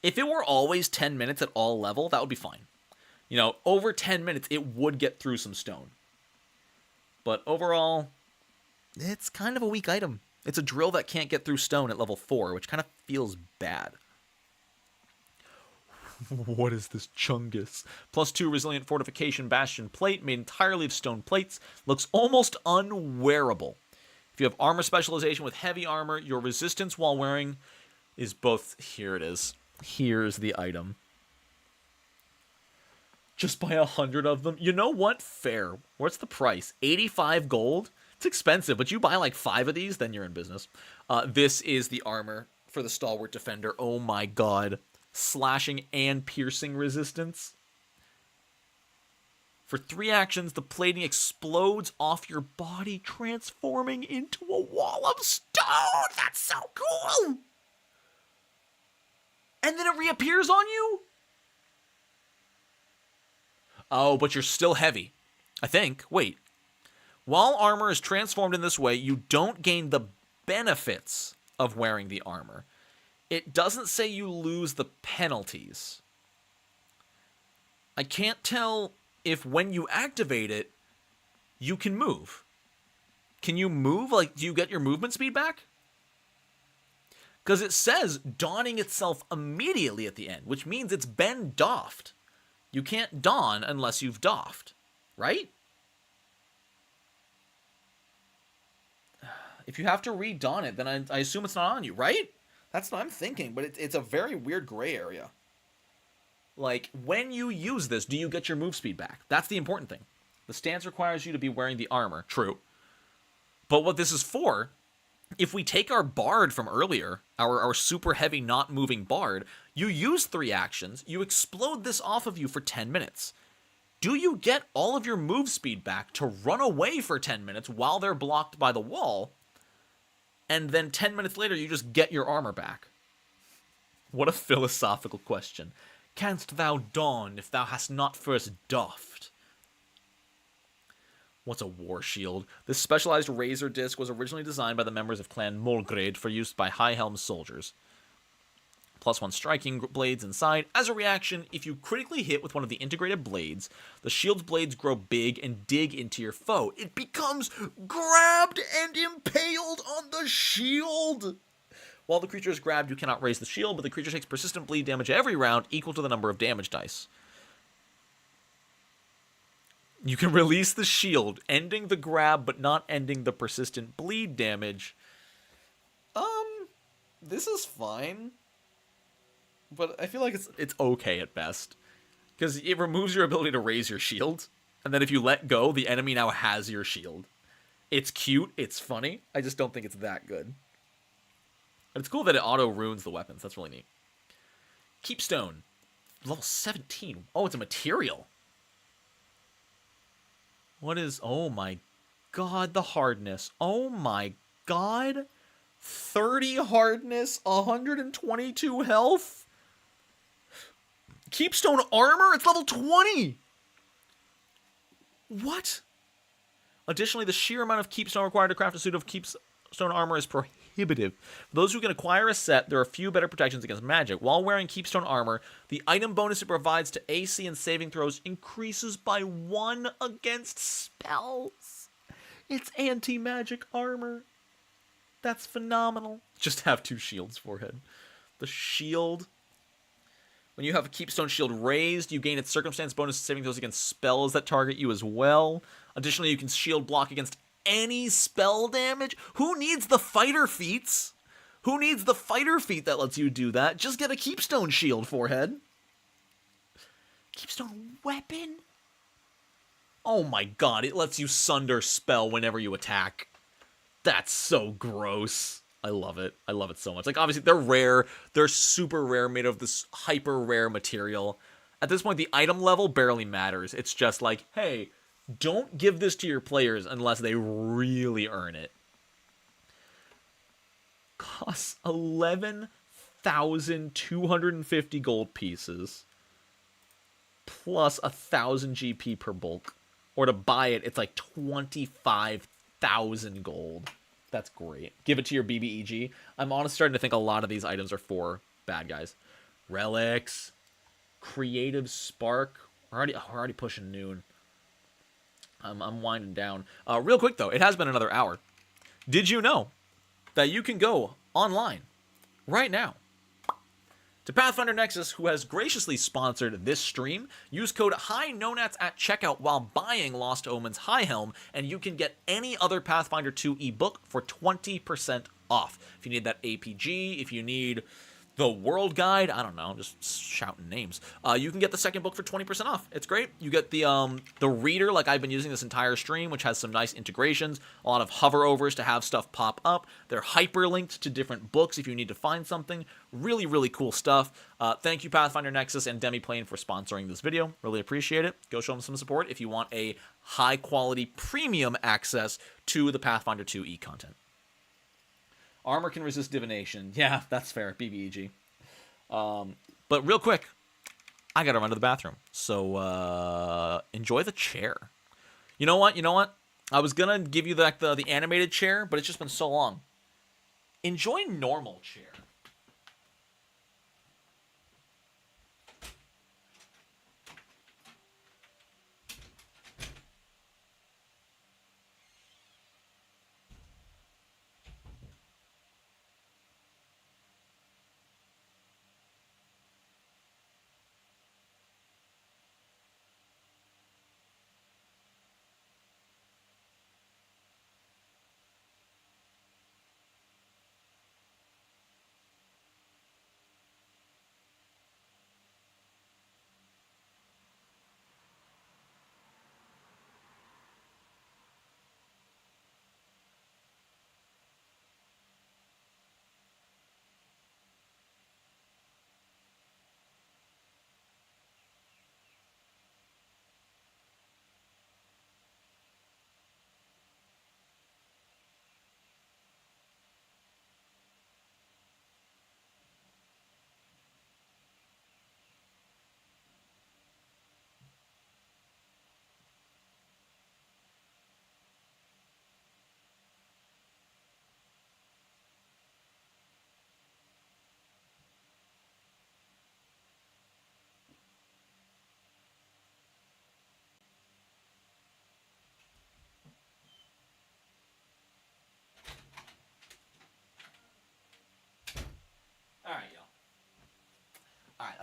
If it were always 10 minutes at all level, that would be fine. You know, over 10 minutes, it would get through some stone. But overall, it's kind of a weak item. It's a drill that can't get through stone at level 4, which kind of feels bad. What is this Chungus? +2 resilient fortification bastion plate made entirely of stone plates. Looks almost unwearable. If you have armor specialization with heavy armor, your resistance while wearing is both... Here it is. Here's the item. Just buy 100 of them. You know what? Fair. What's the price? 85 gold? It's expensive, but you buy like 5 of these, then you're in business. This is the armor for the Stalwart Defender. Oh my god. Slashing and piercing resistance. For 3 actions, the plating explodes off your body, transforming into a wall of stone. That's so cool. And then it reappears on you? Oh, but you're still heavy. I think. Wait. While armor is transformed in this way, you don't gain the benefits of wearing the armor. It doesn't say you lose the penalties. I can't tell if when you activate it, you can move. Can you move? Like, do you get your movement speed back? Because it says donning itself immediately at the end, which means it's been doffed. You can't don unless you've doffed, right? If you have to re-don it, then I assume it's not on you, right? That's what I'm thinking, but it's a very weird gray area. Like, when you use this, do you get your move speed back? That's the important thing. The stance requires you to be wearing the armor, true. But what this is for, if we take our bard from earlier, our super heavy not moving bard, you use 3 actions, you explode this off of you for 10 minutes. Do you get all of your move speed back to run away for 10 minutes while they're blocked by the wall, and then 10 minutes later you just get your armor back? What a philosophical question. Canst thou don if thou hast not first doffed? What's a war shield? This specialized razor disc was originally designed by the members of Clan Mulgrade for use by HIGHHELM soldiers. +1 striking blades inside. As a reaction, if you critically hit with one of the integrated blades, the shield's blades grow big and dig into your foe. It becomes grabbed and impaled on the shield! While the creature is grabbed, you cannot raise the shield, but the creature takes persistent bleed damage every round equal to the number of damage dice. You can release the shield, ending the grab but not ending the persistent bleed damage. This is fine, but I feel like it's okay at best. Because it removes your ability to raise your shield, and then if you let go, the enemy now has your shield. It's cute, it's funny, I just don't think it's that good. And it's cool that it auto-runes the weapons, that's really neat. Keepstone, level 17. Oh, it's a material. What is... Oh my god, the hardness. Oh my god. 30 hardness, 122 health. Keepstone armor? It's level 20! What? Additionally, the sheer amount of Keepstone required to craft a suit of Keepstone armor is prohibitive. For those who can acquire a set, there are few better protections against magic. While wearing Keepstone armor, the item bonus it provides to AC and saving throws increases by 1 against spells. It's anti-magic armor. That's phenomenal. Just have 2 shields, forehead. The shield... When you have a Keepstone shield raised, you gain its circumstance bonus saving throws against spells that target you as well. Additionally, you can shield block against any spell damage. Who needs the fighter feats? Who needs the fighter feat that lets you do that? Just get a Keepstone shield, forehead. Keepstone weapon? Oh my god, it lets you sunder spell whenever you attack. That's so gross. I love it. I love it so much. Like, obviously, they're rare. They're super rare, made of this hyper rare material. At this point, the item level barely matters. It's just like, hey, don't give this to your players unless they really earn it. Costs 11,250 gold pieces. Plus 1,000 GP per bulk. Or to buy it, it's like 25,000 gold. That's great. Give it to your BBEG. I'm honestly starting to think a lot of these items are for bad guys. Relics. Creative Spark. We're already pushing noon. I'm winding down. Real quick, though. It has been another hour. Did you know that you can go online right now to Pathfinder Nexus, who has graciously sponsored this stream? Use code HIGHNONATS at checkout while buying Lost Omens HIGHHELM, and you can get any other Pathfinder 2 ebook for 20% off. If you need that APG, if you need the World Guide, I don't know, just shouting names. You can get the second book for 20% off. It's great. You get the reader, like I've been using this entire stream, which has some nice integrations, a lot of hover-overs to have stuff pop up. They're hyperlinked to different books if you need to find something. Really, really cool stuff. Thank you, Pathfinder Nexus and Demiplane, for sponsoring this video. Really appreciate it. Go show them some support if you want a high-quality premium access to the Pathfinder 2e content. Armor can resist divination. Yeah, that's fair. BBEG. But real quick, I gotta run to the bathroom. So, enjoy the chair. You know what? I was gonna give you the animated chair, but it's just been so long. Enjoy normal chair.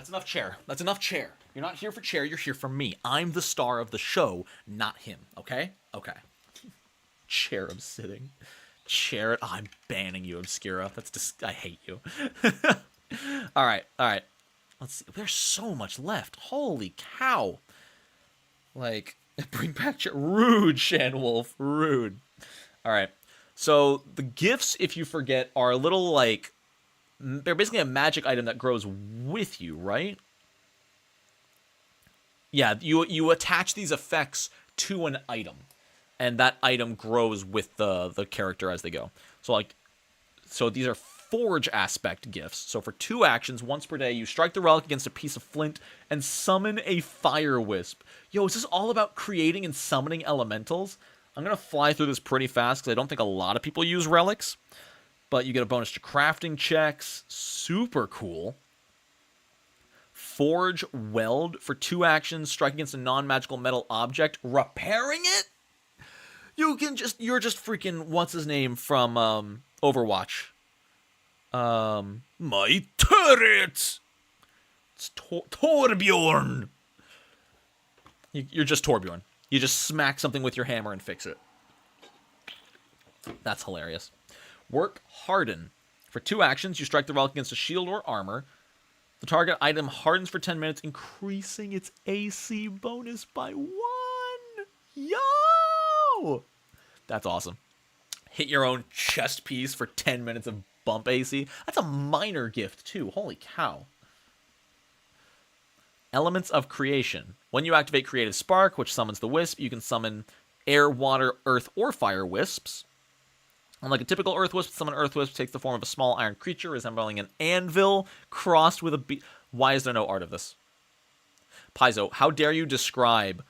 That's enough chair. That's enough chair. You're not here for chair, you're here for me. I'm the star of the show, not him, okay? Okay. Cherub sitting. Chair. Oh, I'm banning you, Obscura. I hate you. Alright. Let's see. There's so much left. Holy cow. Like, bring back chair. Rude, Shanwolf. Rude. Alright. So, the gifts, if you forget, are a little like... They're basically a magic item that grows with you, right? Yeah, you attach these effects to an item, and that item grows with the character as they go. So these are forge aspect gifts. So for 2 actions, once per day, you strike the relic against a piece of flint and summon a fire wisp. Yo, is this all about creating and summoning elementals? I'm going to fly through this pretty fast because I don't think a lot of people use relics. But you get a bonus to crafting checks. Super cool. Forge Weld for 2 actions. Strike against a non-magical metal object. Repairing it? You're just freaking, what's his name from Overwatch? My turret! It's Torbjorn. You're just Torbjorn. You just smack something with your hammer and fix it. That's hilarious. Work Harden. For 2 actions, you strike the relic against a shield or armor. The target item hardens for 10 minutes, increasing its AC bonus by 1. Yo! That's awesome. Hit your own chest piece for 10 minutes of bump AC. That's a minor gift, too. Holy cow. Elements of Creation. When you activate Creative Spark, which summons the wisp, you can summon air, water, earth, or fire wisps. Unlike a typical Earth Wisp, summon Earth Wisp takes the form of a small iron creature resembling an anvil crossed with a Why is there no art of this? Paizo, how dare you describe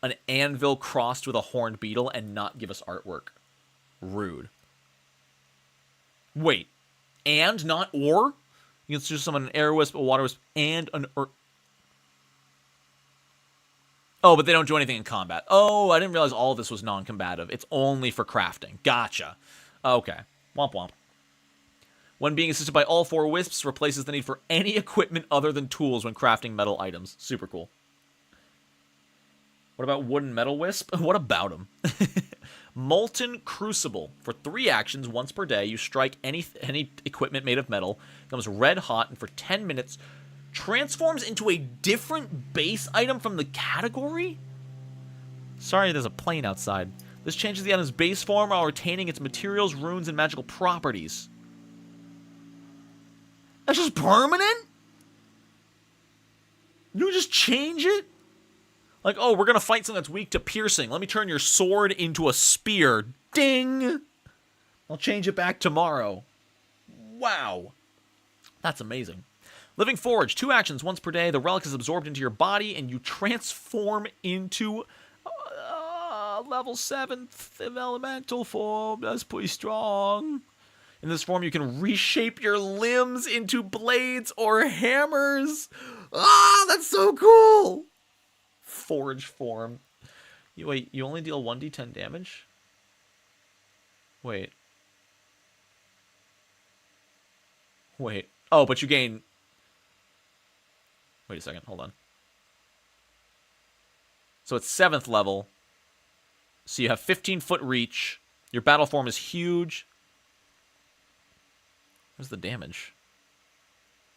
an anvil crossed with a horned beetle and not give us artwork? Rude. Wait. And not or? You can just summon an air wisp, a water wisp, and an earth... Oh, but they don't do anything in combat. Oh, I didn't realize all of this was non-combative. It's only for crafting. Gotcha. Okay. Womp womp. When being assisted by all 4 wisps, replaces the need for any equipment other than tools when crafting metal items. Super cool. What about wooden metal wisp? What about him? Molten Crucible. For 3 actions, once per day, you strike any equipment made of metal. Becomes red hot, and for 10 minutes... transforms into a different base item from the category? Sorry, there's a plane outside. This changes the item's base form while retaining its materials, runes, and magical properties. That's just permanent? You just change it? Like, oh, we're gonna fight something that's weak to piercing. Let me turn your sword into a spear. Ding! I'll change it back tomorrow. Wow. That's amazing. Living Forge, 2 actions once per day. The relic is absorbed into your body, and you transform into level 7th elemental form. That's pretty strong. In this form, you can reshape your limbs into blades or hammers. Ah, that's so cool. Forge form. Wait, you only deal 1d10 damage? Wait. Oh, but you gain... Wait a second, hold on. So it's 7th level. So you have 15-foot reach. Your battle form is huge. Where's the damage?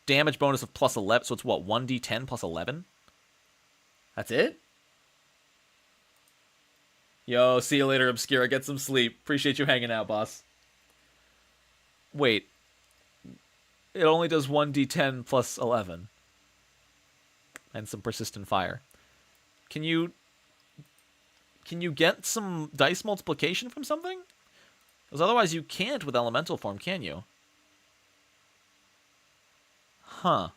Damage bonus of plus 11. So it's what, 1d10 plus 11? That's it? Yo, see you later, Obscura. Get some sleep. Appreciate you hanging out, boss. Wait. It only does 1d10 plus 11. And some persistent fire. Can you get some dice multiplication from something? Because otherwise you can't with elemental form, can you? Huh.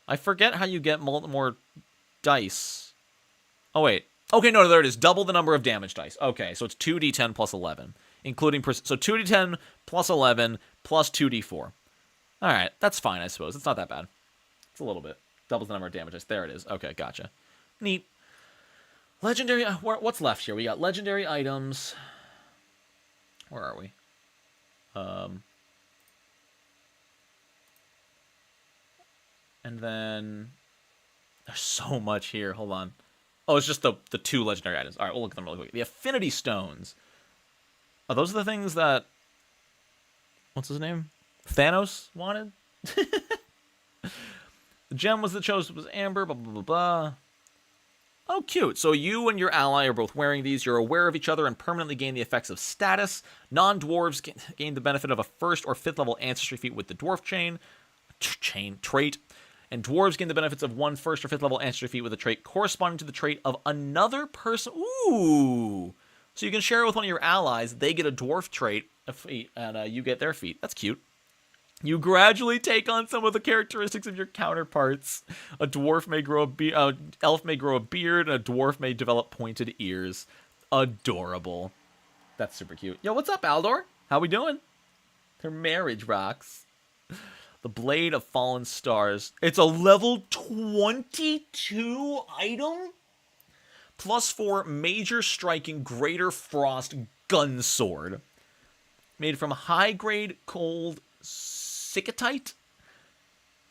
I forget how you get more dice. Oh, wait. Okay, no, there it is. Double the number of damage dice. Okay, so it's 2d10 plus 11. Including... So 2d10 plus 11 plus 2d4. Alright, that's fine, I suppose. It's not that bad. It's a little bit. Doubles the number of damage dice. There it is. Okay, gotcha. Neat. Legendary... What's left here? We got legendary items. Where are we? And then there's so much here. Hold on. Oh, it's just the 2 legendary items. All right, we'll look at them really quick. The Affinity Stones. Oh, those are the things that... What's his name? Thanos wanted? The gem was the chosen was amber, blah, blah, blah, blah. Oh, cute. So you and your ally are both wearing these. You're aware of each other and permanently gain the effects of status. Non-dwarves gain the benefit of a 1st or 5th level ancestry feat with the dwarf trait. And dwarves gain the benefits of 1 1st or 5th level ancestry feat with a trait corresponding to the trait of another person. Ooh. So you can share it with one of your allies. They get a dwarf trait, a feat, and you get their feat. That's cute. You gradually take on some of the characteristics of your counterparts. A dwarf may grow elf may grow a beard, and a dwarf may develop pointed ears. Adorable. That's super cute. Yo, what's up, Aldor? How we doing? Their marriage rocks. The Blade of Fallen Stars. It's a level 22 item? +4 major striking greater frost gun sword. Made from high-grade cold Sikatite?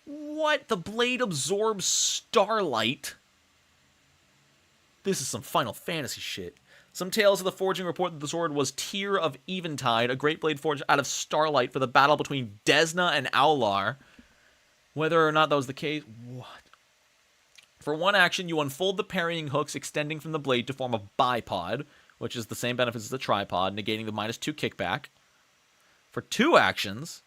What? The blade absorbs starlight? This is some Final Fantasy shit. Some tales of the forging report that the sword was Tear of Eventide, a great blade forged out of starlight for the battle between Desna and Aular. Whether or not that was the case... What? For 1 action, you unfold the parrying hooks extending from the blade to form a bipod, which is the same benefits as the tripod, negating the -2 kickback. For 2 actions...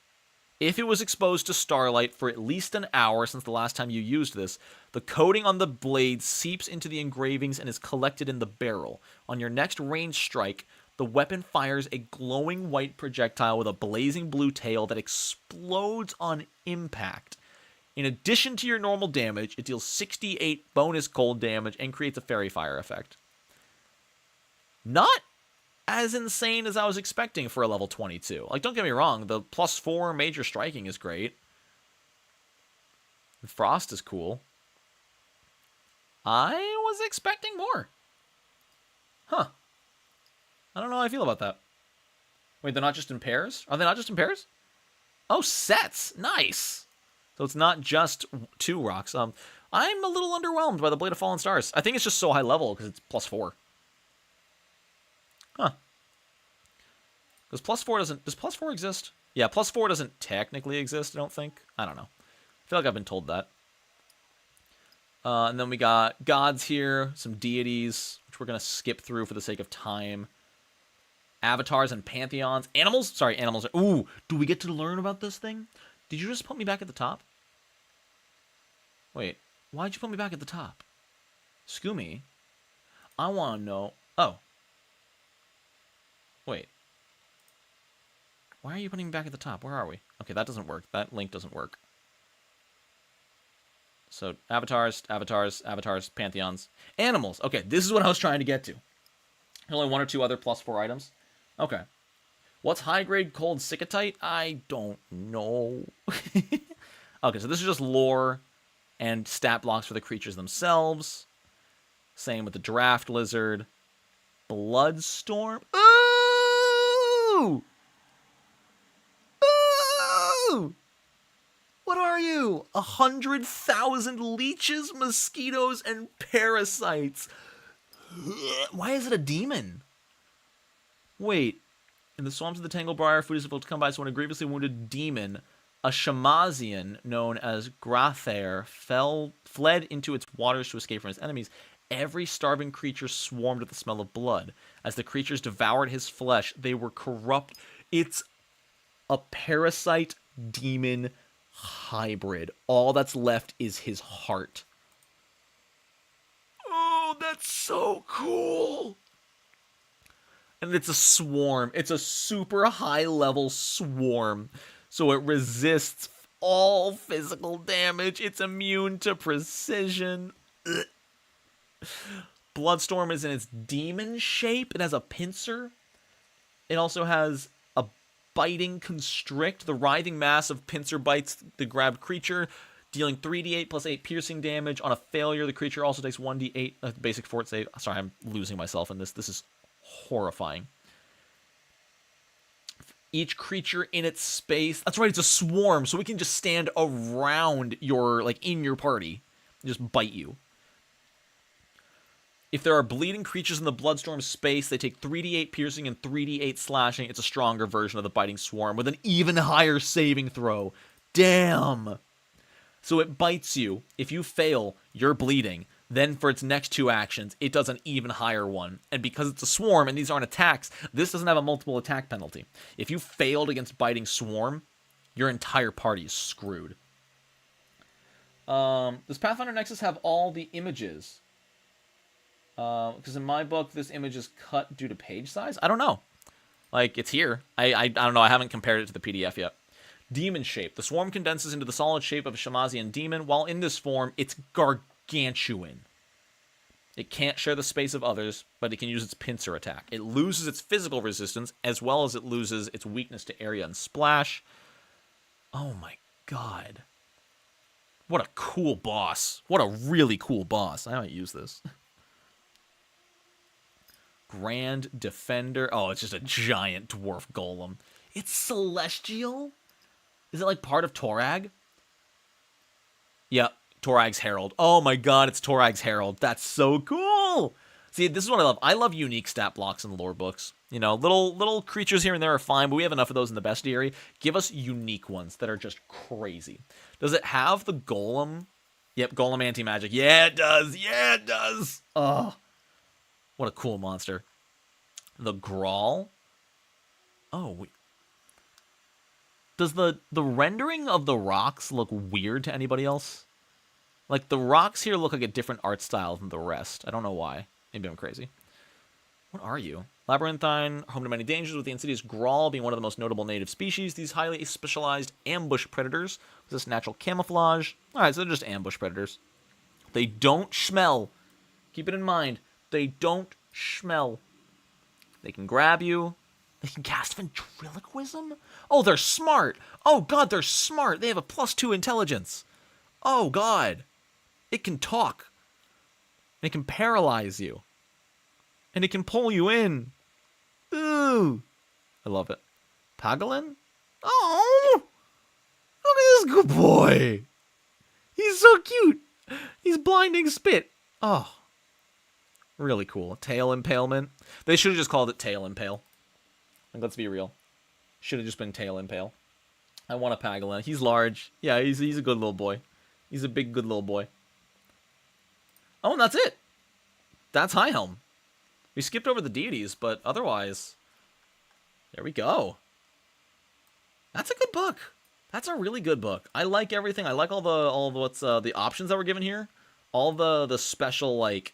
If it was exposed to starlight for at least an hour since the last time you used this, the coating on the blade seeps into the engravings and is collected in the barrel. On your next ranged strike, the weapon fires a glowing white projectile with a blazing blue tail that explodes on impact. In addition to your normal damage, it deals 68 bonus cold damage and creates a fairy fire effect. Not as insane as I was expecting for a level 22. Like, don't get me wrong, the +4 major striking is great. The frost is cool. I was expecting more. Huh. I don't know how I feel about that. Wait, they're not just in pairs? Are they not just in pairs? Oh, sets. Nice. So it's not just 2 rocks. I'm a little underwhelmed by the Blade of Fallen Stars. I think it's just so high level because it's +4. Huh. Because +4 doesn't... Does +4 exist? Yeah, +4 doesn't technically exist, I don't think. I don't know. I feel like I've been told that. And then we got gods here, some deities, which we're going to skip through for the sake of time. Avatars and pantheons. Animals? Sorry, animals. Ooh, do we get to learn about this thing? Did you just put me back at the top? Wait, why'd you put me back at the top? Scoomy? I want to know... Oh. Wait. Why are you putting me back at the top? Where are we? Okay, that doesn't work. That link doesn't work. So, avatars, pantheons. Animals. Okay, this is what I was trying to get to. Only 1 or 2 other +4 items. Okay. What's high-grade cold Sikatite? I don't know. Okay, so this is just lore and stat blocks for the creatures themselves. Same with the draft lizard. Bloodstorm. Ooh! Ooh! What are you? 100,000 leeches, mosquitoes, and parasites. Why is it a demon? Wait. In the swamps of the Tanglebriar, food is difficult to come by, so when a grievously wounded demon, a Shamazian known as Grathair, fled into its waters to escape from his enemies, every starving creature swarmed with the smell of blood. As the creatures devoured his flesh, they were corrupt. It's a parasite demon hybrid. All that's left is his heart. Oh, that's so cool. And it's a swarm. It's a super high level swarm. So it resists all physical damage. It's immune to precision. Ugh. Bloodstorm is in its demon shape. It has a pincer. It also has a biting constrict. The writhing mass of pincer bites the grabbed creature, dealing 3d8 plus 8 piercing damage. On a failure, the creature also takes 1d8 basic fort save. Sorry, I'm losing myself in this. This is horrifying. Each creature in its space. That's right, it's a swarm, so we can just stand around your, like, in your party. And just bite you. If there are bleeding creatures in the Bloodstorm space, they take 3d8 piercing and 3d8 slashing. It's a stronger version of the biting swarm with an even higher saving throw. Damn! So it bites you. If you fail, you're bleeding. Then for its next 2 actions, it does an even higher one. And because it's a swarm and these aren't attacks, this doesn't have a multiple attack penalty. If you failed against biting swarm, your entire party is screwed. Does Pathfinder Nexus have all the images? Because in my book, this image is cut due to page size. I don't know. Like, it's here. I don't know. I haven't compared it to the PDF yet. Demon shape. The swarm condenses into the solid shape of a Shamazian demon. While in this form, it's gargantuan. It can't share the space of others, but it can use its pincer attack. It loses its physical resistance, as well as it loses its weakness to area and splash. Oh my god. What a cool boss. What a really cool boss. I might use this. Grand Defender. Oh, it's just a giant dwarf golem. It's celestial? Is it like part of Torag? Yep, Torag's Herald. Oh my god, it's Torag's Herald. That's so cool! See, this is what I love. I love unique stat blocks in the lore books. You know, little creatures here and there are fine, but we have enough of those in the bestiary. Give us unique ones that are just crazy. Does it have the golem? Yep, golem anti-magic. Yeah, it does. Yeah, it does. Oh, what a cool monster. The Grawl. Oh, does the rendering of the rocks look weird to anybody else? Like, the rocks here look like a different art style than the rest. I don't know why. Maybe I'm crazy. What are you? Labyrinthine, home to many dangers, with the insidious Grawl being one of the most notable native species. These highly specialized ambush predators possess natural camouflage. Alright, so they're just ambush predators. They don't smell. Keep it in mind. They don't smell. They can grab you. They can cast ventriloquism? Oh, they're smart. Oh, God, they're smart. They have a +2 intelligence. Oh, God. It can talk. And it can paralyze you. And it can pull you in. Ooh. I love it. Pagolin? Oh. Look at this good boy. He's so cute. He's blinding spit. Oh. Really cool. Tail impalement. They should have just called it tail impale. Like, let's be real. Should have just been tail impale. I want a Pagolin. He's large. Yeah, he's a good little boy. He's a big, good little boy. Oh, and that's it. That's HIGHHELM. We skipped over the deities, but otherwise, there we go. That's a good book. That's a really good book. I like everything. I like all the what's the options that were given here. All the special, like,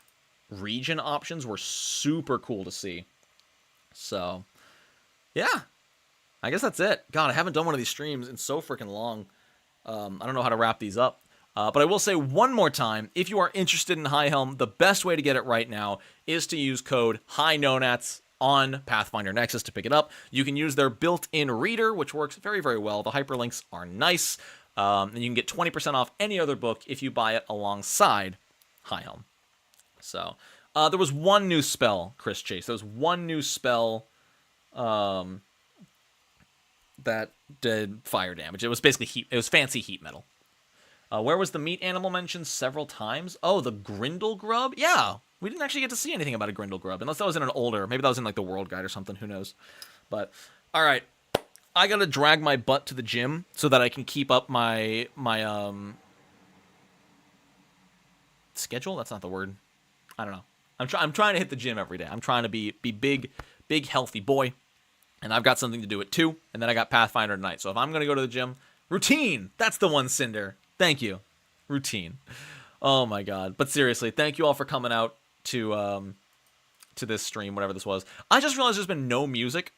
region options were super cool to see. So, yeah. I guess that's it. God, I haven't done one of these streams in so freaking long. I don't know how to wrap these up. But I will say one more time, if you are interested in HIGHHELM, the best way to get it right now is to use code HIGHNONATS on Pathfinder Nexus to pick it up. You can use their built-in reader, which works very, very well. The hyperlinks are nice. And you can get 20% off any other book if you buy it alongside HIGHHELM. So, there was one new spell, Chris Chase. There was one new spell that did fire damage. It was basically heat. It was fancy heat metal. Where was the meat animal mentioned several times? Oh, the Grindle Grub? Yeah, we didn't actually get to see anything about a Grindle Grub, unless that was in an older, maybe that was in like the World Guide or something, who knows. But, alright, I gotta drag my butt to the gym so that I can keep up my schedule? That's not the word. I don't know. I'm trying to hit the gym every day. I'm trying to be big, healthy boy, and I've got something to do at 2, and then I got Pathfinder tonight. So if I'm gonna go to the gym, routine! That's the one, Cinder. Thank you. Routine. Oh my god. But seriously, thank you all for coming out to this stream, whatever this was. I just realized there's been no music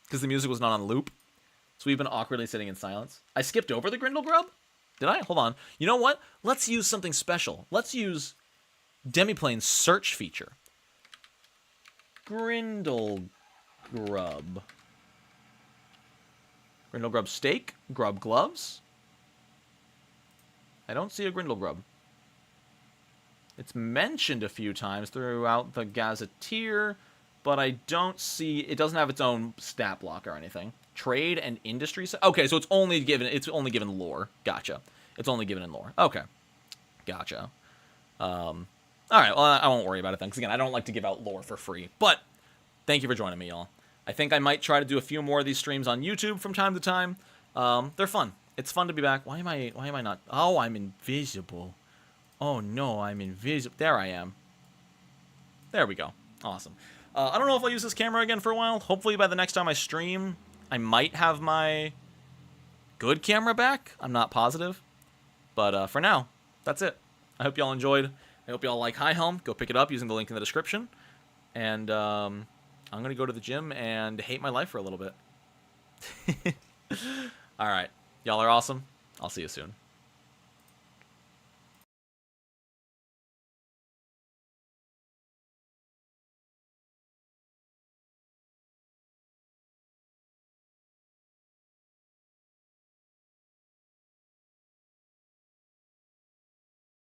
because the music was not on loop. So we've been awkwardly sitting in silence. I skipped over the Grindle Grub? Did I? Hold on. You know what? Let's use something special. Let's use Demiplane's search feature. Grindle Grub. Grindle Grub steak? Grub gloves? I don't see a Grindle Grub. It's mentioned a few times throughout the Gazetteer, but I don't see... It doesn't have its own stat block or anything. Trade and industry. Okay, so it's only given lore. Gotcha. It's only given in lore. Okay, gotcha. All right. Well, I won't worry about it then, because again, I don't like to give out lore for free. But thank you for joining me, y'all. I think I might try to do a few more of these streams on YouTube from time to time. They're fun. It's fun to be back. Why am I not? Oh, I'm invisible. Oh no, I'm invisible. There I am. There we go. Awesome. I don't know if I'll use this camera again for a while. Hopefully by the next time I stream, I might have my good camera back. I'm not positive. But for now, that's it. I hope y'all enjoyed. I hope y'all like HIGHHELM. Go pick it up using the link in the description. And I'm going to go to the gym and hate my life for a little bit. All right. Y'all are awesome. I'll see you soon.